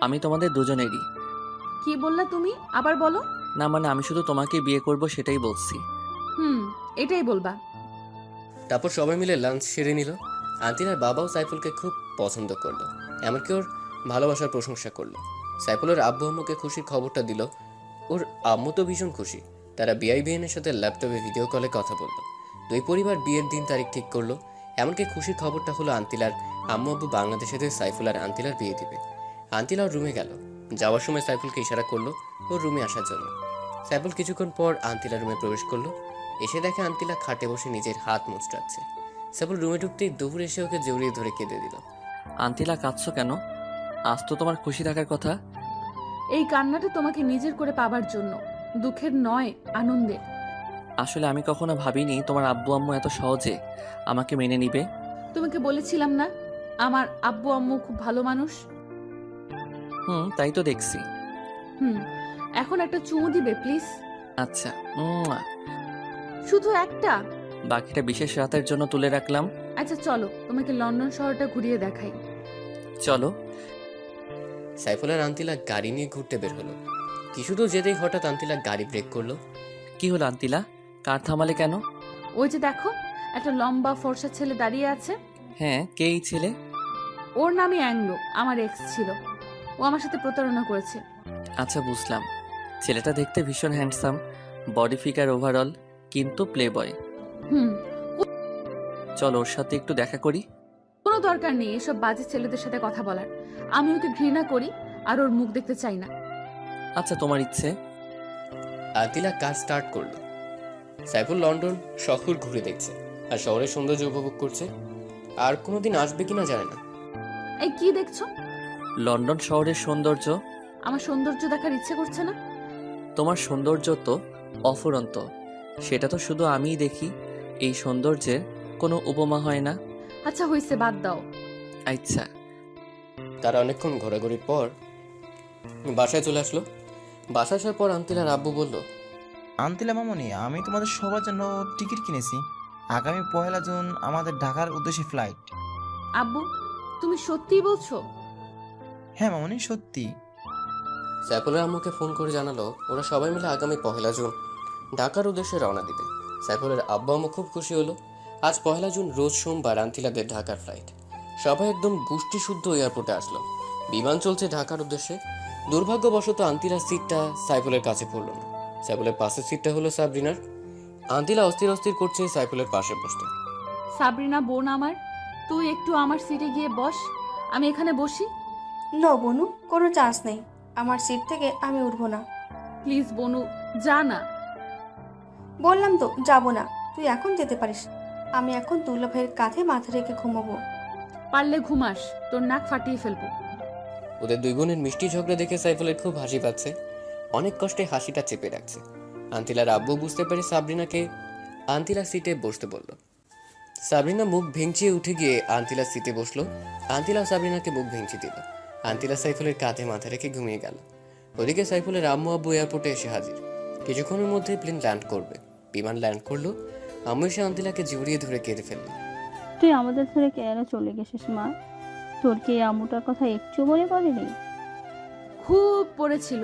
আমি তোমাদের দুজনেরই। কি বললা তুমি? আবার বলো। না মানে আমি শুধু তোমাকে বিয়ে করব সেটাই বলছি। এটাই বলবা। তারপর সবাই মিলে লাঞ্চ সেরে নিল। আন্তিলার বাবাও সাইফুলকে খুব পছন্দ করলো, এমনকি ওর ভালোবাসার প্রশংসা করলো। সাইফুলের আব্বু আম্মুকে খুশির খবরটা দিল। ওর আম্মু তো ভীষণ খুশি। তারা বিআই বিএনের সাথে ল্যাপটপে ভিডিও কলে কথা বলল। দুই পরিবার বিয়ের দিন তারিখ ঠিক করলো। এমনকি খুশির খবরটা হলো আন্তিলার আম্মু আব্বু বাংলাদেশে সাইফুল আর আন্তিলার বিয়ে দিবে। আন্তিলা ওর রুমে গেল। যাওয়ার সময় সাইফুলকে ইশারা করলো ওর রুমে আসার জন্য। সাইফুল কিছুক্ষণ পর আন্তিলা রুমে প্রবেশ করলো। এসে দেখে আন্তিলা খাটে বসে নিজের হাত মুচড়াচ্ছে। সাইফুল রুমে ঢুকতেই দুপুর এসে ওকে জড়িয়ে ধরে কেঁদে দিল। আন্তিলা কাঁদছো কেন? আজ তো তোমার খুশি থাকার কথা। এই কান্নাটা তোমাকে নিজের করে পাবার জন্য, দুঃখের নয়, আনন্দের। আসলে আমি কখনো ভাবিনি তোমার আব্বু আম্মু এত সহজে আমাকে মেনে নিবে। তোমাকে বলেছিলাম না আমার আব্বু আম্মু খুব ভালো মানুষ। তাই তো দেখছি। এখন একটা চুমু দিবে প্লিজ? আচ্ছা, শুধু একটা? বাকিটা বিশেষ রাতের জন্য তুলে রাখলাম। আচ্ছা চলো, তোমাকে লন্ডন শহরটা ঘুরিয়ে দেখাই। চলো। সাইফুল আর আন্তিলা গাড়ি নিয়ে ঘুরতে বের হলো। কিছু দূর যেতেই হঠাৎ আন্তিলা গাড়ি ব্রেক করলো। কি হলো আন্তিলা, কার থামালে কেন? ওই যে দেখো, একটা লম্বা ফর্সা ছেলে দাঁড়িয়ে আছে। হ্যাঁ, কে এই ছেলে? ওর নামই অ্যাংলো, আমার এক্স ছিল। ও আমার সাথে প্রতারণা করেছে। আচ্ছা বুঝলাম। ছেলেটা দেখতে ভীষণ হ্যান্ডসাম, বডি ফিগার ওভারঅল, কিন্তু প্লে বয়। চলো ওর সাথে একটু দেখা করি। কোনো দরকার নেই এসব বাজে ছেলেদের সাথে কথা বলার। আমি ওকে ঘৃণা করি আর ওর মুখ দেখতে চাই না। আচ্ছা তোমার ইচ্ছে। আন্তিলা কার স্টার্ট করলো। সাইফুল লন্ডন শহর ঘুরে দেখছে আর শহরের সৌন্দর্য উপভোগ করছে। আর কোনোদিন আসবে কিনা জানে না। এই কি দেখছো? লন্ডন শহরের সৌন্দর্য। আমার সৌন্দর্য দেখার ইচ্ছে করছে না? তোমার সৌন্দর্য তো অফুরন্ত, সেটা তো শুধু আমিই দেখি। এই সৌন্দর্যের কোনো উপমা হয় না। আচ্ছা হইছে, বাদ দাও। আচ্ছা। তারা অনেকক্ষণ ঘোরাঘুরির পর বাসায় চলে আসলো। বাসায় আসার পর আন্তিলার আব্বু বলল, আন্তিলা মামনি, আমি তোমাদের সবার জন্য টিকিট কিনেছি। আগামী 1 জুন আমাদের ঢাকার উদ্দেশ্যে ফ্লাইট। আব্বু, তুমি সত্যিই বলছো? হ্যাঁ মামনি, সত্যি। সাইফুলের আম্মুকে ফোন করে জানালো ওরা সবাই মিলে আগামী 1 জুন ঢাকার উদ্দেশ্যে রওনা দিবে। সাইফুলের আব্বু আম্মু খুব খুশি হলো। আজ 1 জুন রোজ সোমবার আন্তিলাদের ঢাকার ফ্লাইট। সবাই একদম গোষ্ঠী শুদ্ধ এয়ারপোর্টে আসলো। বিমান চলছে ঢাকার উদ্দেশ্যে। দুর্ভাগ্যবশত আন্তিলার সিটটা সাইফুলের কাছে পড়ল না। সাইফুলের পাশের সিটটা হলো সাবরিনার। আন্তিলা অস্থির অস্থির করছে সাইফুলের পাশে বসতে। সাবরিনা বোন আমার, তুই একটু আমার সিটে গিয়ে বস, আমি এখানে বসি। নো বনু, কোনো চান্স নেই। আমার সিট থেকে আমি উঠবো না। প্লিজ বনু, যা না। বললাম তো যাবো না। তুই এখন যেতে পারিস। আমি এখন দুলা ভাইয়ের কাঁধে মাথা রেখে ঘুমাবো। পারলে ঘুমাস, তোর নাক ফাটিয়ে ফেলবো। ওদের দুই বোনের মিষ্টি ঝগড়া দেখে সাইফুলের খুব হাসি পাচ্ছে। অনেক কষ্টে হাসিটা চেপে রাখছে। আন্তিলার আব্বু বুঝতে পেরে সাবরিনাকে আন্তিলার সিটে বসতে বলল। সাবরিনা মুখ ভেঙচিয়ে উঠে গিয়ে আন্তিলার সিটে বসলো। আন্তিলা সাবরিনাকে মুখ ভেঙচি দিল। আন্তিলা সাইফুলের কাঁধে মাথা রেখে ঘুমিয়ে গেল। ওদিকে সাইফুলের আম্মু আব্বু এয়ারপোর্টে এসে হাজির। কিছুক্ষণের মধ্যেই প্লেন ল্যান্ড করবে। বিমান ল্যান্ড করলো। আম্মু এসে আন্তিলাকে জড়িয়ে ধরে কেঁদে ফেলল। তুই আমাদের ধরে কেন চলে গেছিস মা? তোর কি এই আম্মুটার কথা একটু মনে পড়েনি? খুব পড়েছিল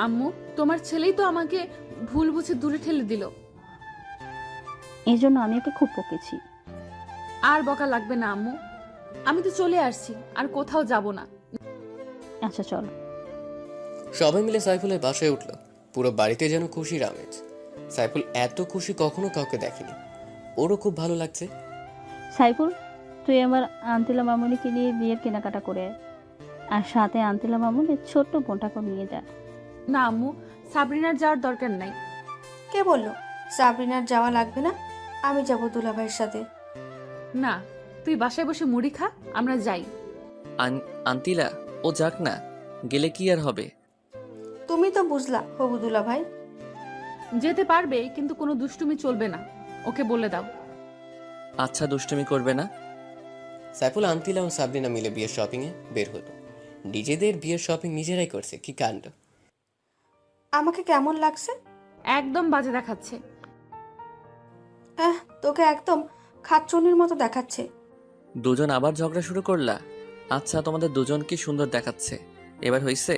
আম্মু। তোমার ছেলেই তো আমাকে ভুল বুঝে দূরে ঠেলে দিল। এই জন্য আমি ওকে খুব বকেছি। আর বকা লাগবে না আম্মু, আমি তো চলে আসছি, আর কোথাও যাব না। আচ্ছা চল। সবাই মিলে সাইফুলের বাসায় উঠল। পুরো বাড়িতে যেন খুশির আমেজ। সাইফুল এত খুশি কখনো কাউকে দেখেনি। ওরও খুব ভালো লাগছে। সাইফুল, তুই আমার আন্তিলা মামুনিকে নিয়ে বিয়ের কেনাকাটা করে আর সাথে আন্তিলা মামুনির ছোট্ট বোনটাকে নিয়ে যা। না আম্মু, সাবরিনার যাওয়ার দরকার নাই। কে বললো সাবরিনার যাওয়া লাগবে না? আমি যাবো দুলা ভাইয়ের সাথে। না, তুই বাসায় বসে মুড়ি খা, আমরা যাই। আন্তিলা, ও যাক না, গেলে কি আর হবে? তুমি তো বুঝলা হবু দুলা ভাই। যেতে পারবে, কিন্তু কোনো দুষ্টুমি চলবে না, ওকে বলে দাও। আচ্ছা, দুষ্টুমি করবে না। সাইফুল, আন্তিলা ও সাবরিনা মিলে বিয়ের শপিংয়ে বের হলো। নিজেদের বিয়ের শপিং নিজেরাই করছে, কি কাণ্ড। আমাকে কেমন লাগছে? একদম বাজে দেখাচ্ছে। তোকে একদম খাচ্চনির মতো দেখাচ্ছে। দুজন আবার ঝগড়া শুরু করলা? আচ্ছা, তোমাদের দুজন কি সুন্দর দেখাচ্ছে, এবার হইছে?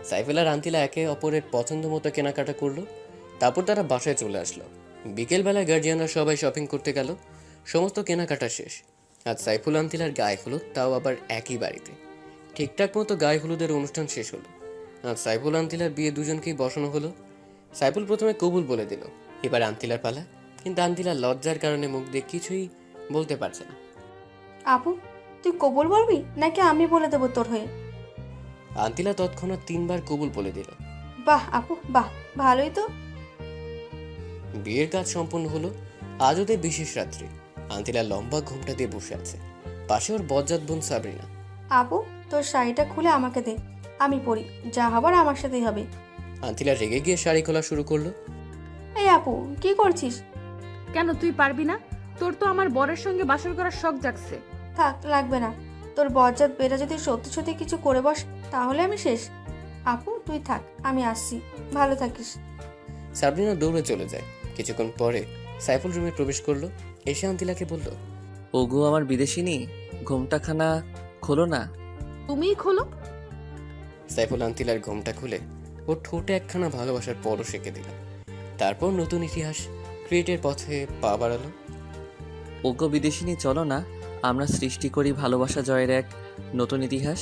সাইফুল আর আন্তিলা একে অপরের পছন্দ মতো কেনাকাটা করলো। তারপর তারা বাসায় চলে আসলো। বিকেলবেলায় গার্জিয়ানরা সবাই শপিং করতে গেল। সমস্ত কেনাকাটা শেষ। আজ সাইফুল আন্তিলার গায়ে হলুদ, তাও আবার একই বাড়িতে। ঠিকঠাক মতো গায়ে হলুদের অনুষ্ঠান শেষ হলো। আজ সাইফুল আন্তিলার বিয়ে দুজনকেই বসানো হলো। সাইফুল প্রথমে কবুল বলে দিল। এবার আন্তিলার পালা। কিন্তু আন্তিলার লজ্জার কারণে মুখ দিয়ে কিছুই বলতে পারছে না। আপু, তুই কবুল বলবি নাকি আমি বলে দেবো তোর হয়ে? আন্তিলা তৎক্ষণাৎ 3 বার কবুল বলে দিল। বাহ আপু, বাহ, ভালোই তো। বিয়ের কাজ সম্পন্ন হলো। আজ ওদের বিশেষ রাত্রি। আন্তিলা লম্বা ঘোমটা দিয়ে বসে আছে, পাশে ওর বজ্জাত বোন সাবরিনা। আপু, তোর শাড়িটা খুলে আমাকে দে, আমি পরি, যা হবার আমার সাথেই হবে। আন্তিলা রেগে গিয়ে শাড়ি খোলা শুরু করলো। এই আপু, কি করছিস? কেন তুই পারবি না? তোর তো আমার বরের সঙ্গে বাসর করার শখ জাগছে। থাক, লাগবে না। তোর বজ্জাত বেটা যদি সত্যি সত্যি কিছু করে বস, তাহলে আমি শেষ। আপু তুই থাক, আমি আসছি, ভালো থাকিস। সাবরিনা দৌড়ে চলে যায়। কিছুক্ষণ পরে সাইফুল রুমে প্রবেশ করলো। এসে আন্তিলাকে বলল, ওগো আমার বিদেশিনী, ঘোমটাখানা খোলো না। তুমিই খোলো। সাইফুল আন্তিলার ঘোমটা খুলে ওর ঠোঁটে একখানা ভালোবাসার পরশ এঁকে দিল। তারপর নতুন ইতিহাস ক্রিয়েটের পথে পা বাড়ালো। ওগো বিদেশিনী, চলো না আমরা সৃষ্টি করি ভালোবাসা জয়ের এক নতুন ইতিহাস।